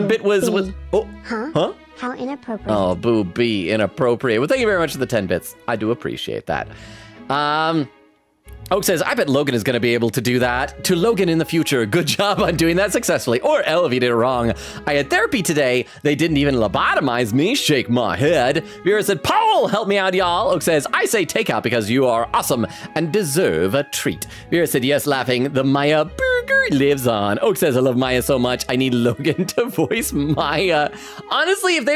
bit was... Oh, huh? How inappropriate. Oh, boo, B, inappropriate. Well, thank you very much for the 10 bits. I do appreciate that. Oak says, I bet Logan is going to be able to do that. To Logan in the future, good job on doing that successfully. Or L if you did it wrong. I had therapy today. They didn't even lobotomize me. Shake my head. Vera said, Paul, help me out, y'all. Oak says, I say takeout because you are awesome and deserve a treat. Vera said, yes, laughing. The Maya burger lives on. Oak says, I love Maya so much. I need Logan to voice Maya. Honestly, if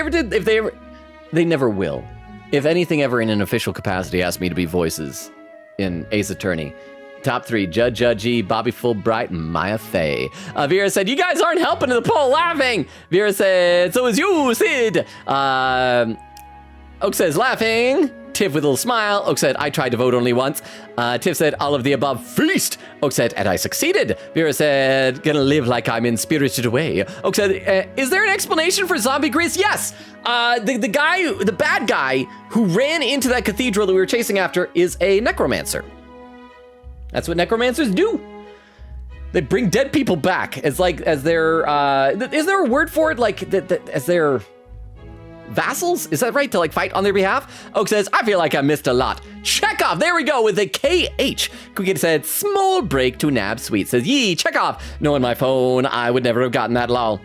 they never will. If anything ever in an official capacity asked me to be voices in Ace Attorney. Top 3, Judge Judgy, Bobby Fulbright, and Maya Fey. Vera said, you guys aren't helping in the poll, laughing. Vera said, so is you, Sid. Oak says, laughing. Tiff with a little smile. Oak said, I tried to vote only once. Tiff said, all of the above, feast. Oak said, and I succeeded. Vera said, gonna live like I'm in Spirited Away. Oak said, is there an explanation for zombie grease? Yes. The bad guy who ran into that cathedral that we were chasing after is a necromancer. That's what necromancers do. They bring dead people back as their, is there a word for it? Like, as their vassals? Is that right? To like fight on their behalf? Oak says, I feel like I missed a lot. Chekhov, there we go with a KH. Cookie said, small break to nab sweet. Says, yee, Chekhov. Knowing my phone, I would never have gotten that lol.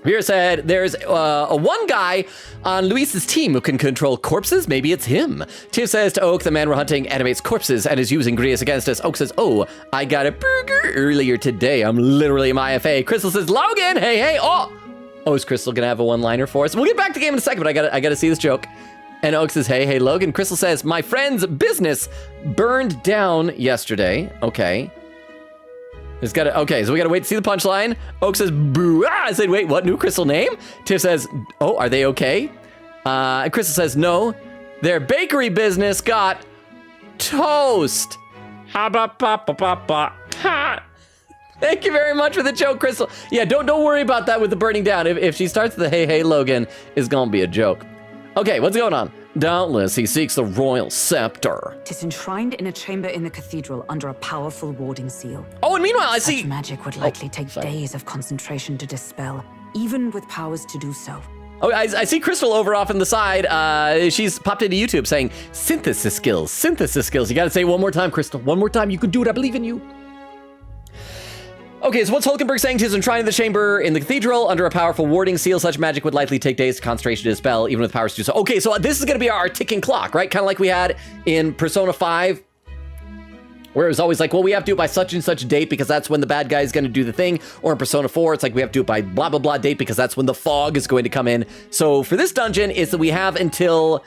Vera said, there's a one guy on Luis's team who can control corpses. Maybe it's him. Tiff says to Oak, the man we're hunting animates corpses and is using Grius against us. Oak says, oh, I got a burger earlier today. I'm literally my FA. Crystal says, Logan, hey. Oh, is Crystal gonna have a one-liner for us? We'll get back to the game in a second, but I gotta see this joke. And Oak says, hey, Logan. Crystal says, my friend's business burned down yesterday. Okay. Okay, so we gotta wait to see the punchline. Oak says, boo. I said, wait, what? New Crystal name? Tiff says, oh, are they okay? Crystal says, no. Their bakery business got toast. Thank you very much for the joke, Crystal. Yeah, don't worry about that with the burning down. If she starts the hey, Logan, it's gonna be a joke. Okay, what's going on? Doubtless, he seeks the royal scepter. It is enshrined in a chamber in the cathedral under a powerful warding seal. Oh, and meanwhile, I see... Such magic would likely take days of concentration to dispel, even with powers to do so. Oh, I see Crystal over off on the side. She's popped into YouTube saying, synthesis skills. You gotta say it one more time, Crystal. One more time, you can do it, I believe in you. Okay, so what's Hulkenberg saying? Tis enshrined in the chamber in the cathedral under a powerful warding seal. Such magic would likely take days of concentration to dispel, even with powers to do so. Okay, so this is going to be our ticking clock, right? Kind of like we had in Persona 5, where it was always like, well, we have to do it by such and such date because that's when the bad guy is going to do the thing. Or in Persona 4, it's like we have to do it by blah, blah, blah date because that's when the fog is going to come in. So for this dungeon, is that we have until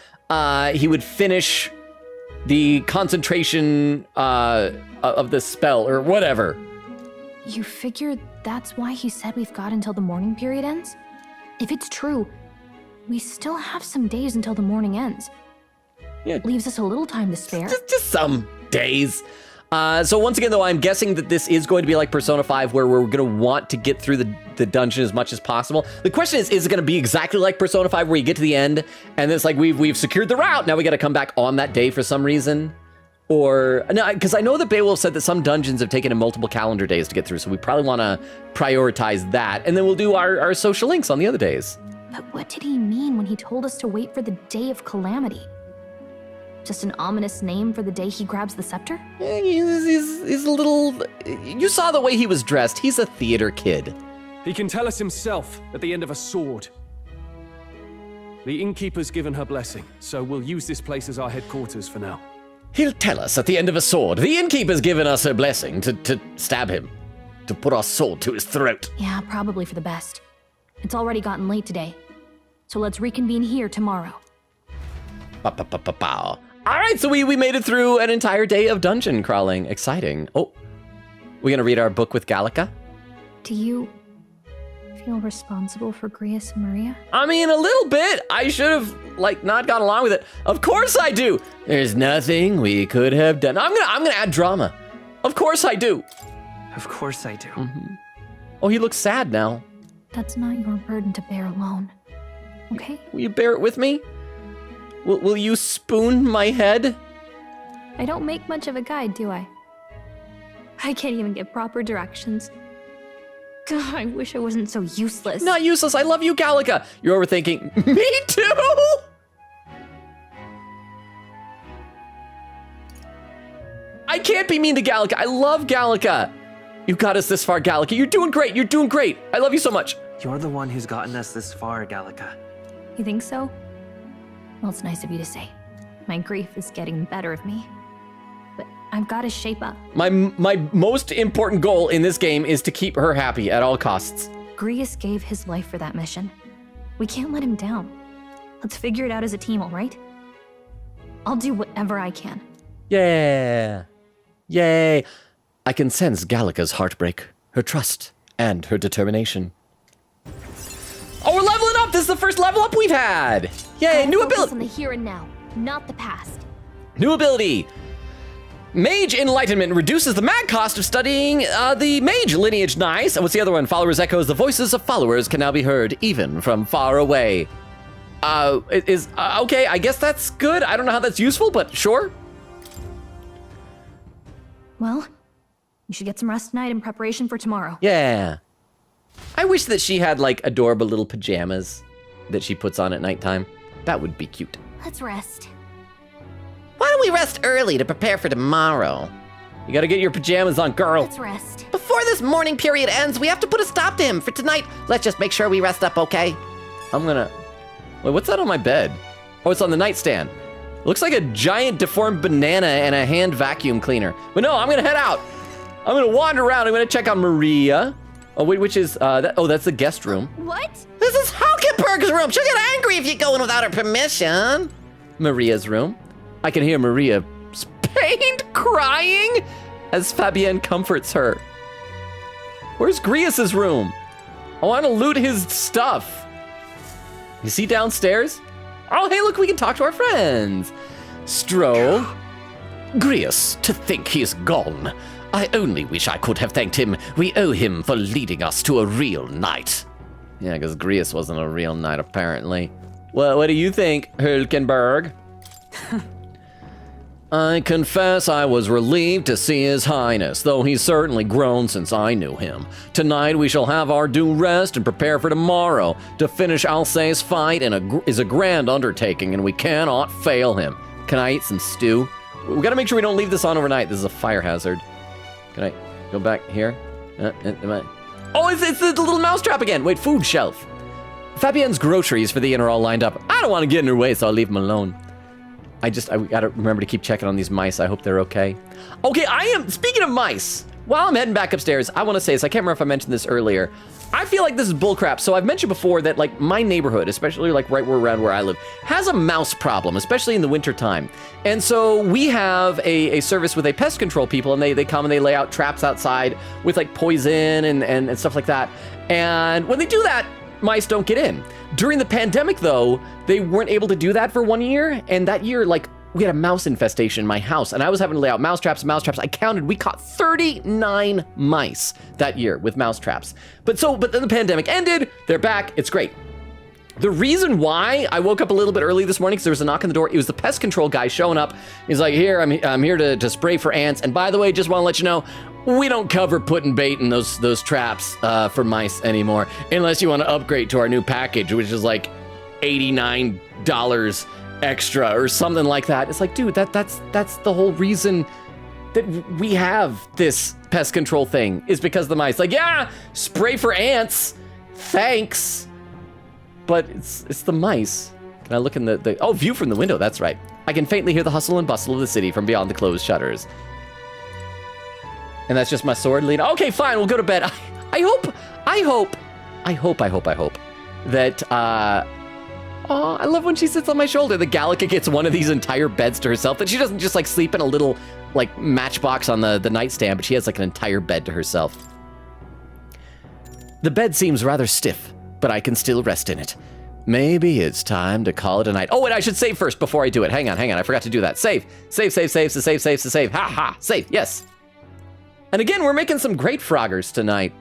he would finish the concentration of the spell or whatever. You figure that's why he said we've got until the mourning period ends? If it's true, we still have some days until the mourning ends. Yeah. Leaves us a little time to spare. Just some days. So once again, though, I'm guessing that this is going to be like Persona 5, where we're going to want to get through the dungeon as much as possible. The question is it going to be exactly like Persona 5, where you get to the end, and it's like we've secured the route, now we got to come back on that day for some reason? Or, no, because I know that Beowulf said that some dungeons have taken him multiple calendar days to get through, so we probably want to prioritize that, and then we'll do our social links on the other days. But what did he mean when he told us to wait for the Day of Calamity? Just an ominous name for the day he grabs the scepter? Yeah, he's a little... You saw the way he was dressed. He's a theater kid. He can tell us himself at the end of a sword. The innkeeper's given her blessing, so we'll use this place as our headquarters for now. He'll tell us at the end of a sword. The innkeeper's given us her blessing to stab him, to put our sword to his throat. Yeah, probably for the best. It's already gotten late today, so let's reconvene here tomorrow. All right, so we made it through an entire day of dungeon crawling. Exciting. Oh, we gonna read our book with Gallica? Do you feel responsible for Grius and Maria? I mean, a little bit. I should have, not gone along with it. Of course I do. There's nothing we could have done. I'm gonna add drama. Of course I do. Of course I do. Mm-hmm. Oh, he looks sad now. That's not your burden to bear alone, okay? Will you bear it with me? Will you spoon my head? I don't make much of a guide, do I? I can't even give proper directions. God, I wish I wasn't so useless. Not useless. I love you, Gallica. You're overthinking. Me too. I can't be mean to Gallica. I love Gallica. You got us this far, Gallica. You're doing great. You're doing great. I love you so much. You're the one who's gotten us this far, Gallica. You think so? Well, it's nice of you to say. My grief is getting the better of me. But I've got to shape up. My most important goal in this game is to keep her happy at all costs. Grius gave his life for that mission. We can't let him down. Let's figure it out as a team, all right? I'll do whatever I can. Yeah. Yay. I can sense Gallica's heartbreak, her trust, and her determination. Oh, we're leveling up! This is the first level up we've had! Yay, new ability! On the here and now, not the past. New ability! Mage Enlightenment reduces the mag cost of studying the mage lineage. Nice. And what's the other one? Followers echoes. The voices of followers can now be heard even from far away. Okay, I guess that's good. I don't know how that's useful, but sure. Well, you should get some rest tonight in preparation for tomorrow. Yeah. I wish that she had like adorable little pajamas that she puts on at nighttime. That would be cute. Let's rest. Why don't we rest early to prepare for tomorrow? You gotta get your pajamas on, girl. Let's rest. Before this morning period ends, we have to put a stop to him. For tonight, let's just make sure we rest up, okay? I'm gonna... Wait, what's that on my bed? Oh, it's on the nightstand. Looks like a giant deformed banana and a hand vacuum cleaner. But no, I'm gonna head out. I'm gonna wander around. I'm gonna check on Maria. Oh, wait, which is, that's the guest room. What? This is Hulkenberg's room. She'll get angry if you go in without her permission. Maria's room. I can hear Maria pained crying as Fabienne comforts her. Where's Grius's room? I want to loot his stuff. Is he downstairs? Oh, hey, look, we can talk to our friends. Stroll. Grius, to think he's gone. I only wish I could have thanked him. We owe him for leading us to a real knight. Yeah, because Grius wasn't a real knight, apparently. Well, what do you think, Hulkenberg? I confess I was relieved to see His Highness, though he's certainly grown since I knew him. Tonight we shall have our due rest and prepare for tomorrow. To finish Alsace's fight is a grand undertaking, and we cannot fail him. Can I eat some stew? We gotta make sure we don't leave this on overnight. This is a fire hazard. Can I go back here? Oh, it's the little mousetrap again. Wait, food shelf. Fabienne's groceries for the inn are all lined up. I don't want to get in her way, so I'll leave them alone. I gotta remember to keep checking on these mice. I hope they're okay. Okay, speaking of mice, while I'm heading back upstairs, I want to say this. I can't remember if I mentioned this earlier. I feel like this is bullcrap. So I've mentioned before that like my neighborhood, especially like right around where I live, has a mouse problem, especially in the winter time. And so we have a service with a pest control people, and they come and they lay out traps outside with like poison and stuff like that. And when they do that, mice don't get in. During the pandemic, though, they weren't able to do that for 1 year. And that year, like, we had a mouse infestation in my house, and I was having to lay out mouse traps. I counted, we caught 39 mice that year with mouse traps. But then the pandemic ended, they're back, it's great. The reason why I woke up a little bit early this morning, because there was a knock on the door, it was the pest control guy showing up. He's like, here, I'm here to spray for ants. And by the way, just want to let you know, we don't cover putting bait in those traps for mice anymore, unless you want to upgrade to our new package, which is like $89 extra or something like that. It's like, dude, that's the whole reason that we have this pest control thing, is because of the mice. Like, yeah, spray for ants, thanks. But it's the mice. Can I look in the view from the window? That's right. I can faintly hear the hustle and bustle of the city from beyond the closed shutters. And that's just my sword lead. Okay, fine, we'll go to bed. I hope that, I love when she sits on my shoulder. The Gallica gets one of these entire beds to herself, that she doesn't just like sleep in a little like matchbox on the nightstand, but she has like an entire bed to herself. The bed seems rather stiff, but I can still rest in it. Maybe it's time to call it a night. Oh, and I should save first before I do it. Hang on, I forgot to do that. Save. Ha ha, save, yes. And again, we're making some great froggers tonight.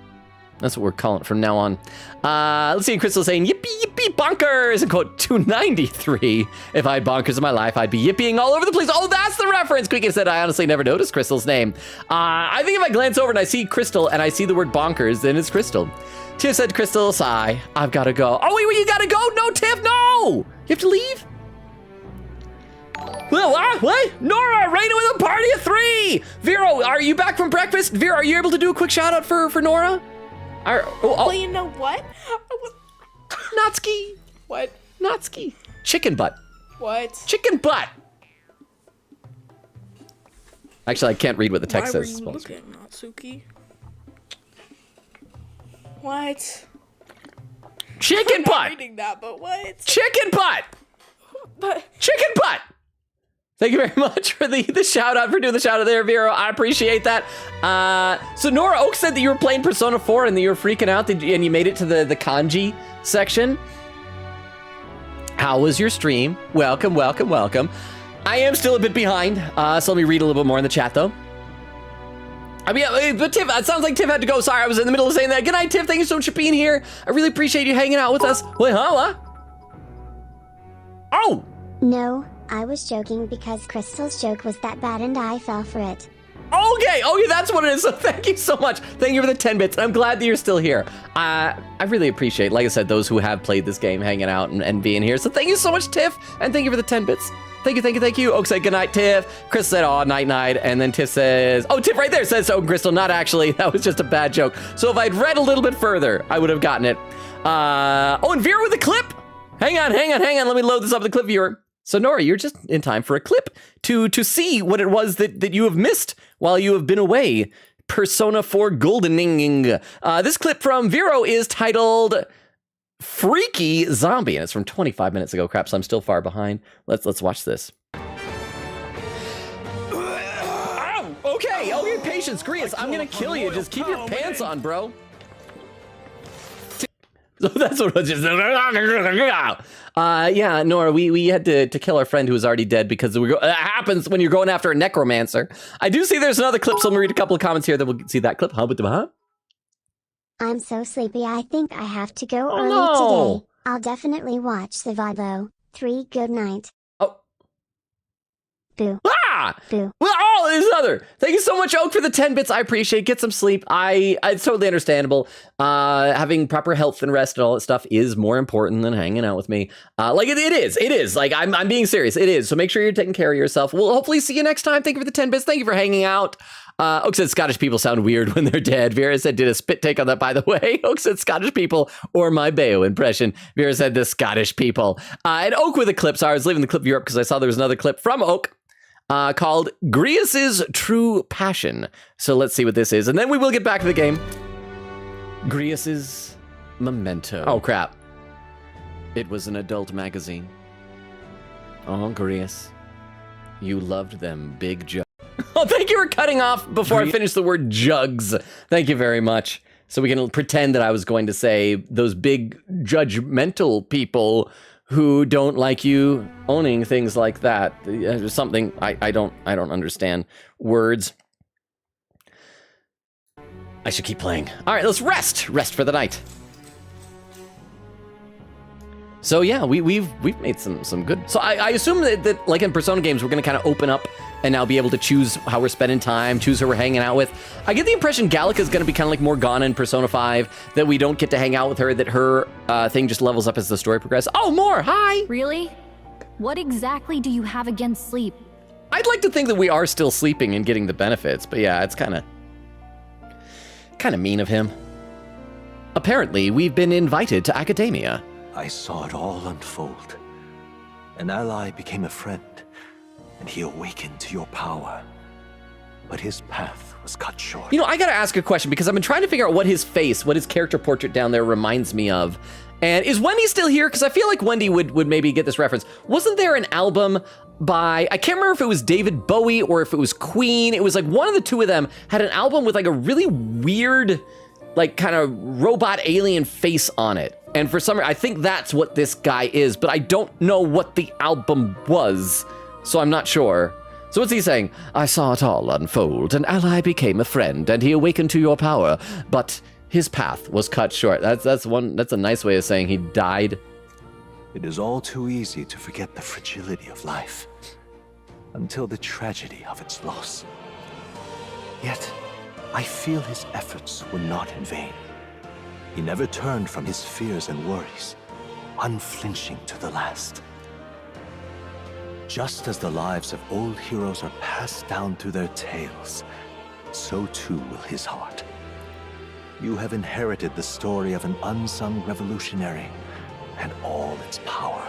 That's what we're calling it from now on. Let's see, Crystal saying, yippee, yippee, bonkers, and quote 293. If I had bonkers in my life, I'd be yippieing all over the place. Oh, that's the reference. Quickie said, I honestly never noticed Crystal's name. I think if I glance over and I see Crystal and I see the word bonkers, then it's Crystal. Tiff said, Crystal, sigh, I've got to go. Oh, wait, you got to go? No, Tiff, no! You have to leave? What? Nora, Raina with a party of 3! Vero, are you back from breakfast? Vero, are you able to do a quick shout out for Nora? Well, you know what? Natsuki. What? Natsuki. Chicken butt. What? Chicken butt. Actually, I can't read what the text Why says. were you looking, Natsuki? What? Chicken I'm butt. not reading that, but what? Chicken butt. But Chicken butt. Thank you very much for the shout out, for doing the shout out there, Vero. I appreciate that. So Nora Oak said that you were playing Persona 4 and that you were freaking out and you made it to the kanji section. How was your stream? Welcome, welcome, welcome. I am still a bit behind, so let me read a little bit more in the chat, though. I mean, but Tiff, it sounds like Tiff had to go. Sorry, I was in the middle of saying that. Good night, Tiff. Thank you so much for being here. I really appreciate you hanging out with us. Wait, huh? What? Oh! No, I was joking because Crystal's joke was that bad and I fell for it. Okay, oh yeah, that's what it is. So thank you so much. Thank you for the 10 bits. I'm glad that you're still here. I really appreciate, like I said, those who have played this game, hanging out and being here. So thank you so much, Tiff, and thank you for the 10 bits. Thank you, thank you, thank you. Oak said goodnight, Tiff. Chris said, oh, night, night. And then Tiff says, oh, Tiff right there says, oh, Crystal, not actually. That was just a bad joke. So if I'd read a little bit further, I would have gotten it. Oh, and Vera with a clip. Hang on. Let me load this up with the clip viewer. So Nora, you're just in time for a clip to see what it was that you have missed while you have been away. Persona 4 Goldening. This clip from Vero is titled Freaky Zombie, and it's from 25 minutes ago. Crap, so I'm still far behind. Let's watch this. Ow! Okay, patience, Grius. I'm gonna kill you. Just keep your pants on, bro. So that's what it was. Just yeah, Nora, we had to kill our friend who was already dead because it happens when you're going after a necromancer. I do see there's another clip, so I'm gonna read a couple of comments here, then we'll see that clip. Huh? I'm so sleepy I think I have to go Oh, early no. today. I'll definitely watch the VOD though. 3 good night. Oh. Boo. Ah! Boo. Well, oh, there's another. Thank you so much, Oak, for the 10 bits. I appreciate it. Get some sleep. It's totally understandable. Having proper health and rest and all that stuff is more important than hanging out with me. Like it is. Like I'm being serious. It is. So make sure you're taking care of yourself. We'll hopefully see you next time. Thank you for the 10 bits. Thank you for hanging out. Oak said Scottish people sound weird when they're dead. Vera said did a spit take on that, by the way. Oak said Scottish people or my Bayo impression. Vera said the Scottish people. And Oak with a clip. Sorry, I was leaving the clip viewer up because I saw there was another clip from Oak called Grius's True Passion. So let's see what this is. And then we will get back to the game. Grius's Memento. Oh, crap. It was an adult magazine. Oh, Grius. You loved them big jugs. Oh, thank you for cutting off before I finished the word jugs. Thank you very much. So we can pretend that I was going to say those big judgmental people who don't like you owning things like that. Something I don't understand words. I should keep playing. All right, let's rest for the night. So yeah, we've made some good. So I assume that like in Persona games, we're gonna kind of open up and now be able to choose how we're spending time, choose who we're hanging out with. I get the impression Gallica's gonna be kind of like Morgana in Persona 5, that we don't get to hang out with her, that her thing just levels up as the story progresses. Oh, more, hi! Really? What exactly do you have against sleep? I'd like to think that we are still sleeping and getting the benefits, but yeah, it's kind of mean of him. Apparently, we've been invited to academia. I saw it all unfold. An ally became a friend, and he awakened to your power. But his path was cut short. You know, I gotta ask a question because I've been trying to figure out what his character portrait down there reminds me of. And is Wendy still here? Because I feel like Wendy would maybe get this reference. Wasn't there an album by, I can't remember if it was David Bowie or if it was Queen. It was like one of the two of them had an album with like a really weird, like kind of robot alien face on it. And for some reason, I think that's what this guy is, but I don't know what the album was, so I'm not sure. So what's he saying? I saw it all unfold. An ally became a friend, and he awakened to your power, but his path was cut short. That's a nice way of saying he died. It is all too easy to forget the fragility of life, until the tragedy of its loss. Yet, I feel his efforts were not in vain. He never turned from his fears and worries, unflinching to the last. Just as the lives of old heroes are passed down through their tales, so too will his heart. You have inherited the story of an unsung revolutionary and all its power.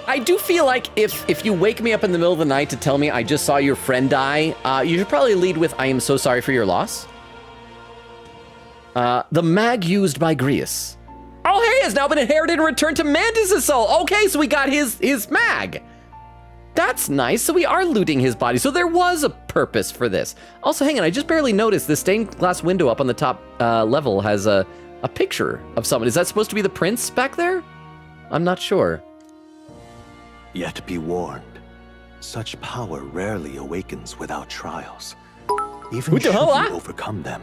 I do feel like if you wake me up in the middle of the night to tell me I just saw your friend die, you should probably lead with, I am so sorry for your loss. The mag used by Grius. Oh, hey, has now been inherited and returned to Mantis' soul. Okay, so we got his mag. That's nice. So we are looting his body. So there was a purpose for this. Also, hang on, I just barely noticed the stained glass window up on the top level has a picture of someone. Is that supposed to be the prince back there? I'm not sure. Yet be warned, such power rarely awakens without trials. Even should you overcome them,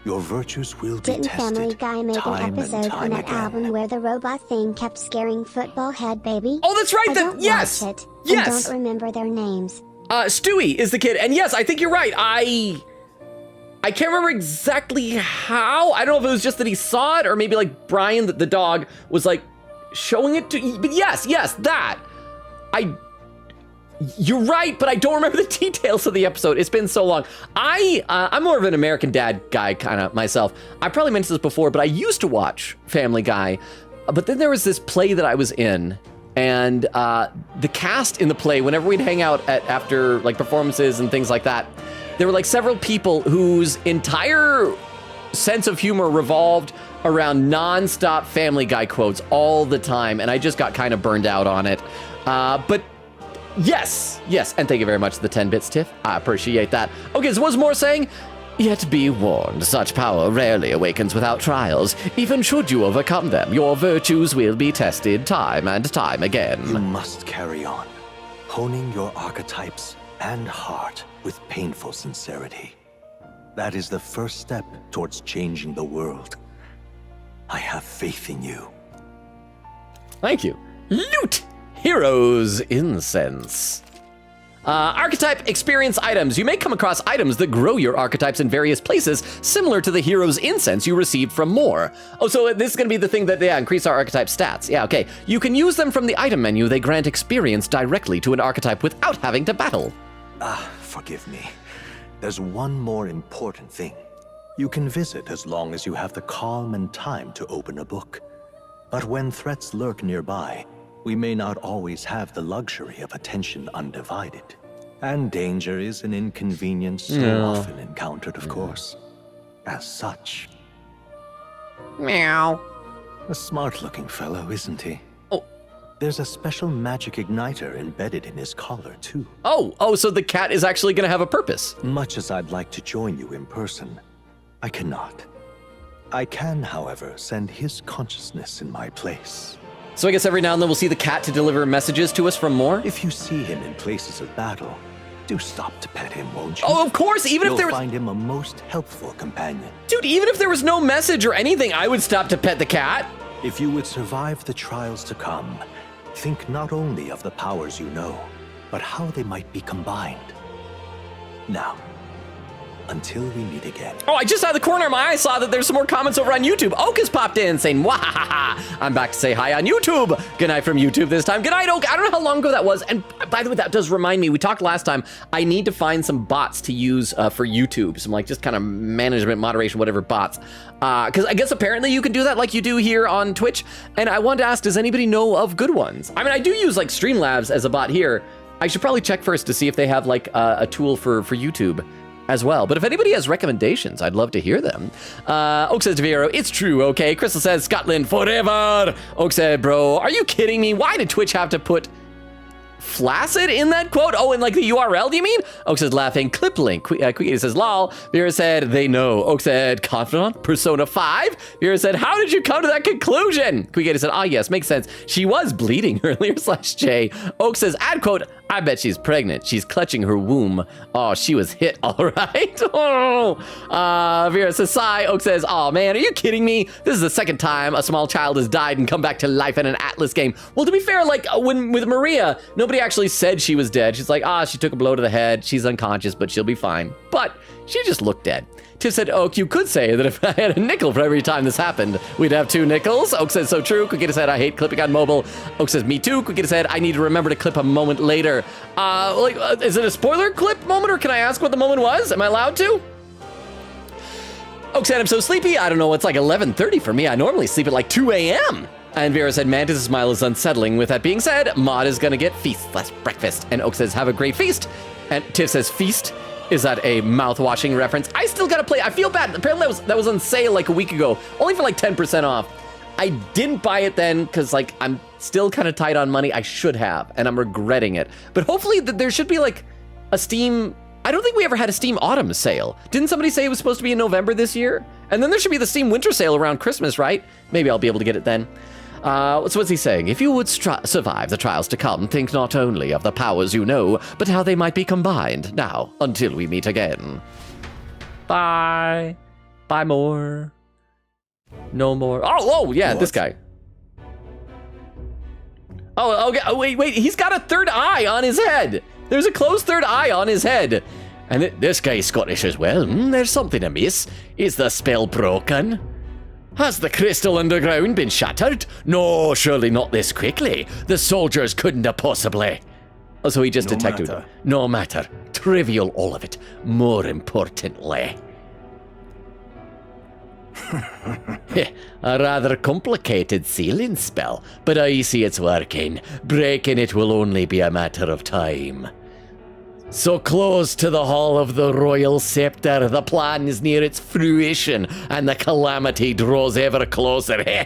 your virtues will be Didn't tested. Family Guy make an episode on that album where the robot thing kept scaring Football Head Baby? Oh, that's right. I don't Yes. watch it, Yes. and don't remember their names. Stewie is the kid, and yes, I think you're right. I can't remember exactly how. I don't know if it was just that he saw it, or maybe like Brian, the dog, was like showing it to. But yes, that. You're right, but I don't remember the details of the episode. It's been so long. I'm more of an American Dad guy kind of myself. I probably mentioned this before, but I used to watch Family Guy. But then there was this play that I was in, and the cast in the play, whenever we'd hang out after like performances and things like that, there were like several people whose entire sense of humor revolved around non-stop Family Guy quotes all the time, and I just got kind of burned out on it. But yes, and thank you very much for the 10 bits, Tiff. I appreciate that. Okay, so what's more saying? Yet be warned, such power rarely awakens without trials. Even should you overcome them, your virtues will be tested time and time again. You must carry on, honing your archetypes and heart with painful sincerity. That is the first step towards changing the world. I have faith in you. Thank you. Loot! Heroes Incense. Archetype experience items. You may come across items that grow your archetypes in various places, similar to the Heroes Incense you received from Moore. Oh, so this is going to be the thing that, increase our archetype stats. Yeah, okay. You can use them from the item menu. They grant experience directly to an archetype without having to battle. Forgive me. There's one more important thing. You can visit as long as you have the calm and time to open a book. But when threats lurk nearby, we may not always have the luxury of attention undivided. And danger is an inconvenience so often encountered, of course. As such. Meow. A smart-looking fellow, isn't he? Oh. There's a special magic igniter embedded in his collar, too. Oh, so the cat is actually going to have a purpose. Much as I'd like to join you in person, I cannot. I can, however, send his consciousness in my place. So I guess every now and then we'll see the cat to deliver messages to us from Moore? If you see him in places of battle, do stop to pet him, won't you? Oh, of course, even if there was... You'll find him a most helpful companion. Dude, even if there was no message or anything, I would stop to pet the cat. If you would survive the trials to come, think not only of the powers you know, but how they might be combined. Now, until we meet again. Oh, I just out of the corner of my eye saw that there's some more comments over on YouTube. Oak has popped in saying, wahaha, I'm back to say hi on YouTube. Good night from YouTube this time. Good night, Oak. I don't know how long ago that was. And by the way, that does remind me, we talked last time, I need to find some bots to use for YouTube. Some like just kind of management, moderation, whatever bots. Because I guess apparently you can do that like you do here on Twitch. And I wanted to ask, does anybody know of good ones? I mean, I do use like Streamlabs as a bot here. I should probably check first to see if they have like a tool for YouTube as well. But if anybody has recommendations, I'd love to hear them. Oak says to Vero, it's true, okay? Crystal says, Scotland forever. Oak said, bro, are you kidding me? Why did Twitch have to put flaccid in that quote? Oh, and like the URL, do you mean? Oak says, laughing, clip link. Quickie says, lol. Vera said, they know. Oak said, confidant, Persona 5. Vera said, how did you come to that conclusion? Quickie said, yes, makes sense. She was bleeding earlier, /J. Oak says, add quote, I bet she's pregnant. She's clutching her womb. Oh, she was hit, all right. Vera says, sigh. Oak says, oh man, are you kidding me? This is the second time a small child has died and come back to life in an Atlas game. Well, to be fair, like when with Maria, nobody actually said she was dead. She's like, she took a blow to the head. She's unconscious, but she'll be fine. But she just looked dead. Tiff said, Oak, you could say that if I had a nickel for every time this happened, we'd have 2 nickels. Oak says, so true. Quikita said, I hate clipping on mobile. Oak says, me too. Quikita said, I need to remember to clip a moment later. here? Is it a spoiler clip moment, or can I ask what the moment was? Am I allowed to? Oak said, I'm so sleepy. I don't know, it's like 11:30 for me. I normally sleep at like 2 a.m. And Vera said, Mantis' smile is unsettling. With that being said, Maud is gonna get feast/breakfast. And Oak says, have a great feast. And Tiff says, feast? Is that a mouth-washing reference? I still gotta play. I feel bad. Apparently that was on sale like a week ago, only for like 10% off. I didn't buy it then because like I'm still kind of tight on money. I should have, and I'm regretting it. But hopefully there should be like a Steam. I don't think we ever had a Steam Autumn sale. Didn't somebody say it was supposed to be in November this year? And then there should be the Steam Winter sale around Christmas, right? Maybe I'll be able to get it then. So what's he saying? If you would survive the trials to come, think not only of the powers you know, but how they might be combined. Now, until we meet again. Bye. Bye more. No more. Oh, yeah, what? This guy. Oh, okay. Oh, wait. He's got a third eye on his head. There's a closed third eye on his head. And this guy's Scottish as well. There's something amiss. Is the spell broken? Has the crystal underground been shattered? No, surely not this quickly. The soldiers couldn't have possibly. Oh, so he just detected it. No matter. Trivial, all of it. More importantly. A rather complicated sealing spell, but I see it's working. Breaking it will only be a matter of time. So close to the Hall of the Royal Scepter, the plan is near its fruition, and the calamity draws ever closer. I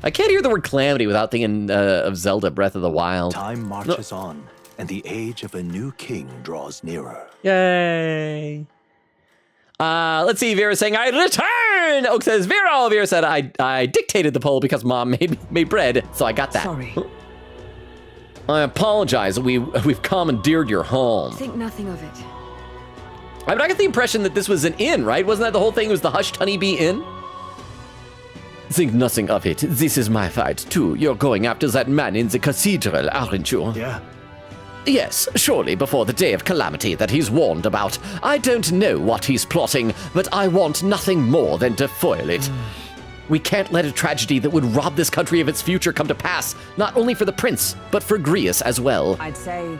can't hear the word calamity without thinking of Zelda Breath of the Wild. Time marches on, and the age of a new king draws nearer. Yay! Let's see, Vera saying, I return! Oak says, Vera! Vera said, I dictated the poll because Mom made bread, so I got that. Sorry. I apologize. We've commandeered your home. Think nothing of it. I got the impression that this was an inn, right? Wasn't that the whole thing? It was the Hushed Honeybee Inn? Think nothing of it. This is my fight, too. You're going after that man in the cathedral, aren't you? Yeah. Yes, surely before the day of calamity that he's warned about. I don't know what he's plotting, but I want nothing more than to foil it. We can't let a tragedy that would rob this country of its future come to pass, not only for the prince, but for Grius as well. I'd say...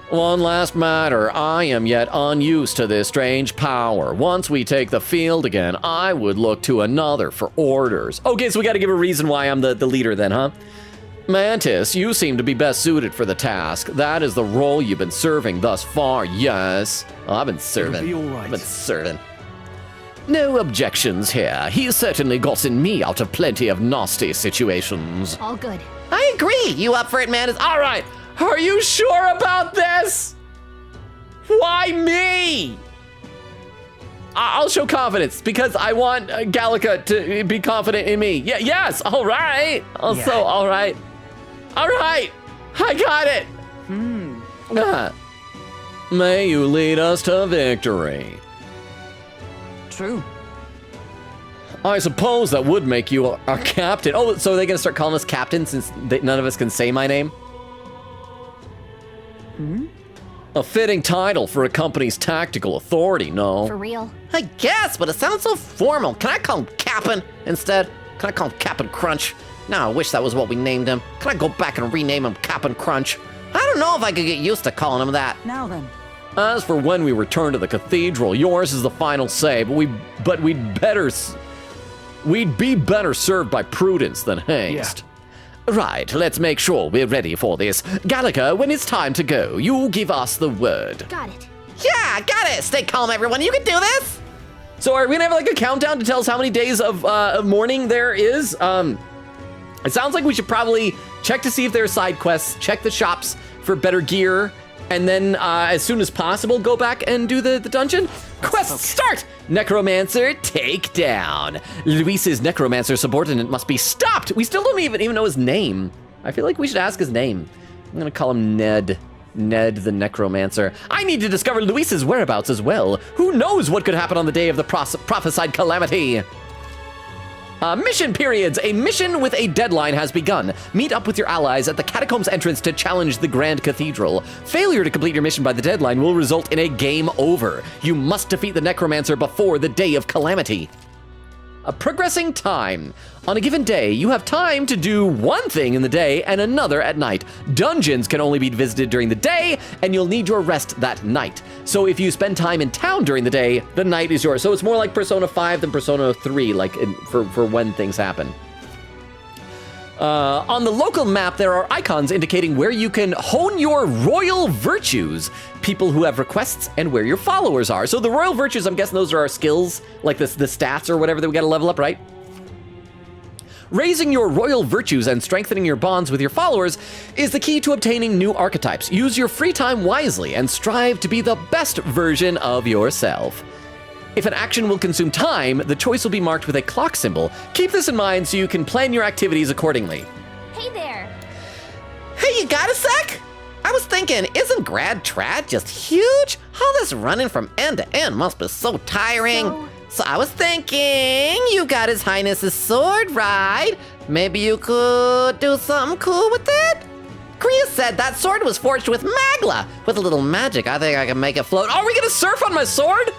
One last matter. I am yet unused to this strange power. Once we take the field again, I would look to another for orders. Okay, so we gotta give a reason why I'm the leader then, huh? Mantis, you seem to be best suited for the task. That is the role you've been serving thus far, yes. Oh, I've been serving. It'll be all right. I've been serving. No objections here. He's certainly gotten me out of plenty of nasty situations. All good. I agree. You up for it, Mantis? All right. Are you sure about this? Why me? I'll show confidence because I want Gallica to be confident in me. Yeah, yes. All right. Also, yeah. All right. All right. I got it. May you lead us to victory. True. I suppose that would make you a captain. Oh, so are they going to start calling us captain since none of us can say my name? A fitting title for a company's tactical authority, no? For real? I guess, but it sounds so formal. Can I call him Cap'n instead? Can I call him Cap'n Crunch? Now, I wish that was what we named him. Can I go back and rename him Cap'n Crunch? I don't know if I could get used to calling him that. Now then. As for when we return to the cathedral, yours is the final say, but we'd be better served by prudence than haste. Yeah. Right, let's make sure we're ready for this. Gallica, when it's time to go, you give us the word. Got it. Yeah, got it. Stay calm, everyone. You can do this. So are we gonna have like a countdown to tell us how many days of mourning there is? It sounds like we should probably check to see if there are side quests, check the shops for better gear, and then as soon as possible, go back and do the dungeon. Quest start! Necromancer, take down. Luis's necromancer subordinate must be stopped. We still don't even know his name. I feel like we should ask his name. I'm gonna call him Ned. Ned the necromancer. I need to discover Luis's whereabouts as well. Who knows what could happen on the day of the prophesied calamity? Mission periods. A mission with a deadline has begun. Meet up with your allies at the catacombs entrance to challenge the Grand Cathedral. Failure to complete your mission by the deadline will result in a game over. You must defeat the necromancer before the day of calamity. Progressing time. On a given day, you have time to do one thing in the day and another at night. Dungeons can only be visited during the day, and you'll need your rest that night. So if you spend time in town during the day, the night is yours. So it's more like Persona 5 than Persona 3, like for when things happen. On the local map, there are icons indicating where you can hone your royal virtues, people who have requests, and where your followers are. So the royal virtues, I'm guessing those are our skills, like the stats or whatever that we gotta level up, right? Raising your royal virtues and strengthening your bonds with your followers is the key to obtaining new archetypes. Use your free time wisely and strive to be the best version of yourself. If an action will consume time, the choice will be marked with a clock symbol. Keep this in mind so you can plan your activities accordingly. Hey there. Hey, you got a sec? I was thinking, isn't Grad Trad just huge? All this running from end to end must be so tiring. So I was thinking, you got His Highness's sword, right? Maybe you could do something cool with it? Kriya said that sword was forged with magla. With a little magic, I think I can make it float. Are we gonna surf on my sword?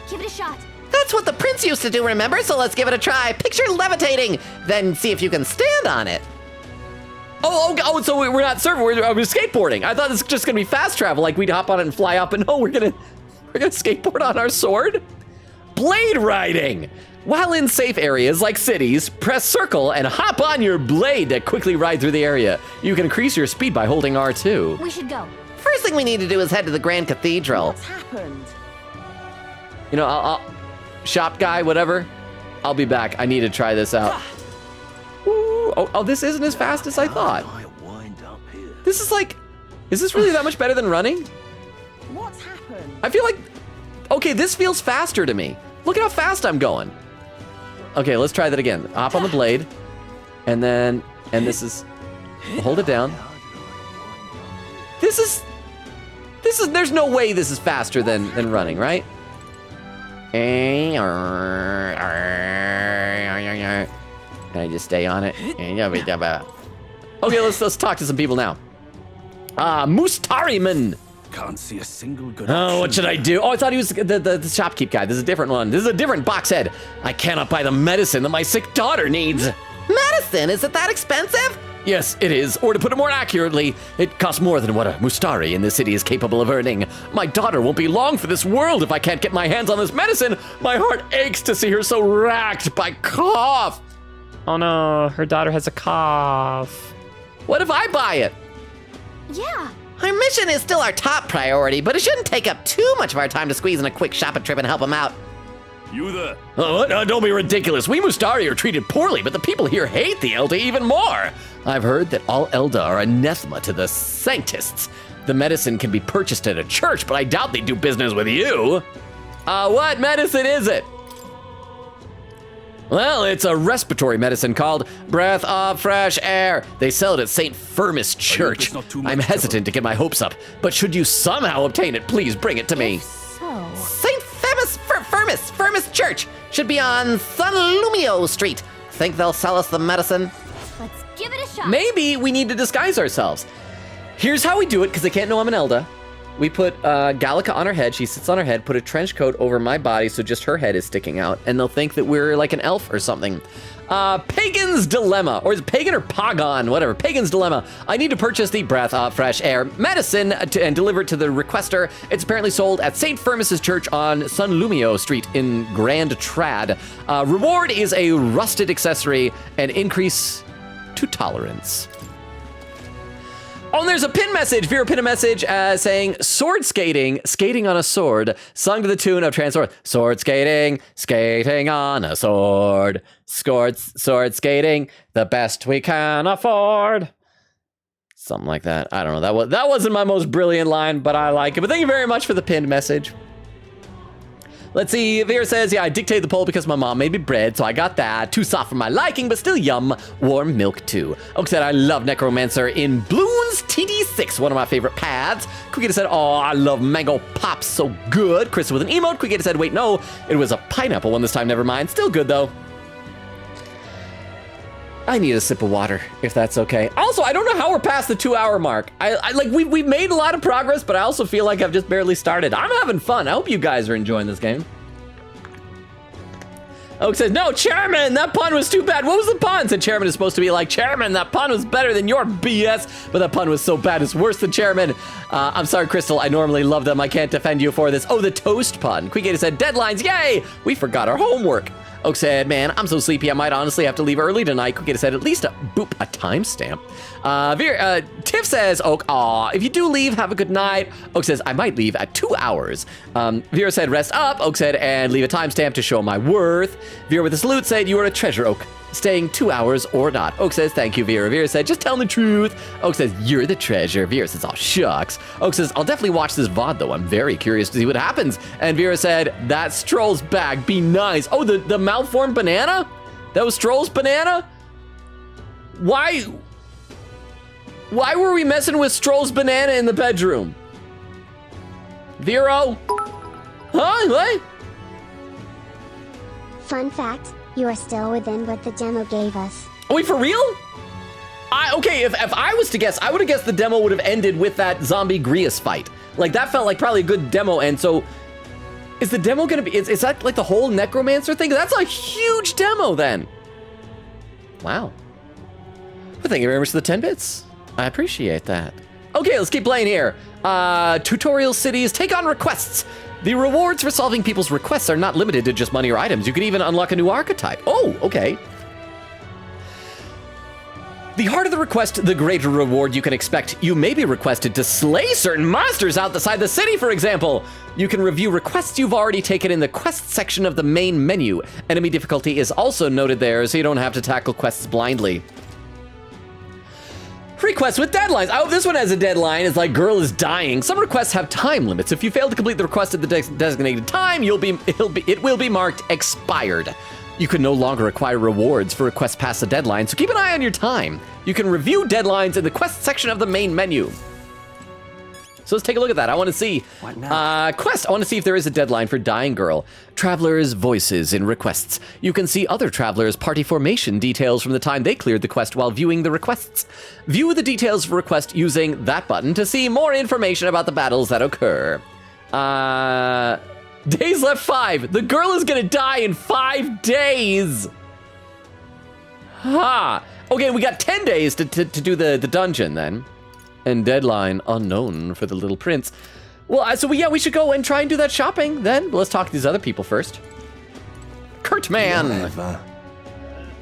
Give it a shot. That's what the prince used to do, remember? So let's give it a try. Picture levitating, then see if you can stand on it. Oh, so we're not surfing, we're skateboarding. I thought this was just gonna be fast travel, like we'd hop on it and fly up, and no, we're gonna skateboard on our sword? Blade riding. While in safe areas like cities, press circle and hop on your blade to quickly ride through the area. You can increase your speed by holding R2. We should go. First thing we need to do is head to the Grand Cathedral. What's happened? You know, I'll shop guy, whatever. I'll be back. I need to try this out. Ooh, oh, this isn't as fast as I thought. This is like, is this really that much better than running? What's happened? I feel like, okay, this feels faster to me. Look at how fast I'm going. Okay, let's try that again. Hop on the blade, and this is, hold it down. This is, there's no way this is faster than running, right? Can I just stay on it? Okay, let's talk to some people now. Mustariman. Can't see a single good Oh, what should I do? Oh, I thought he was the shopkeep guy. This is a different one. This is a different box head. I cannot buy the medicine that my sick daughter needs. Medicine? Is it that expensive? Yes, it is. Or to put it more accurately, it costs more than what a Mustari in this city is capable of earning. My daughter won't be long for this world if I can't get my hands on this medicine. My heart aches to see her so racked by cough. Oh no, her daughter has a cough. What if I buy it? Yeah. Our mission is still our top priority, but it shouldn't take up too much of our time to squeeze in a quick shopping trip and help him out. You there? Oh, don't be ridiculous. We Mustari are treated poorly, but the people here hate the Elda even more. I've heard that all Elda are anathema to the Sanctists. The medicine can be purchased at a church, but I doubt they do business with you. What medicine is it? Well, it's a respiratory medicine called Breath of Fresh Air. They sell it at St. Firmus Church. I'm hestant to get my hopes up, but should you somehow obtain it, please bring it to me. So. St. Firmus Church should be on San Lumio Street. Think they'll sell us the medicine? Let's give it a shot. Maybe we need to disguise ourselves. Here's how we do it, because they can't know I'm an Elda. We put Gallica on her head. She sits on her head, put a trench coat over my body so just her head is sticking out, and they'll think that we're like an elf or something. Pagan's Dilemma, or is it Pagan or Pagon, whatever. Pagan's Dilemma. I need to purchase the Breath of Fresh Air medicine and deliver it to the requester. It's apparently sold at St. Firmus's Church on San Lumio Street in Grand Trad. Reward is a rusted accessory and increase to tolerance. Oh, and there's a pin message. Vera pinned a message saying, sword skating, skating on a sword, sung to the tune of Transform. Sword skating, skating on a sword. Sword skating, the best we can afford. Something like that. I don't know. That wasn't my most brilliant line, but I like it. But thank you very much for the pinned message. Let's see, Vera says, yeah, I dictated the poll because my mom made me bread, so I got that. Too soft for my liking, but still yum. Warm milk, too. Oak said, I love Necromancer in Bloons TD6, one of my favorite paths. Quicketa said, oh, I love Mango Pops, so good. Chris with an emote. Quicketa said, wait, no, it was a pineapple one this time, never mind. Still good, though. I need a sip of water, if that's okay. Also, I don't know how we're past the 2-hour mark. We've made a lot of progress, but I also feel like I've just barely started. I'm having fun. I hope you guys are enjoying this game. Oak says, no, Chairman, that pun was too bad. What was the pun? Said Chairman is supposed to be like, Chairman, that pun was better than your BS. But that pun was so bad, it's worse than Chairman. I'm sorry, Crystal, I normally love them. I can't defend you for this. Oh, the toast pun. Queen Katie said, deadlines, yay! We forgot our homework. Oak said, man, I'm so sleepy I might honestly have to leave early tonight. Queen Katie said, at least a timestamp. Tiff says, Oak, aw, if you do leave, have a good night. Oak says, I might leave at 2 hours. Vera said, rest up. Oak said, and leave a timestamp to show my worth. Vera with a salute said, you are a treasure, Oak. Staying 2 hours or not. Oak says, thank you, Vera. Vera said, just tell the truth. Oak says, you're the treasure. Vera says, oh, shucks. Oak says, I'll definitely watch this VOD, though. I'm very curious to see what happens. And Vera said, that Stroll's bag. Be nice. Oh, the malformed banana? That was Stroll's banana? Why were we messing with Stroll's banana in the bedroom? Vero? Huh? What? Fun fact, you are still within what the demo gave us. Oh, wait, for real? Okay, if I was to guess, I would have guessed the demo would have ended with that zombie Grius fight. Like, that felt like probably a good demo end, so... Is the demo gonna be... Is that like the whole Necromancer thing? That's a huge demo, then. Wow. Well, thank you very much for the 10 bits. I appreciate that. Okay, let's keep playing here. Tutorial cities, take on requests. The rewards for solving people's requests are not limited to just money or items. You can even unlock a new archetype. Oh, okay. The harder the request, the greater reward you can expect. You may be requested to slay certain monsters outside the city, for example. You can review requests you've already taken in the quest section of the main menu. Enemy difficulty is also noted there, so you don't have to tackle quests blindly. Requests with deadlines. I hope this one has a deadline. It's like, girl is dying. Some requests have time limits. If you fail to complete the request at the designated time, it will be marked expired. You can no longer acquire rewards for requests past the deadline, so keep an eye on your time. You can review deadlines in the quest section of the main menu. So let's take a look at that. I want to see quest. I want to see if there is a deadline for Dying Girl. Travelers' voices in requests. You can see other travelers' party formation details from the time they cleared the quest while viewing the requests. View the details of request using that button to see more information about the battles that occur. Days left 5. The girl is gonna die in 5 days. Ha. Okay, we got 10 days to do the dungeon then. And deadline unknown for the little prince. Well, so we should go and try and do that shopping then. Let's talk to these other people first. Kurt Man.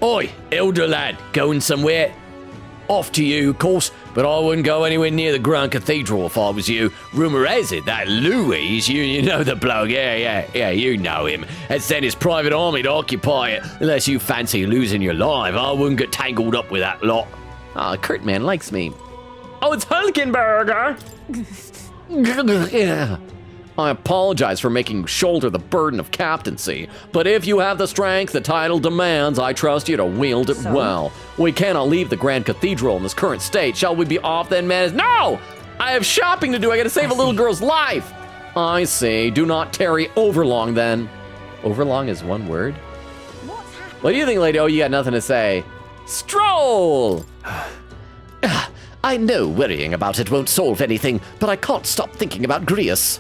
Oi, elder lad, going somewhere? Off to you, of course, but I wouldn't go anywhere near the Grand Cathedral if I was you. Rumor has it that Louis, you know the bloke, yeah, you know him, has sent his private army to occupy it. Unless you fancy losing your life, I wouldn't get tangled up with that lot. Ah, Kurt Man likes me. Oh, it's Hulkenberger! Yeah. I apologize for making you shoulder the burden of captaincy, but if you have the strength the title demands, I trust you to wield it well. We cannot leave the Grand Cathedral in this current state. Shall we be off then, man? No! I have shopping to do. I gotta save a little girl's life. I see. Do not tarry overlong then. Overlong is one word? What do you think, lady? Oh, you got nothing to say. Stroll! I know worrying about it won't solve anything, but I can't stop thinking about Grius.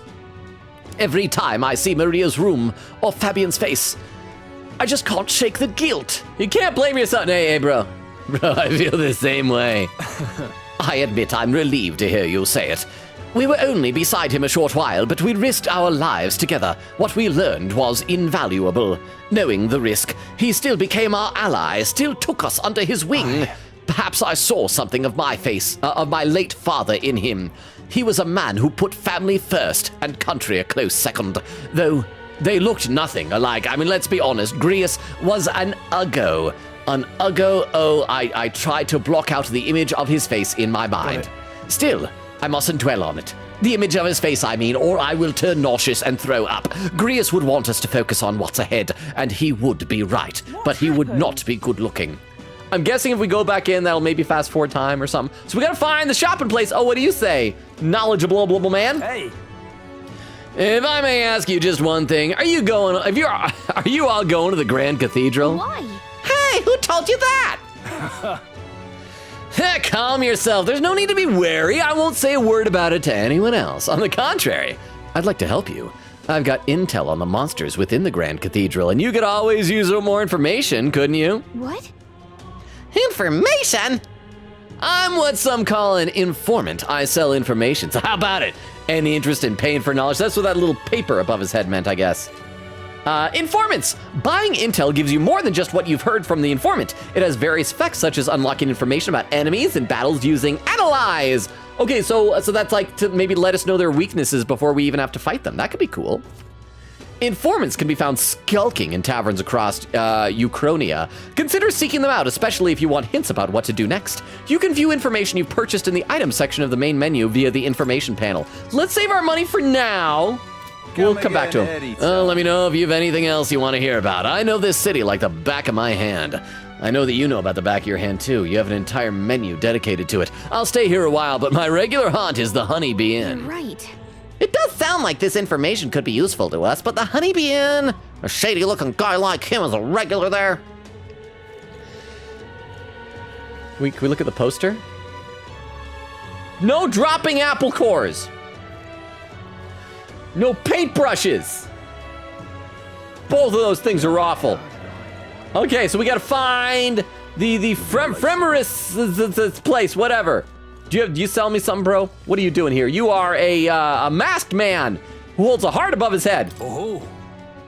Every time I see Maria's room or Fabian's face, I just can't shake the guilt. You can't blame yourself. Hey, bro. Bro, I feel the same way. I admit I'm relieved to hear you say it. We were only beside him a short while, but we risked our lives together. What we learned was invaluable. Knowing the risk, he still became our ally, still took us under his wing. Perhaps I saw something of my late father in him. He was a man who put family first and country a close second, though they looked nothing alike. I mean, let's be honest, Grius was an uggo. An uggo, I tried to block out the image of his face in my mind. Still, I mustn't dwell on it. The image of his face, I mean, or I will turn nauseous and throw up. Grius would want us to focus on what's ahead, and he would be right, but he would not be good looking. I'm guessing if we go back in, that'll maybe fast forward time or something. So we gotta find the shopping place. Oh, what do you say, knowledgeable man? Hey. If I may ask you just one thing, are you all going to the Grand Cathedral? Why? Hey, who told you that? Calm yourself. There's no need to be wary. I won't say a word about it to anyone else. On the contrary, I'd like to help you. I've got intel on the monsters within the Grand Cathedral, and you could always use more information, couldn't you? What? Information? I'm what some call an informant. I sell information, so how about it? Any interest in paying for knowledge? That's what that little paper above his head meant, I guess. Informants! Buying intel gives you more than just what you've heard from the informant. It has various effects, such as unlocking information about enemies and battles using Analyze. Okay, so that's like to maybe let us know their weaknesses before we even have to fight them. That could be cool. Informants can be found skulking in taverns across Uchronia. Consider seeking them out, especially if you want hints about what to do next. You can view information you've purchased in the item section of the main menu via the information panel. Let's save our money for now. We'll come back to him. Let me know if you have anything else you want to hear about. I know this city like the back of my hand. I know that you know about the back of your hand too. You have an entire menu dedicated to it. I'll stay here a while, but my regular haunt is the Honeybee Inn. You're right. It does sound like this information could be useful to us, but the Honeybee Inn, a shady-looking guy like him is a regular there. Can we look at the poster? No dropping apple cores. No paintbrushes. Both of those things are awful. Okay, so we gotta find the Fremerus place, whatever. Do you sell me something, bro? What are you doing here? You are a masked man who holds a heart above his head.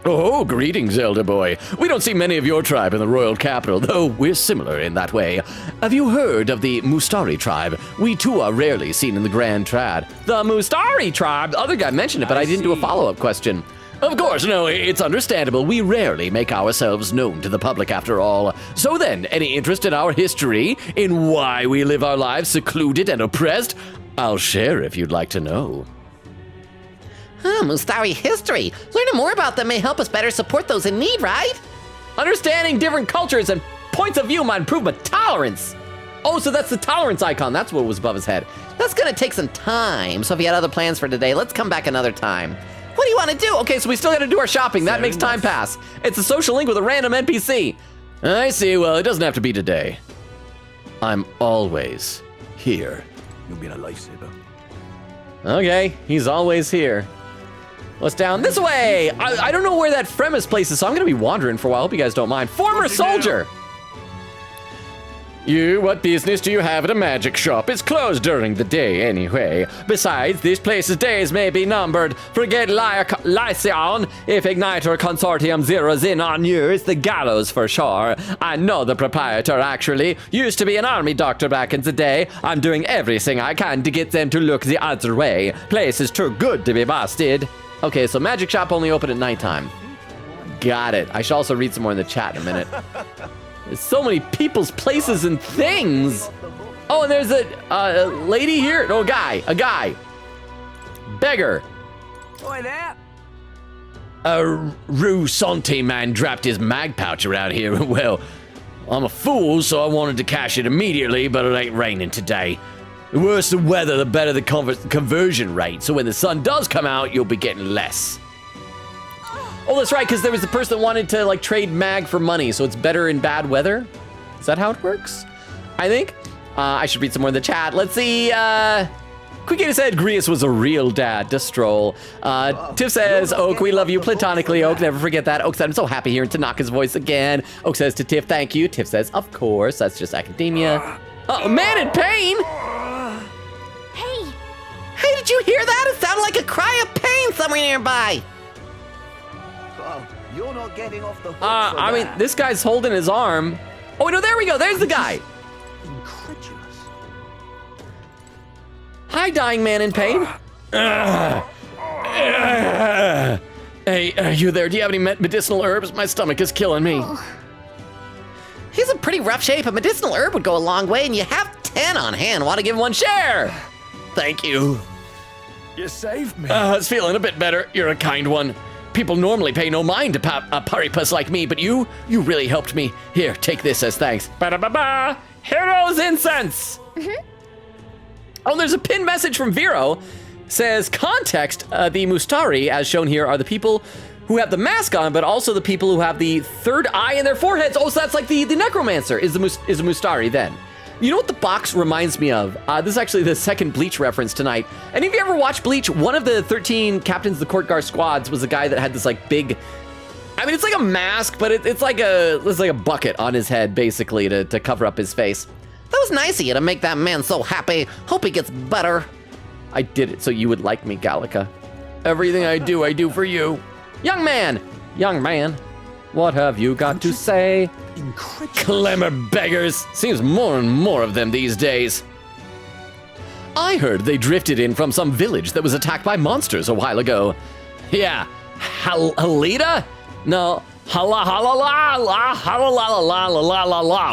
Oh, greetings, elder boy. We don't see many of your tribe in the royal capital, though we're similar in that way. Have you heard of the Mustari tribe? We too are rarely seen in the Grand Trad. The Mustari tribe? The other guy mentioned it, but I didn't do a follow-up question. Of course, no, it's understandable. We rarely make ourselves known to the public after all. So then, any interest in our history, in why we live our lives secluded and oppressed? I'll share if you'd like to know. Mustari history. Learning more about them may help us better support those in need, right? Understanding different cultures and points of view might improve my tolerance. Oh, so that's the tolerance icon. That's what was above his head. That's gonna take some time, so if you had other plans for today, let's come back another time. What do you want to do? Okay, so we still got to do our shopping. That makes time pass. It's a social link with a random NPC. I see. Well, it doesn't have to be today. I'm always here. You'll be a lifesaver. Okay, he's always here. What's down this way? I don't know where that Fremus place is, so I'm going to be wandering for a while. Hope you guys don't mind. Former soldier. You, what business do you have at a magic shop? It's closed during the day anyway. Besides, this place's days may be numbered. Forget Lycion. If Igniter Consortium zeroes in on you, it's the gallows for sure. I know the proprietor, actually. Used to be an army doctor back in the day. I'm doing everything I can to get them to look the other way. Place is too good to be busted. Okay, so magic shop only open at nighttime. Got it. I should also read some more in the chat in a minute. There's so many people's places and things. Oh, and there's a lady here. No, a guy. Beggar. Boy, there. A Rue Santé man dropped his mag pouch around here. Well, I'm a fool, so I wanted to cash it immediately, but it ain't raining today. The worse the weather, the better the conversion rate. So when the sun does come out, you'll be getting less. Oh, that's right, because there was the person that wanted to like trade mag for money, so it's better in bad weather. Is that how it works? I think. I should read some more in the chat. Let's see. Quickita said Grius was a real dad. Destroll. Tiff says, Oak, we love you platonically, Oak. Never forget that. Oak said, I'm so happy hearing Tanaka's voice again. Oak says to Tiff, thank you. Tiff says, of course. That's just academia. Oh, man in pain. Hey, did you hear that? It sounded like a cry of pain somewhere nearby. You're not getting off the hook I mean, this guy's holding his arm. Oh, no, there we go. There's the guy. Incredulous. Hi, dying man in pain. Hey, are you there? Do you have any medicinal herbs? My stomach is killing me. He's in pretty rough shape. A medicinal herb would go a long way, and you have 10 on hand. Want to give one share? Thank you. You saved me. It's feeling a bit better. You're a kind one. People normally pay no mind to a puripus like me, but you really helped me. Here, take this as thanks. Ba-da-ba-ba! Heroes incense! Oh, there's a pinned message from Vero. Says, context, the Mustari, as shown here, are the people who have the mask on, but also the people who have the third eye in their foreheads. Oh, so that's like the necromancer is a Mustari then. You know what the box reminds me of? This is actually the second Bleach reference tonight. Any of you ever watched Bleach? One of the 13 captains of the Court Guard squads was a guy that had this like big, I mean, it's like a mask, but it's like a bucket on his head, basically, to cover up his face. That was nice of you to make that man so happy. Hope he gets better. I did it so you would like me, Gallica. Everything I do for you. Young man, what have you got to say? Clamor beggars. Seems more and more of them these days. I heard they drifted in from some village that was attacked by monsters a while ago. Yeah, Halita? No, Hala,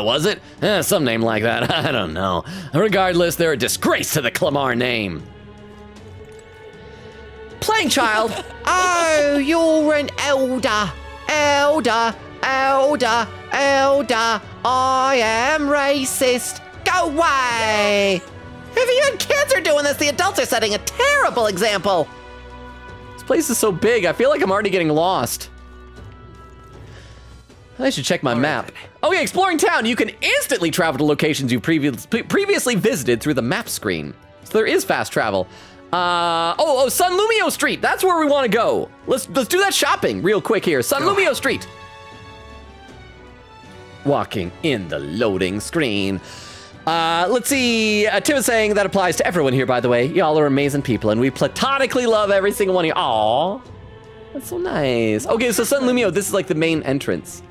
was it? Some name like that, I don't know. Regardless, they're a disgrace to the Clamar name. Playing child. Oh, you're an elder. Elder. I am racist. Go away. If even kids are doing this, the adults are setting a terrible example. This place is so big, I feel like I'm already getting lost. I should check my map. Oh yeah, exploring town. You can instantly travel to locations you previously visited through the map screen. So there is fast travel. San Lumio Street. That's where we want to go. Let's do that shopping real quick here. San Lumio Street. Walking in the loading screen. Let's see. Tim is saying that applies to everyone here, by the way. Y'all are amazing people, and we platonically love every single one of you. Aww. That's so nice. Okay, so San Lumio, this is like the main entrance.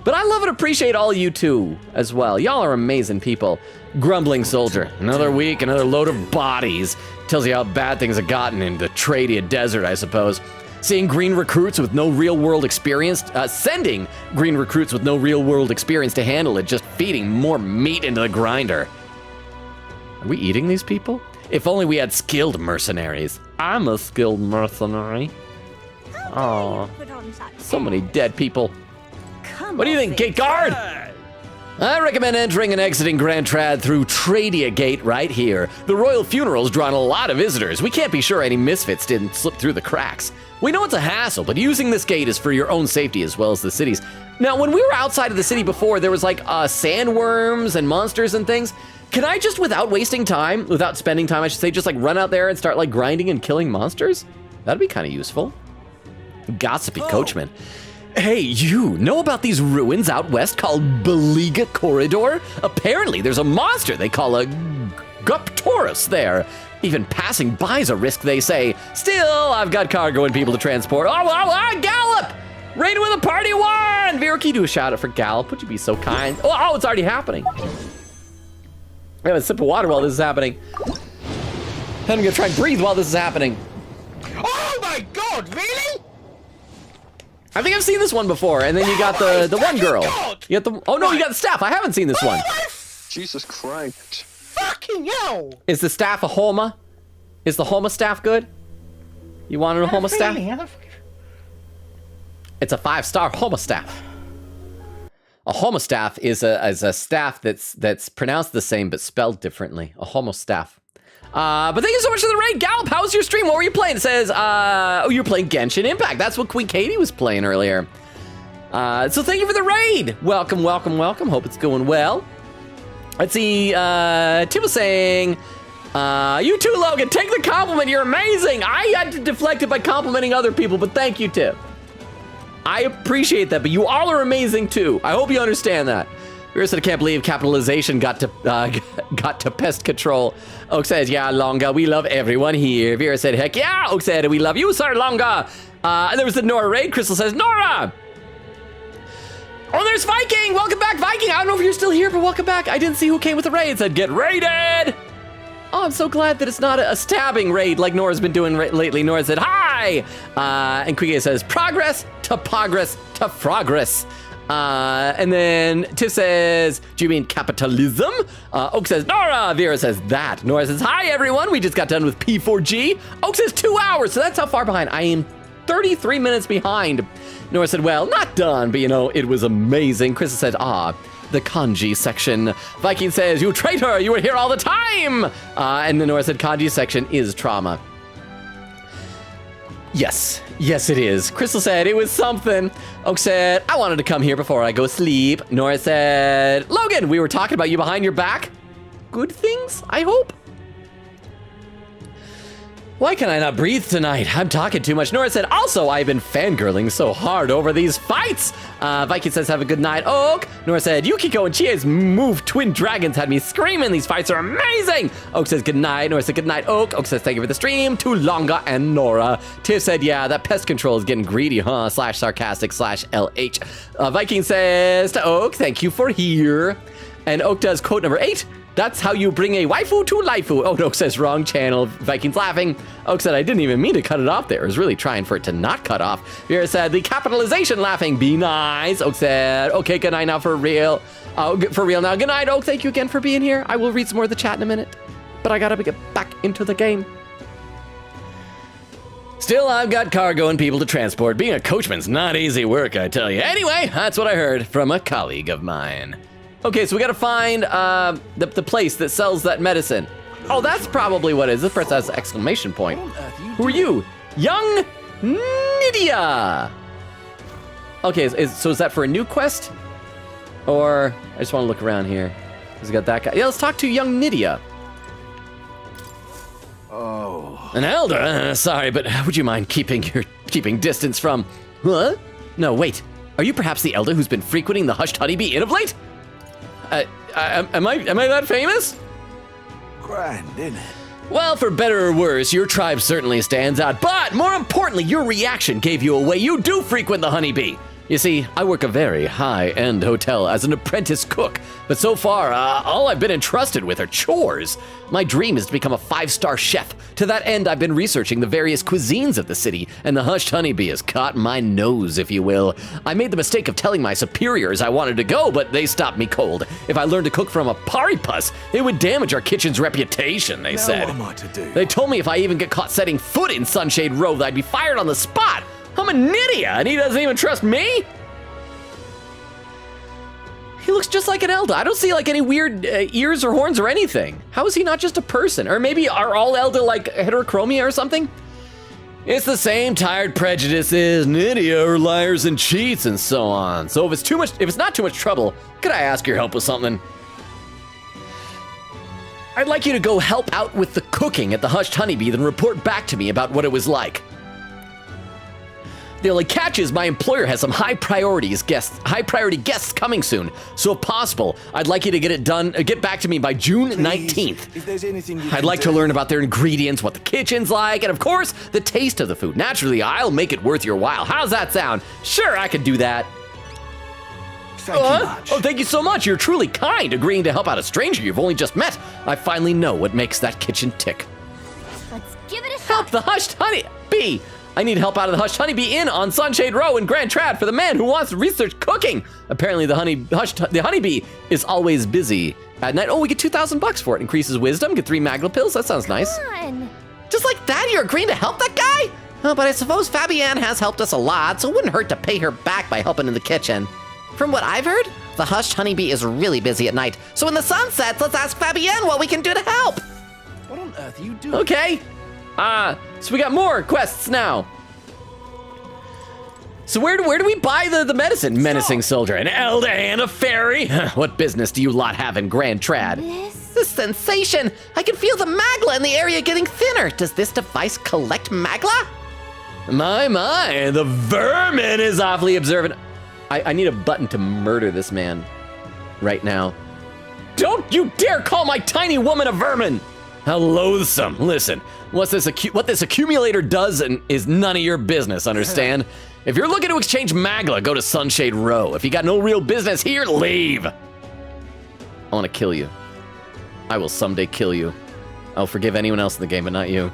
But I love and appreciate all of you too, as well. Y'all are amazing people. Grumbling soldier. Another week, another load of bodies. Tells you how bad things have gotten in the Tradia Desert, I suppose. Seeing green recruits with no real-world experience, sending green recruits with no real-world experience to handle it, just feeding more meat into the grinder. Are we eating these people? If only we had skilled mercenaries. I'm a skilled mercenary. Oh, so many dead people. What do you think, Gate Guard? I recommend entering and exiting Grand Trad through Tradia Gate right here. The royal funeral's drawn a lot of visitors. We can't be sure any misfits didn't slip through the cracks. We know it's a hassle, but using this gate is for your own safety as well as the city's. Now, when we were outside of the city before, there was like sandworms and monsters and things. Can I just, without wasting time, without spending time, I should say, just like run out there and start like grinding and killing monsters? That'd be kind of useful. Gossipy coachman. Hey, you know about these ruins out west called Beliga Corridor? Apparently there's a monster they call a Guptorus there. Even passing by's a risk, they say. Still, I've got cargo and people to transport. Oh, Gallop! Raid with a party one! Vera, can you do a shout out for Gallop? Would you be so kind? Oh, it's already happening. I have a sip of water while this is happening. Then I'm gonna try and breathe while this is happening. Oh my god, really? I think I've seen this one before, and then you got the one girl. You got the you got the staff. I haven't seen this one. Jesus Christ. Fucking hell! Is the staff a Homa? Is the Homa staff good? You wanted a Homa staff? It's a 5-star Homa staff. A Homa staff is a staff that's pronounced the same but spelled differently. A Homo staff. But thank you so much for the raid, Gallop. How was your stream? What were you playing? It says, you're playing Genshin Impact. That's what Queen Katie was playing earlier. So thank you for the raid. Welcome. Hope it's going well. Let's see. Tim was saying, you too, Logan. Take the compliment. You're amazing. I had to deflect it by complimenting other people, but thank you, Tim. I appreciate that, but you all are amazing too. I hope you understand that. Vera said, I can't believe capitalization got to pest control. Oak says, yeah, Longa, we love everyone here. Vera said, heck yeah. Oak said, we love you, sir, Longa. And there was the Nora raid. Crystal says, Nora. Oh, there's Viking. Welcome back, Viking. I don't know if you're still here, but welcome back. I didn't see who came with the raid. It said, get raided. Oh, I'm so glad that it's not a stabbing raid like Nora's been doing lately. Nora said, hi. And Quiggy says, progress to progress to progress. And then Tiff says, do you mean capitalism? Oak says, Nora. Vera says, that. Nora says, hi, everyone. We just got done with P4G. Oak says 2 hours. So that's how far behind. I am 33 minutes behind. Nora said, well, not done, but you know, it was amazing. Crystal said, the kanji section. Viking says, you traitor, you were here all the time. And then Nora said, kanji section is trauma. Yes, yes it is. Crystal said it was something. Oak said, I wanted to come here before I go sleep. Nora said, Logan, we were talking about you behind your back. Good things, I hope. Why can I not breathe tonight? I'm talking too much. Nora said, also, I've been fangirling so hard over these fights. Viking says, have a good night, Oak. Nora said, Yukiko and Chie's move twin dragons had me screaming. These fights are amazing. Oak says, good night. Nora said, good night, Oak. Oak says, thank you for the stream. To Longa and Nora. Tiff said, yeah, that pest control is getting greedy, huh? /sarcastic/LH. Viking says to Oak, thank you for here. And Oak does quote number 8. That's how you bring a waifu to laifu. Oh, Oak says wrong channel. Viking's laughing. Oak said, I didn't even mean to cut it off there. I was really trying for it to not cut off. Vera said, the capitalization laughing. Be nice. Oak said, okay, good night now for real. For real now. Good night, Oak. Thank you again for being here. I will read some more of the chat in a minute. But I gotta get back into the game. Still, I've got cargo and people to transport. Being a coachman's not easy work, I tell you. Anyway, that's what I heard from a colleague of mine. Okay, so we gotta find the place that sells that medicine. Oh, that's probably what it is. This person has an exclamation point. Who are you? Young Nydia! Okay, so is that for a new quest? Or, I just wanna look around here. Has it got that guy? Yeah, let's talk to young Nydia. Oh. An elder? Sorry, but would you mind keeping distance from... Huh? No, wait. Are you perhaps the elder who's been frequenting the Hushed Honeybee Inn of late? Am I that famous? Grand, isn't it? Well, for better or worse, your tribe certainly stands out. But more importantly, your reaction gave you away. You do frequent the Honeybee. You see, I work a very high-end hotel as an apprentice cook, but so far, all I've been entrusted with are chores. My dream is to become a 5-star chef. To that end, I've been researching the various cuisines of the city, and the Hushed Honeybee has caught my nose, if you will. I made the mistake of telling my superiors I wanted to go, but they stopped me cold. If I learned to cook from a paripus, it would damage our kitchen's reputation, they said. What am I to do? They told me if I even get caught setting foot in Sunshade Row, I'd be fired on the spot. I'm a Nydia, and he doesn't even trust me? He looks just like an Elda. I don't see like any weird ears or horns or anything. How is he not just a person? Or maybe are all Elda like heterochromia or something? It's the same tired prejudices, Nydia are liars and cheats and so on. So if it's not too much trouble, could I ask your help with something? I'd like you to go help out with the cooking at the Hushed Honeybee, then report back to me about what it was like. The only catch is my employer has some high priority guests coming soon. So if possible, I'd like you to get back to me by June 19th. If there's anything you I'd like to learn about their ingredients, what the kitchen's like, and of course, the taste of the food. Naturally, I'll make it worth your while. How's that sound? Sure, I can do that. Thank you much. Oh, thank you so much. You're truly kind, agreeing to help out a stranger you've only just met. I finally know what makes that kitchen tick. Let's give it a Help the Hushed Honeybee! I need help out of the Hushed Honeybee Inn on Sunshade Row in Grand Trad for the man who wants to research cooking. Apparently the Honeybee is always busy at night. Oh, we get $2,000 for it. Increases wisdom, get 3 Magla pills. That sounds nice. Just like that, you're agreeing to help that guy? Oh, but I suppose Fabienne has helped us a lot, so it wouldn't hurt to pay her back by helping in the kitchen. From what I've heard, the Hushed Honeybee is really busy at night. So when the sun sets, let's ask Fabienne what we can do to help. What on earth are you doing? Okay. So we got more quests now. So where do we buy the medicine? Menacing soldier, an Elda and a fairy? What business do you lot have in Grand Trad? This sensation! I can feel the Magla in the area getting thinner. Does this device collect Magla? My, the vermin is awfully observant. I need a button to murder this man right now. Don't you dare call my tiny woman a vermin! How loathsome. Listen, what this accumulator does is none of your business, understand? If you're looking to exchange Magla, go to Sunshade Row. If you got no real business here, leave. I want to kill you. I will someday kill you. I'll forgive anyone else in the game, but not you.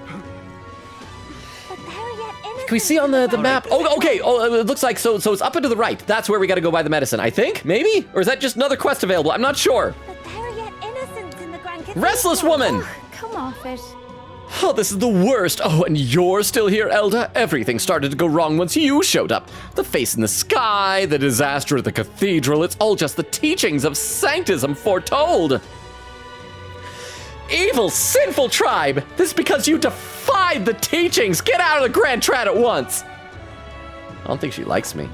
Can we see on the map? Oh, okay. Oh, it looks like so it's up and to the right. That's where we got to go buy the medicine, I think. Maybe? Or is that just another quest available? I'm not sure. Restless woman! Come off it. Oh, this is the worst. Oh, and you're still here, Elda? Everything started to go wrong once you showed up. The face in the sky, the disaster at the cathedral, it's all just the teachings of sanctism foretold. evil, sinful tribe! This is because you defied the teachings! Get out of the Grand Trad at once! I don't think she likes me.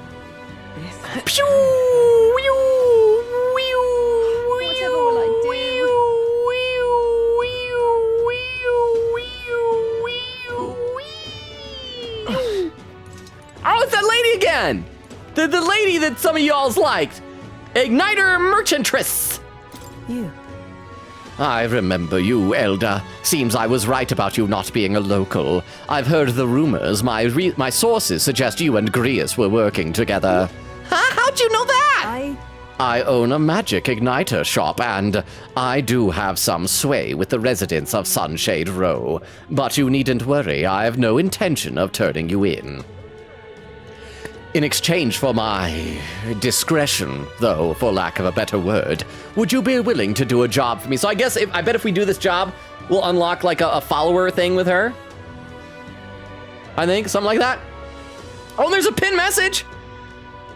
Pew! Whatever will I Oh, it's that lady again! The lady that some of y'all's liked. Igniter Merchantress. You. I remember you, Elder. Seems I was right about you not being a local. I've heard the rumors. My sources suggest you and Grius were working together. How'd you know that? I own a magic igniter shop, and I do have some sway with the residents of Sunshade Row. But you needn't worry, I have no intention of turning you in. In exchange for my discretion, though, for lack of a better word, would you be willing to do a job for me? So I guess, I bet if we do this job, we'll unlock like a follower thing with her. I think, something like that. Oh, there's a pin message!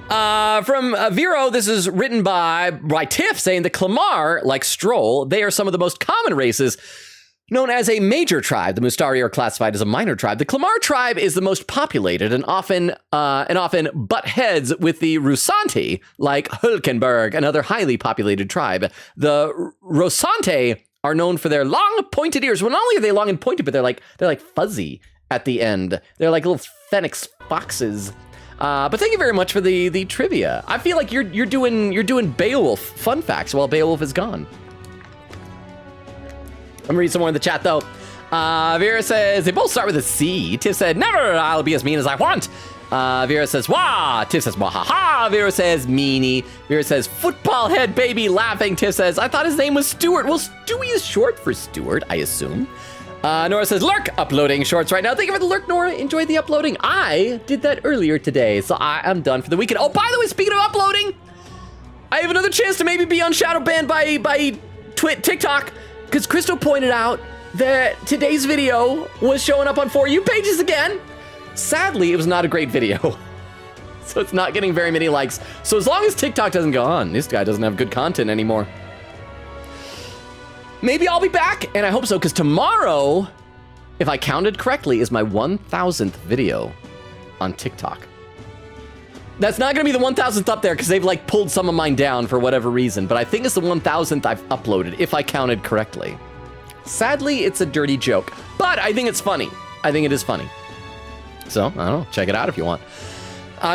From Vero, this is written by Tiff, saying the Clamar, like Stroll, they are some of the most common races known as a major tribe. The Mustari are classified as a minor tribe. The Clamar tribe is the most populated and often butt heads with the Rusanti, like Hulkenberg, another highly populated tribe. The Rosante are known for their long pointed ears. Well, not only are they long and pointed, but they're like fuzzy at the end. They're like little phoenix foxes. But thank you very much for the trivia. I feel like you're doing Beowulf fun facts while Beowulf is gone. I'm gonna read some more in the chat though. Vera says they both start with a C. Tiff said, never, I'll be as mean as I want. Vera says, wah. Tiff says, wahaha. Vera says, meanie. Vera says, football head baby, laughing. Tiff says, I thought his name was Stuart. Well, Stewie is short for Stuart, I assume. Nora says, lurk, uploading shorts right now. Thank you for the lurk, Nora. Enjoyed the uploading. I did that earlier today, so I am done for the weekend. Oh, by the way, speaking of uploading, I have another chance to maybe be on shadow banned by TikTok, because Crystal pointed out that today's video was showing up on For You pages again. Sadly, it was not a great video, so it's not getting very many likes. So as long as TikTok doesn't go on, this guy doesn't have good content anymore. Maybe I'll be back, and I hope so, because tomorrow, if I counted correctly, is my 1,000th video on TikTok. That's not gonna be the 1,000th up there, because they've like pulled some of mine down for whatever reason, but I think it's the 1,000th I've uploaded, if I counted correctly. Sadly, it's a dirty joke, but I think it's funny. I think it is funny. So, I don't know, check it out if you want.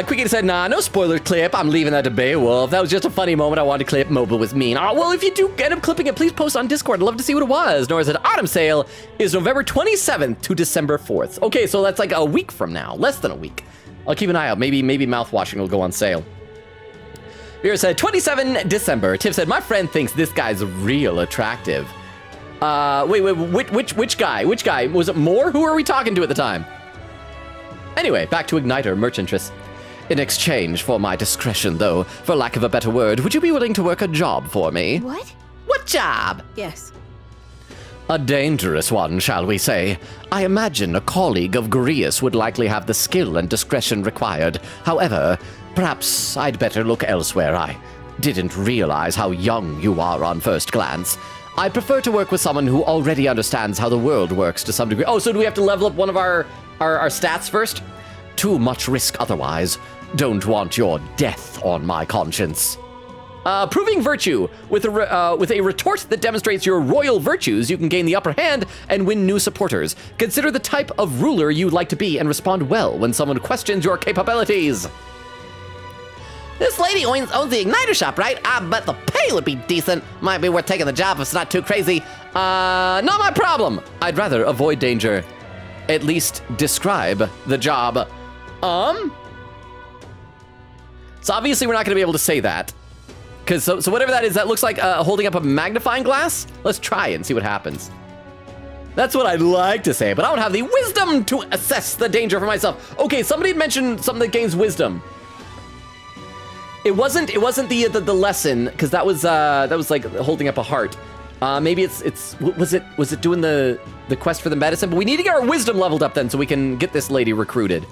Quickie said, nah, no spoiler clip. I'm leaving that to Beowulf. That was just a funny moment. I wanted to clip. Mobile was mean. Oh, well, if you do end up clipping it, please post on Discord. I'd love to see what it was. Nora said, autumn sale is November 27th to December 4th. Okay, so that's like a week from now. Less than a week. I'll keep an eye out. Maybe mouthwashing will go on sale. Vera said, 27 December. Tiff said, my friend thinks this guy's real attractive. Wait, which guy? Which guy? Was it Moore? Who are we talking to at the time? Anyway, back to Igniter Merchantress. In exchange for my discretion, though, for lack of a better word, would you be willing to work a job for me? What? What job? Yes. A dangerous one, shall we say. I imagine a colleague of Grius would likely have the skill and discretion required. However, perhaps I'd better look elsewhere. I didn't realize how young you are on first glance. I prefer to work with someone who already understands how the world works to some degree. Oh, so do we have to level up one of our stats first? Too much risk otherwise. Don't want your death on my conscience. Proving virtue. With a retort that demonstrates your royal virtues, you can gain the upper hand and win new supporters. Consider the type of ruler you'd like to be and respond well when someone questions your capabilities. This lady owns the Igniter shop, right? I bet the pay would be decent. Might be worth taking the job if it's not too crazy. Not my problem. I'd rather avoid danger. At least describe the job. So obviously we're not going to be able to say that. Because so whatever that is, that looks like holding up a magnifying glass. Let's try it and see what happens. That's what I'd like to say, but I don't have the wisdom to assess the danger for myself. Okay, somebody had mentioned something that gains wisdom. It wasn't the lesson, because that was like holding up a heart. Maybe was it doing the quest for the medicine? But we need to get our wisdom leveled up then so we can get this lady recruited.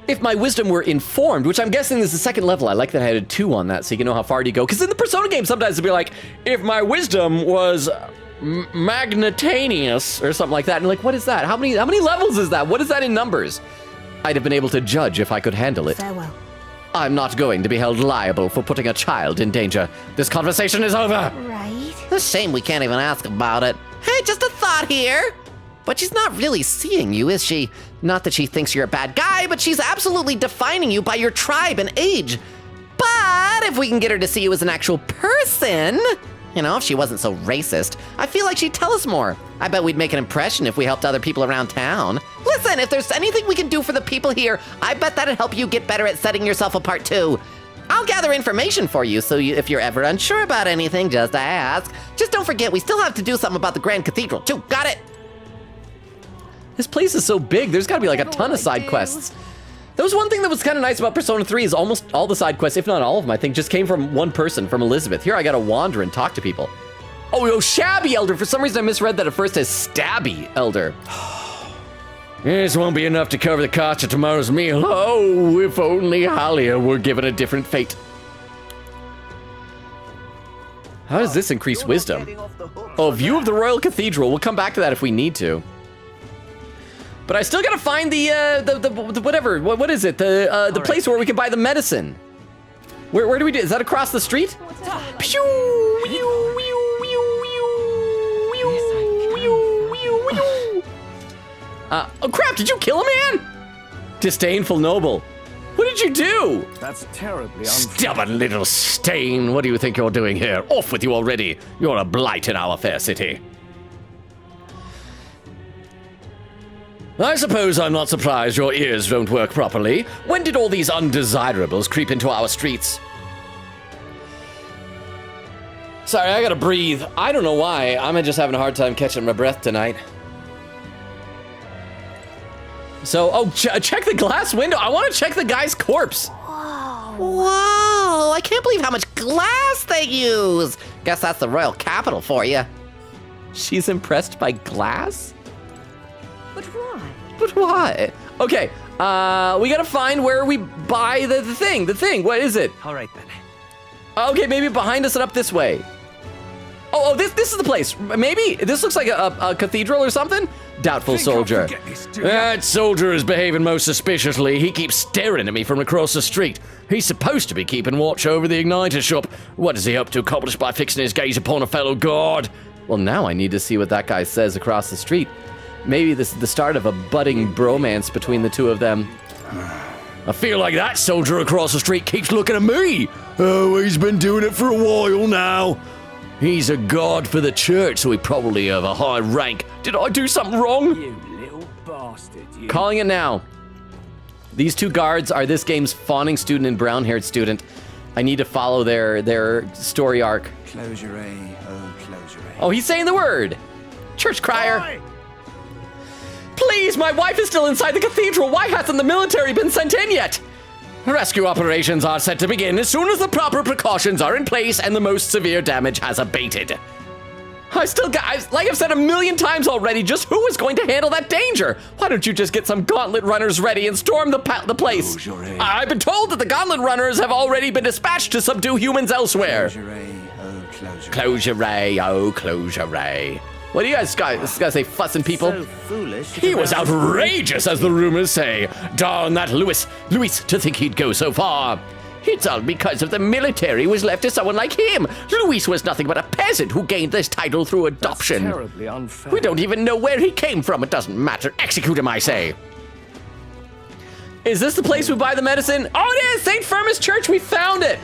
If my wisdom were informed, which I'm guessing is the second level. I like that I had a 2 on that so you can know how far you go. Because in the Persona game, sometimes it'd be like, if my wisdom was magnetaneous or something like that. And like, what is that? How many levels is that? What is that in numbers? I'd have been able to judge if I could handle it. Farewell. I'm not going to be held liable for putting a child in danger. This conversation is over. Right? A shame we can't even ask about it. Hey, just a thought here. But she's not really seeing you, is she? Not that she thinks you're a bad guy, but she's absolutely defining you by your tribe and age. But if we can get her to see you as an actual person, you know, if she wasn't so racist, I feel like she'd tell us more. I bet we'd make an impression if we helped other people around town. Listen, if there's anything we can do for the people here, I bet that'd help you get better at setting yourself apart too. I'll gather information for you, so if you're ever unsure about anything, just ask. Just don't forget, we still have to do something about the Grand Cathedral too. Got it? This place is so big, there's gotta be like a ton of side quests. That was one thing that was kind of nice about Persona 3 is almost all the side quests, if not all of them, I think, just came from one person, from Elizabeth. Here I gotta wander and talk to people. Oh, Shabby Elder. For some reason I misread that at first as Stabby Elder. This won't be enough to cover the cost of tomorrow's meal. Oh, if only Halia were given a different fate. How does this increase wisdom? Oh, view of the Royal Cathedral. We'll come back to that if we need to. But I still gotta find the whatever. What is it? The place where we can buy the medicine. Where do we do? Is that across the street? Pew, pew, pew, pew, pew, pew, pew. Oh crap! Did you kill a man? Disdainful noble. What did you do? That's terribly unfair. Stubborn little stain. What do you think you're doing here? Off with you already. You're a blight in our fair city. I suppose I'm not surprised your ears don't work properly. When did all these undesirables creep into our streets? Sorry, I gotta breathe. I don't know why. I'm just having a hard time catching my breath tonight. So, check the glass window. I want to check the guy's corpse. Whoa, I can't believe how much glass they use. Guess that's the royal capital for you. She's impressed by glass? But why? But why? Okay, we gotta find where we buy the thing. The thing, what is it? All right then. Okay, maybe behind us and up this way. Oh, this is the place. Maybe this looks like a cathedral or something. Doubtful soldier. That soldier is behaving most suspiciously. He keeps staring at me from across the street. He's supposed to be keeping watch over the igniter shop. What is he up to, accomplished by fixing his gaze upon a fellow guard? Well, now I need to see what that guy says across the street. Maybe this is the start of a budding bromance between the two of them. I feel like that soldier across the street keeps looking at me. Oh, he's been doing it for a while now. He's a guard for the church, so he probably have a high rank. Did I do something wrong? You little bastard, you. Calling it now. These two guards are this game's fawning student and brown-haired student. I need to follow their story arc. Close your eye, close your eye. Oh, he's saying the word. Church crier. Boy. Please, my wife is still inside the cathedral. Why hasn't the military been sent in yet? Rescue operations are set to begin as soon as the proper precautions are in place and the most severe damage has abated. Like I've said a million times already, just who is going to handle that danger? Why don't you just get some gauntlet runners ready and storm the place? I've been told that the gauntlet runners have already been dispatched to subdue humans elsewhere. Close your eye, oh, close your eye. What do you guys say, fussing people? So foolish. He was outrageous, as the rumors say. Darn that Luis, to think he'd go so far. It's all because of the military was left to someone like him. Luis was nothing but a peasant who gained this title through adoption. That's terribly unfair. We don't even know where he came from. It doesn't matter. Execute him, I say. Is this the place we buy the medicine? Oh, it is! St. Firmus Church, we found it!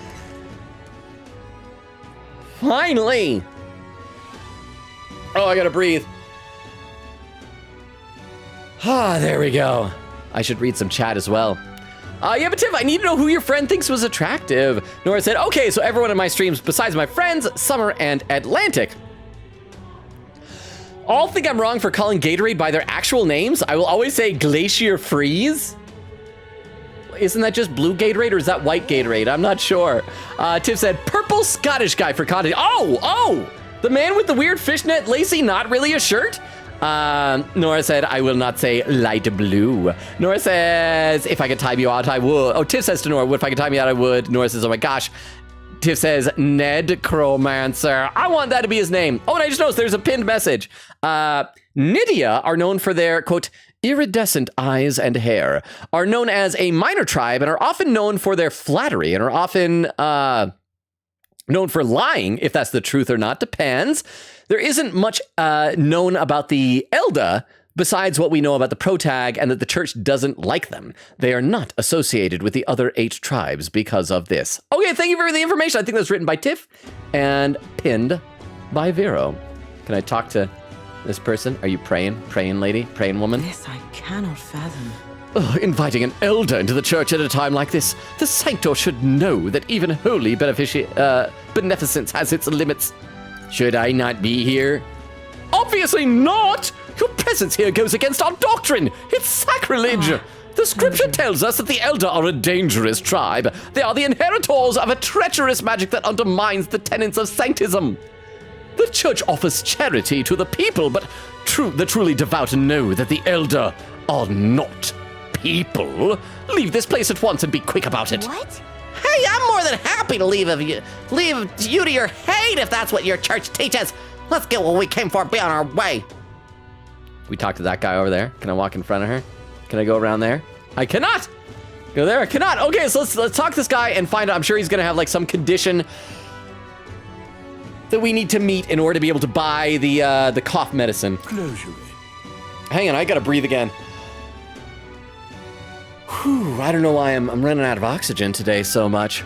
Finally! Oh, I gotta breathe. Ah, there we go. I should read some chat as well. Yeah, but Tiff, I need to know who your friend thinks was attractive. Nora said, okay, so everyone in my streams besides my friends, Summer and Atlantic, all think I'm wrong for calling Gatorade by their actual names. I will always say Glacier Freeze. Isn't that just blue Gatorade or is that white Gatorade? I'm not sure. Tiff said, purple Scottish guy for content. Oh! The man with the weird fishnet lacy, not really a shirt? Nora said, I will not say light blue. Nora says, if I could time you out, I would. Oh, Tiff says to Nora, if I could time you out, I would. Nora says, oh my gosh. Tiff says, Nedcromancer. I want that to be his name. Oh, and I just noticed there's a pinned message. Nydia are known for their, quote, iridescent eyes and hair, are known as a minor tribe and are often known for their flattery and are often known for lying, if that's the truth or not, depends. There isn't much known about the Elda besides what we know about the protag and that the church doesn't like them. They are not associated with the other 8 tribes because of this. Okay, thank you for the information. I think that's written by Tiff and pinned by Vero. Can I talk to this person? Are you praying? Praying lady? Praying woman? This I cannot fathom. Oh, inviting an elder into the church at a time like this. The sanctor should know that even holy beneficence has its limits. Should I not be here? Obviously not! Your presence here goes against our doctrine. It's sacrilege. The scripture tells us that the Elder are a dangerous tribe. They are the inheritors of a treacherous magic that undermines the tenets of sanctism. The church offers charity to the people, but the truly devout know that the Elder are not people. Leave this place at once and be quick about it. What? Hey, I'm more than happy to leave you to your hate if that's what your church teaches. Let's get what we came for and be on our way. We talked to that guy over there. Can I walk in front of her? Can I go around there? I cannot! Go there, I cannot. Okay, so let's talk to this guy and find out. I'm sure he's gonna have like some condition that we need to meet in order to be able to buy the cough medicine. Hang on, I gotta breathe again. Whew, I don't know why I'm running out of oxygen today so much.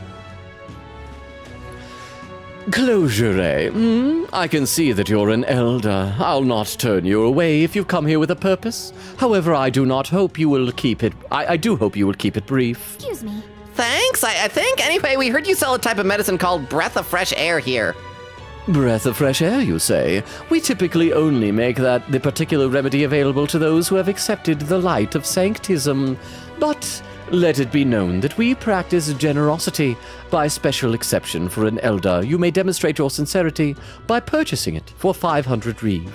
Closure, eh? I can see that you're an elder. I'll not turn you away if you've come here with a purpose. However, I do not hope you will keep it... I do hope you will keep it brief. Excuse me. Thanks, I think. Anyway, we heard you sell a type of medicine called breath of fresh air here. Breath of fresh air, you say? We typically only make that the particular remedy available to those who have accepted the light of sanctism. But let it be known that we practice generosity. By special exception for an elder, you may demonstrate your sincerity by purchasing it for 500 reeve.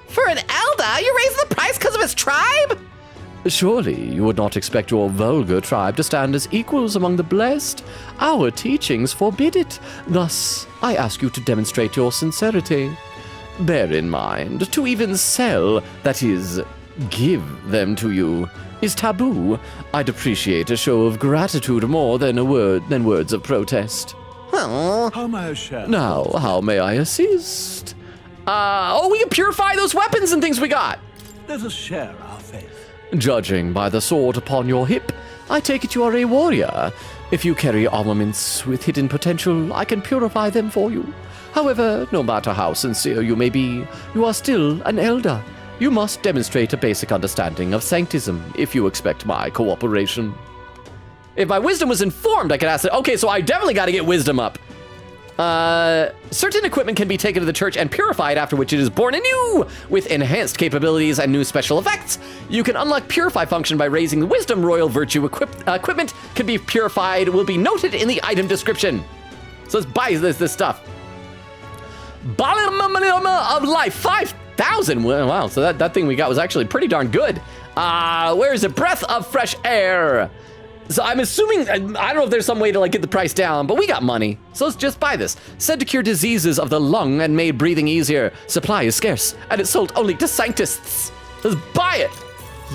For an elder? You raised the price because of his tribe? Surely you would not expect your vulgar tribe to stand as equals among the blessed. Our teachings forbid it. Thus, I ask you to demonstrate your sincerity. Bear in mind, to even sell, that is, give them to you, is taboo. I'd appreciate a show of gratitude more than words of protest. How may I share? Now, how may I assist? We can purify those weapons and things we got. Let us share our faith. Judging by the sword upon your hip, I take it you are a warrior. If you carry armaments with hidden potential, I can purify them for you. However, no matter how sincere you may be, you are still an elder. You must demonstrate a basic understanding of sanctism if you expect my cooperation. If my wisdom was informed, I could ask it. Okay, so I definitely got to get wisdom up. Certain equipment can be taken to the church and purified, after which it is born anew with enhanced capabilities and new special effects. You can unlock purify function by raising the wisdom. Royal virtue equipment can be purified, will be noted in the item description. So let's buy this stuff. Bottom of life, 5,000. Wow, so that thing we got was actually pretty darn good. Where is it? Breath of fresh air. So I'm assuming, I don't know if there's some way to like get the price down, but we got money. So let's just buy this. Said to cure diseases of the lung and made breathing easier. Supply is scarce, and it's sold only to sanctists. Let's buy it.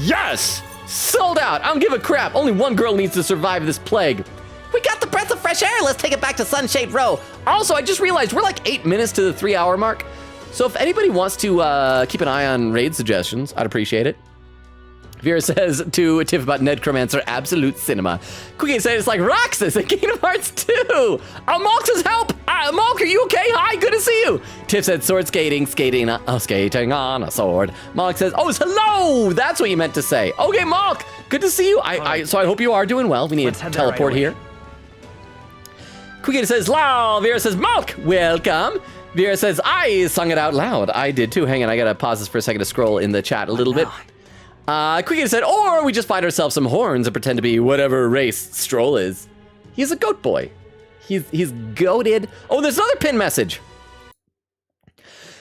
Yes! Sold out. I don't give a crap. Only one girl needs to survive this plague. We got the breath of fresh air. Let's take it back to Sunshade Row. Also, I just realized we're like 8 minutes to the 3-hour mark. So if anybody wants to keep an eye on raid suggestions, I'd appreciate it. Vera says to Tiff about Nedcromancer, absolute cinema. Quickie says it's like Roxas at Kingdom Hearts 2. Oh, Malk says help. Malk, are you okay? Hi, good to see you. Tiff said sword skating skating on a sword. Malk says, oh, it's hello. That's what you meant to say. Okay, Malk, good to see you. So I hope you are doing well. We need to teleport here. Quickie says, lol. Vera says, Malk, welcome. Vera says, I sung it out loud. I did too. Hang on, I gotta pause this for a second to scroll in the chat a little bit. Quickie said, or we just find ourselves some horns and pretend to be whatever race Stroll is. He's a goat boy. He's goated. Oh, there's another pin message.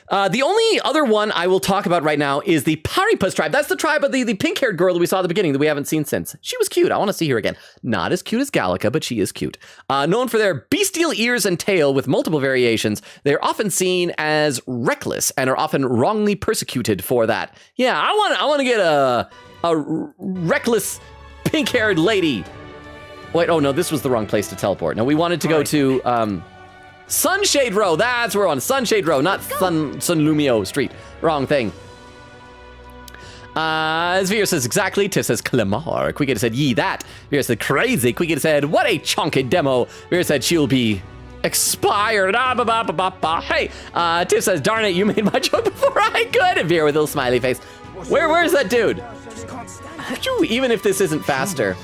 The only other one I will talk about right now is the Paripus tribe. That's the tribe of the pink-haired girl that we saw at the beginning that we haven't seen since. She was cute. I want to see her again. Not as cute as Gallica, but she is cute. Known for their bestial ears and tail with multiple variations, they're often seen as reckless and are often wrongly persecuted for that. Yeah, I want to get a reckless pink-haired lady. Wait, oh no, this was the wrong place to teleport. No, we wanted to go to Sunshade Row. That's where we're on. Sunshade Row, not Sunlumio Street. Wrong thing. Zvir says exactly. Tiff says Clemar. Quickett said yee that. Vir said crazy. Quickett said what a chunky demo. Vir said she'll be expired. Hey, Tiff says darn it, you made my joke before I could. And Vir with a little smiley face. Where's that dude? Even if this isn't faster.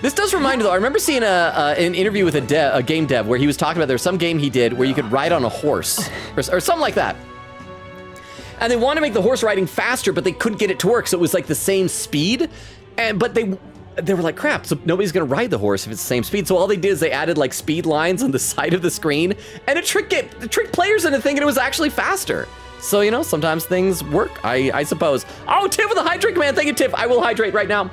This does remind me, though, I remember seeing an interview with a game dev where he was talking about there's some game he did where you could ride on a horse or something like that. And they wanted to make the horse riding faster, but they couldn't get it to work, so it was like the same speed. But they were like, crap, so nobody's gonna ride the horse if it's the same speed. So all they did is they added like speed lines on the side of the screen, and it tricked players into thinking it was actually faster. So, you know, sometimes things work, I suppose. Oh, Tiff with a hydrate command. Thank you, Tiff. I will hydrate right now.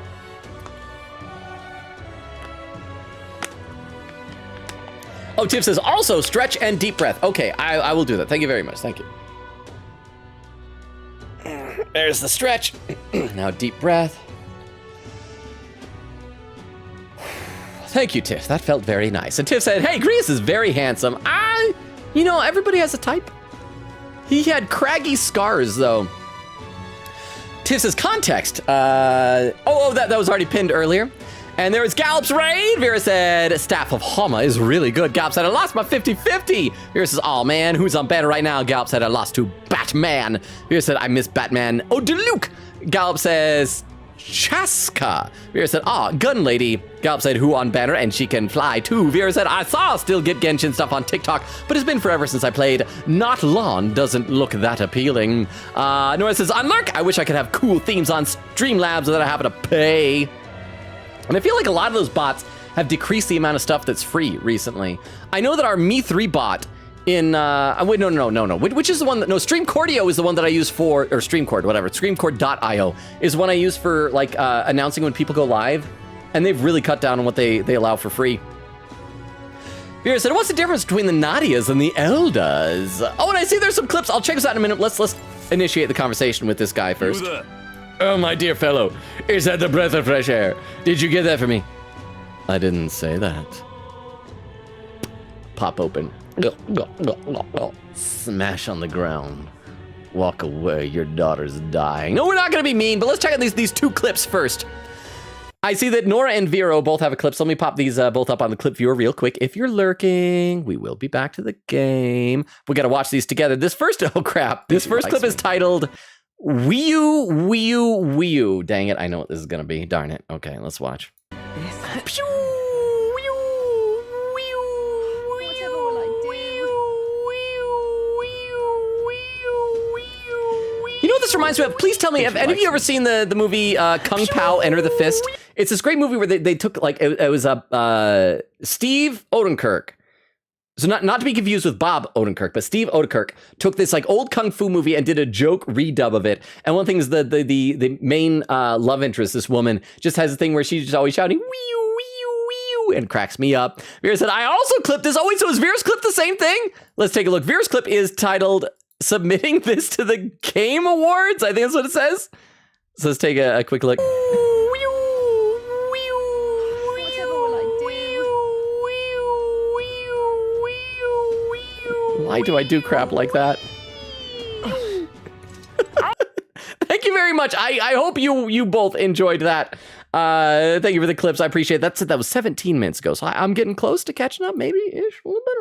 Oh, Tiff says also stretch and deep breath. Okay, I will do that. Thank you very much. Thank you. There's the stretch. Now deep breath. Thank you, Tiff. That felt very nice. And Tiff said, hey, Grease is very handsome. You know, everybody has a type. He had craggy scars, though. Tiff says context. That was already pinned earlier. And there was Gallop's Raid. Vera said, Staff of Hama is really good. Gallop said, I lost my 50-50. Vera says, oh man, who's on banner right now? Gallop said, I lost to Batman. Vera said, I miss Batman. Oh, Deluke. Gallop says, Chaska. Vera said, Gun Lady. Gallop said, who on banner? And she can fly too. Vera said, I still get Genshin stuff on TikTok, but it's been forever since I played. Not Lawn doesn't look that appealing. Nora says, Unlurk. I wish I could have cool themes on Streamlabs without having to pay. And I feel like a lot of those bots have decreased the amount of stuff that's free recently. I know that our Me3 bot in, wait, no. Which is the one that, no, Streamcordio is the one that I use for, or Streamcord, whatever. Streamcord.io is one I use for like announcing when people go live. And they've really cut down on what they allow for free. Vera said, what's the difference between the Nadias and the Eldas? Oh, and I see there's some clips. I'll check this out in a minute. Let's initiate the conversation with this guy first. Oh, my dear fellow, is that the breath of fresh air? Did you get that for me? I didn't say that. Pop open. Smash on the ground. Walk away, your daughter's dying. No, we're not gonna be mean, but let's check out these two clips first. I see that Nora and Vero both have a clip, so let me pop these both up on the clip viewer real quick. If you're lurking, we will be back to the game. We gotta watch these together. This first, oh crap. This first clip is titled Wii U. Dang it, I know what this is gonna be. Darn it. Okay, let's watch. You know what this reminds me of? Please tell me, have any of you ever seen the movie Kung Pao Enter the Fist? It's this great movie where they took, like, it was Steve Odenkirk. So not to be confused with Bob Odenkirk, but Steve Odenkirk took this like old kung fu movie and did a joke redub of it. And one thing is the main love interest, this woman, just has a thing where she's just always shouting, wee wee and cracks me up. Vera said, I also clipped this. Oh wait, so is Vera's clip the same thing? Let's take a look. Vera's clip is titled Submitting This to the Game Awards. I think that's what it says. So let's take a quick look. Why do I do crap like that? Thank you very much. I hope you both enjoyed that. Thank you for the clips. I appreciate it. That was 17 minutes ago, so I'm getting close to catching up, maybe-ish, a little bit.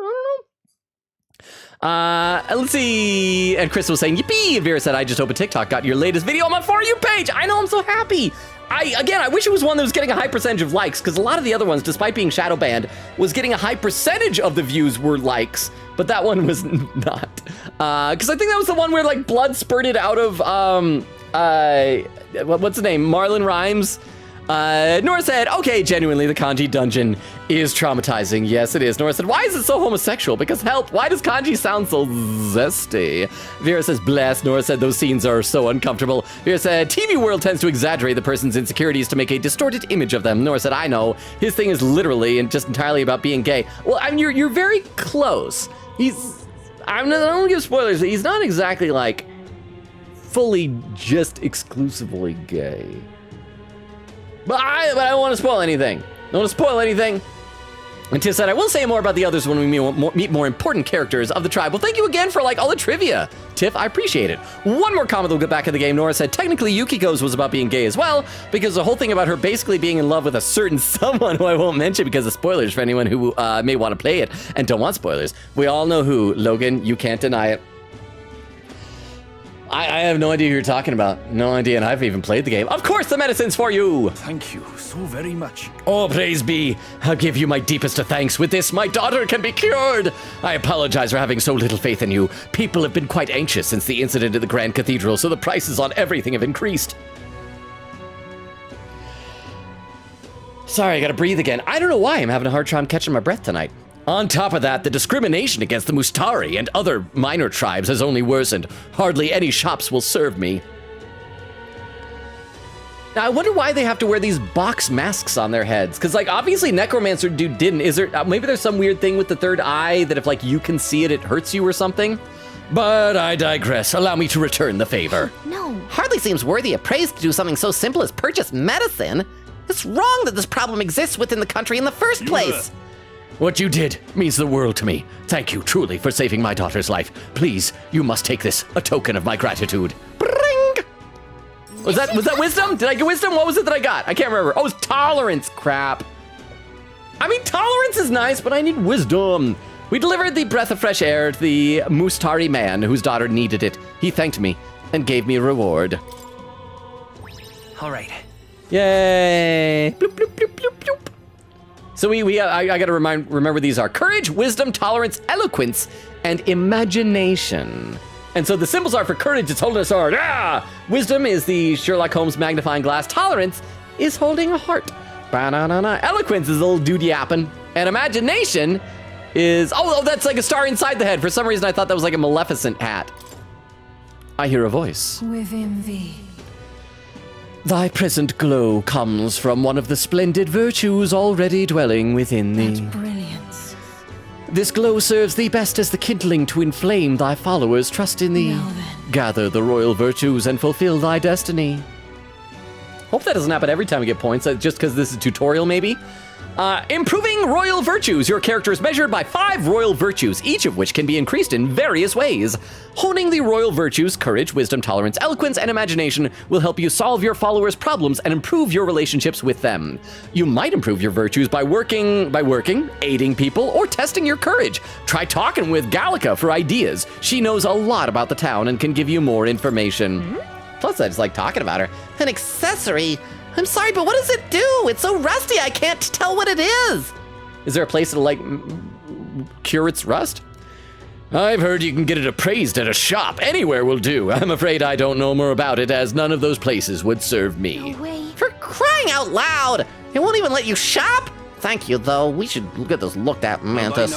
I don't know. Let's see. And Chris was saying, yippee! And Vera said, I just opened TikTok, got your latest video on my For You page. I know, I'm so happy. I wish it was one that was getting a high percentage of likes, because a lot of the other ones, despite being shadow banned, was getting a high percentage of the views were likes, but that one was not. Because I think that was the one where like blood spurted out of, what's the name? Marlon Rhymes' Nora said, okay, genuinely, the kanji dungeon is traumatizing. Yes, it is. Nora said, why is it so homosexual? Because help, why does kanji sound so zesty? Vera says, bless. Nora said, those scenes are so uncomfortable. Vera said, TV World tends to exaggerate the person's insecurities to make a distorted image of them. Nora said, I know. His thing is literally and just entirely about being gay. Well, I mean, you're very close. I don't give spoilers. He's not exactly, like, fully just exclusively gay. But I don't want to spoil anything. Don't want to spoil anything. And Tiff said, I will say more about the others when we meet more important characters of the tribe. Well, thank you again for, like, all the trivia. Tiff, I appreciate it. One more comment, we'll get back in the game. Nora said, technically, Yukiko's was about being gay as well, because the whole thing about her basically being in love with a certain someone who I won't mention because of spoilers for anyone who may want to play it and don't want spoilers. We all know who. Logan, you can't deny it. I have no idea who you're talking about. No idea, and I haven't even played the game. Of course, the medicine's for you! Thank you so very much. Oh, praise be. I'll give you my deepest of thanks. With this, my daughter can be cured. I apologize for having so little faith in you. People have been quite anxious since the incident at the Grand Cathedral, so the prices on everything have increased. Sorry, I gotta breathe again. I don't know why I'm having a hard time catching my breath tonight. On top of that, the discrimination against the Mustari and other minor tribes has only worsened. Hardly any shops will serve me. Now, I wonder why they have to wear these box masks on their heads. Because, like, obviously Necromancer dude didn't. Is there, maybe there's some weird thing with the third eye that if, like, you can see it, it hurts you or something? But I digress. Allow me to return the favor. No. Hardly seems worthy of praise to do something so simple as purchase medicine. It's wrong that this problem exists within the country in the first place. What you did means the world to me. Thank you, truly, for saving my daughter's life. Please, you must take this, a token of my gratitude. Bring! Was that wisdom? Did I get wisdom? What was it that I got? I can't remember. Oh, it's tolerance. Crap. I mean, tolerance is nice, but I need wisdom. We delivered the breath of fresh air to the Mustari man whose daughter needed it. He thanked me and gave me a reward. All right. Yay! Bloop, bloop, bloop, bloop, bloop. So I gotta remember these are courage, wisdom, tolerance, eloquence, and imagination. And so the symbols are for courage, it's holding a sword. Ah! Wisdom is the Sherlock Holmes magnifying glass. Tolerance is holding a heart. Ba-na-na-na. Eloquence is a little dude yapping. And imagination is, oh, that's like a star inside the head. For some reason, I thought that was like a Maleficent hat. I hear a voice. Within thee. Thy present glow comes from one of the splendid virtues already dwelling within thee. Brilliance. This glow serves thee best as the kindling to inflame thy followers' trust in thee. Now then. Gather the royal virtues and fulfill thy destiny. Hope that doesn't happen every time we get points, just because this is a tutorial maybe. Improving royal virtues. Your character is measured by 5 royal virtues, each of which can be increased in various ways. Honing the royal virtues, courage, wisdom, tolerance, eloquence, and imagination will help you solve your followers' problems and improve your relationships with them. You might improve your virtues by working, aiding people, or testing your courage. Try talking with Gallica for ideas. She knows a lot about the town and can give you more information. Plus, I just like talking about her. An accessory? I'm sorry, but what does it do? It's so rusty, I can't tell what it is. Is there a place to, like, cure its rust? I've heard you can get it appraised at a shop. Anywhere will do. I'm afraid I don't know more about it, as none of those places would serve me. No way. For crying out loud! They won't even let you shop? Thank you, though. We should get this looked at, Mantis.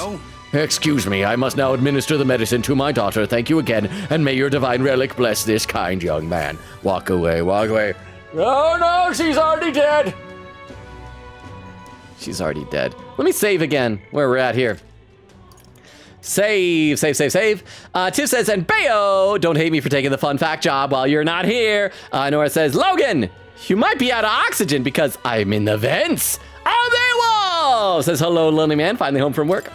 Excuse me, I must now administer the medicine to my daughter. Thank you again, and may your divine relic bless this kind young man. Walk away, walk away. Oh no, she's already dead. She's already dead. Let me save again, where we're at here. Save. Tiff says, and Bayo, don't hate me for taking the fun fact job while you're not here. Nora says, Logan, you might be out of oxygen because I'm in the vents. Oh, they says, hello, lonely man, finally home from work.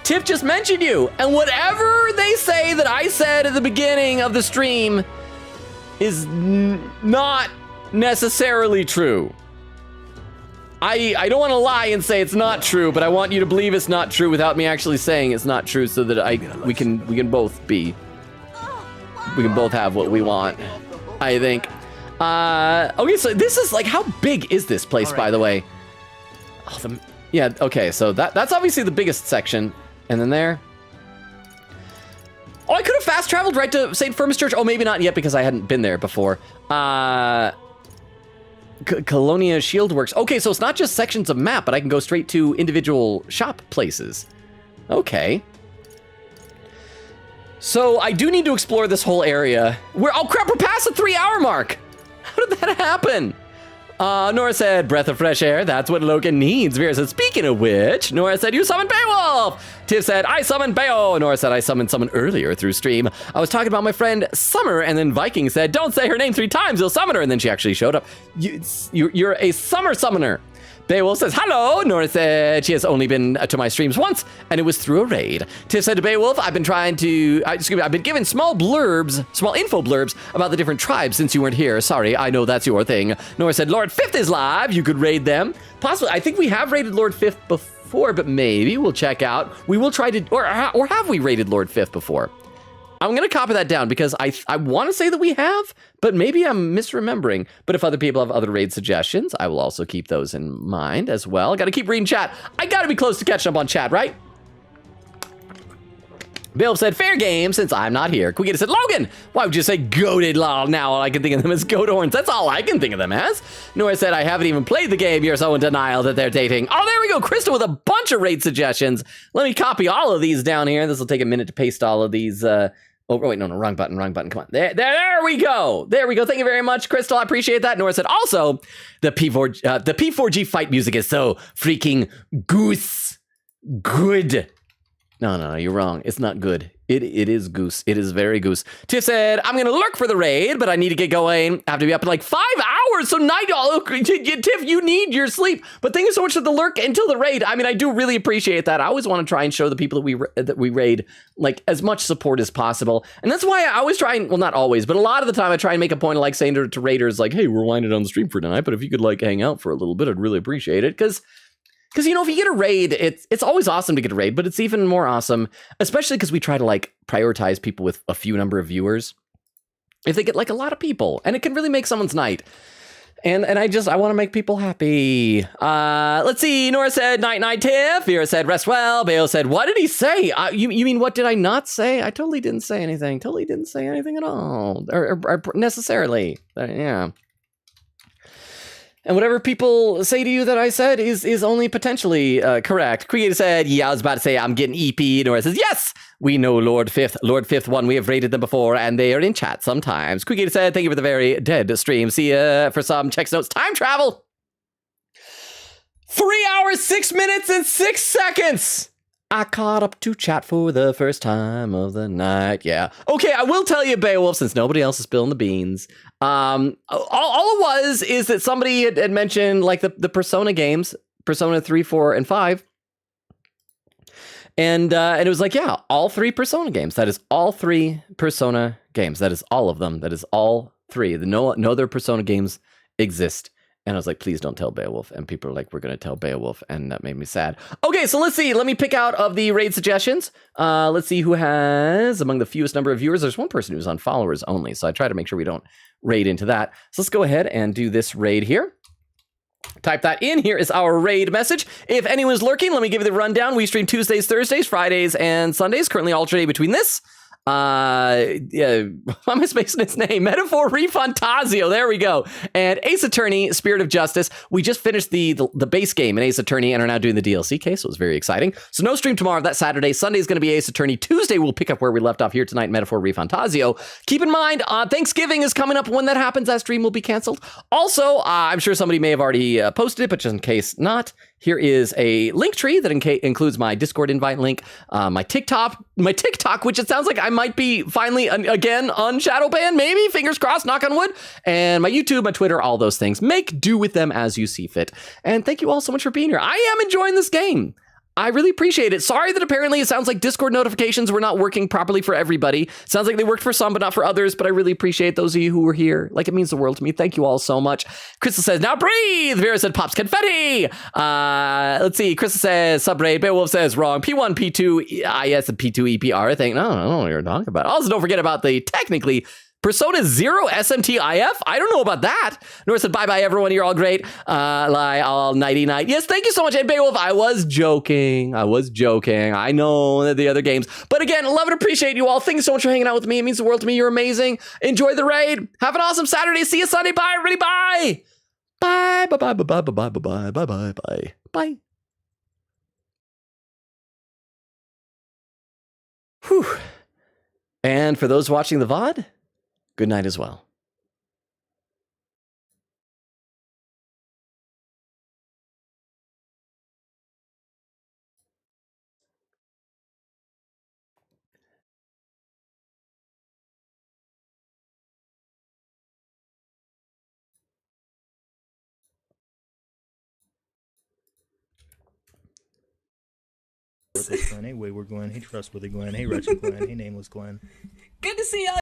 Tiff just mentioned you, and whatever they say that I said at the beginning of the stream is not necessarily true. I don't want to lie and say it's not true, but I want you to believe it's not true without me actually saying it's not true, so that we can both have what we want, I think. Okay, so this is like, how big is this place, by the way? Oh, yeah, okay, so that's obviously the biggest section, and then there. Oh, I could have fast traveled right to St. Firmus Church. Oh, maybe not yet because I hadn't been there before. Colonia Shield Works. Okay, so it's not just sections of map, but I can go straight to individual shop places. Okay. So I do need to explore this whole area. Oh crap, we're past the 3-hour mark. How did that happen? Nora said, breath of fresh air, that's what Logan needs. Vera said, speaking of which, Nora said, you summoned Beowulf. Tiff said, I summoned Beo. Nora said, I summoned someone earlier through stream. I was talking about my friend Summer, and then Viking said, don't say her name 3 times, you'll summon her. And then she actually showed up. You're a summer summoner. Beowulf says, hello. Nora said she has only been to my streams once, and it was through a raid. Tiff said to Beowulf, I've been given small info blurbs about the different tribes since you weren't here. Sorry, I know that's your thing. Nora said, Lord Fifth is live. You could raid them. Possibly. I think we have raided Lord Fifth before, but maybe we'll check out. We will try to, or have we raided Lord Fifth before? I'm going to copy that down because I want to say that we have, but maybe I'm misremembering. But if other people have other raid suggestions, I will also keep those in mind as well. Got to keep reading chat. I got to be close to catching up on chat, right? Bill said, fair game, since I'm not here. Quigita said, Logan, why would you say goated lol? Now all I can think of them is goat horns. That's all I can think of them as. Nora said, I haven't even played the game. You're so in denial that they're dating. Oh, there we go. Crystal with a bunch of raid suggestions. Let me copy all of these down here. This will take a minute to paste all of these. Oh, wait, no, wrong button. Come on. There we go. There we go. Thank you very much, Crystal. I appreciate that. Nora said, also, the P4G fight music is so freaking good. No, you're wrong. It's not good. It is goose. It is very goose. Tiff said, I'm going to lurk for the raid, but I need to get going. I have to be up in like 5 hours. So night, Tiff, you need your sleep. But thank you so much for the lurk until the raid. I mean, I do really appreciate that. I always want to try and show the people that we raid like as much support as possible. And that's why I always try and, well, not always, but a lot of the time I try and make a point of like saying to raiders like, hey, we're winding down the stream for tonight, but if you could like hang out for a little bit, I'd really appreciate it. Because, you know, if you get a raid, it's always awesome to get a raid, but it's even more awesome, especially because we try to like prioritize people with a few number of viewers. If they get like a lot of people, and it can really make someone's night. And I want to make people happy. Let's see. Nora said, night, Tiff. Vera said, rest well. Bale said, what did he say? You mean, what did I not say? I totally didn't say anything. Totally didn't say anything at all. Or necessarily. Yeah. And whatever people say to you that I said is only potentially correct. Creator said, yeah, I was about to say I'm getting EP. Nora says, yes, we know Lord Fifth one. We have rated them before, and they are in chat sometimes. Creator said, thank you for the very dead stream. See ya for some checks notes. Time travel. 3 hours, 6 minutes, and 6 seconds. I caught up to chat for the first time of the night. Yeah. Okay, I will tell you, Beowulf, since nobody else is spilling the beans. All it was is that somebody had mentioned like the Persona games, Persona 3, 4, and 5. And it was like, yeah, all 3 Persona games. That is all 3 Persona games. That is all of them. That is all 3. No other Persona games exist. And I was like, please don't tell Beowulf. And people are like, we're going to tell Beowulf. And that made me sad. Okay, so let's see. Let me pick out of the raid suggestions. Let's see who has among the fewest number of viewers. There's one person who's on followers only. So I try to make sure we don't raid into that. So let's go ahead and do this raid here. Type that in. Here is our raid message. If anyone's lurking, let me give you the rundown. We stream Tuesdays, Thursdays, Fridays, and Sundays. Currently alternating between this. Yeah, why am I spacing its name? Metaphor ReFantazio. There we go. And Ace Attorney, Spirit of Justice. We just finished the base game in Ace Attorney and are now doing the DLC case, so it's very exciting. So no stream tomorrow. That's Saturday. Sunday is going to be Ace Attorney. Tuesday we'll pick up where we left off here tonight. Metaphor ReFantazio. Keep in mind, Thanksgiving is coming up. When that happens, that stream will be canceled. Also, I'm sure somebody may have already posted it, but just in case not. Here is a link tree that includes my Discord invite link, my TikTok, which it sounds like I might be finally again on shadow ban, maybe, fingers crossed, knock on wood, and my YouTube, my Twitter, all those things. Make do with them as you see fit. And thank you all so much for being here. I am enjoying this game. I really appreciate it. Sorry that apparently it sounds like Discord notifications were not working properly for everybody. Sounds like they worked for some, but not for others. But I really appreciate those of you who were here. Like, it means the world to me. Thank you all so much. Crystal says, now breathe. Vera said, pops confetti. Let's see. Crystal says, subraid. Beowulf says, wrong. P1, P2, IS, and P2, EPR. I think, no, I don't know what you're talking about. Also, don't forget about the technically Persona 0 SMTIF? I don't know about that. Nora said, bye-bye, everyone. You're all great. Lie all nighty-night. Yes, thank you so much, Ed Beowulf. I was joking. I know the other games. But again, love and appreciate you all. Thank you so much for hanging out with me. It means the world to me. You're amazing. Enjoy the raid. Have an awesome Saturday. See you Sunday. Bye, everybody. Bye. Bye, bye, bye, bye, bye, bye, bye, bye, bye, bye, bye, bye. Whew. And for those watching the VOD, good night as well. Hey, Gwen. Hey, Wayward Gwen. Hey, Trustworthy Gwen. Hey, Wretched Gwen. Hey, Nameless Gwen. Good to see y'all.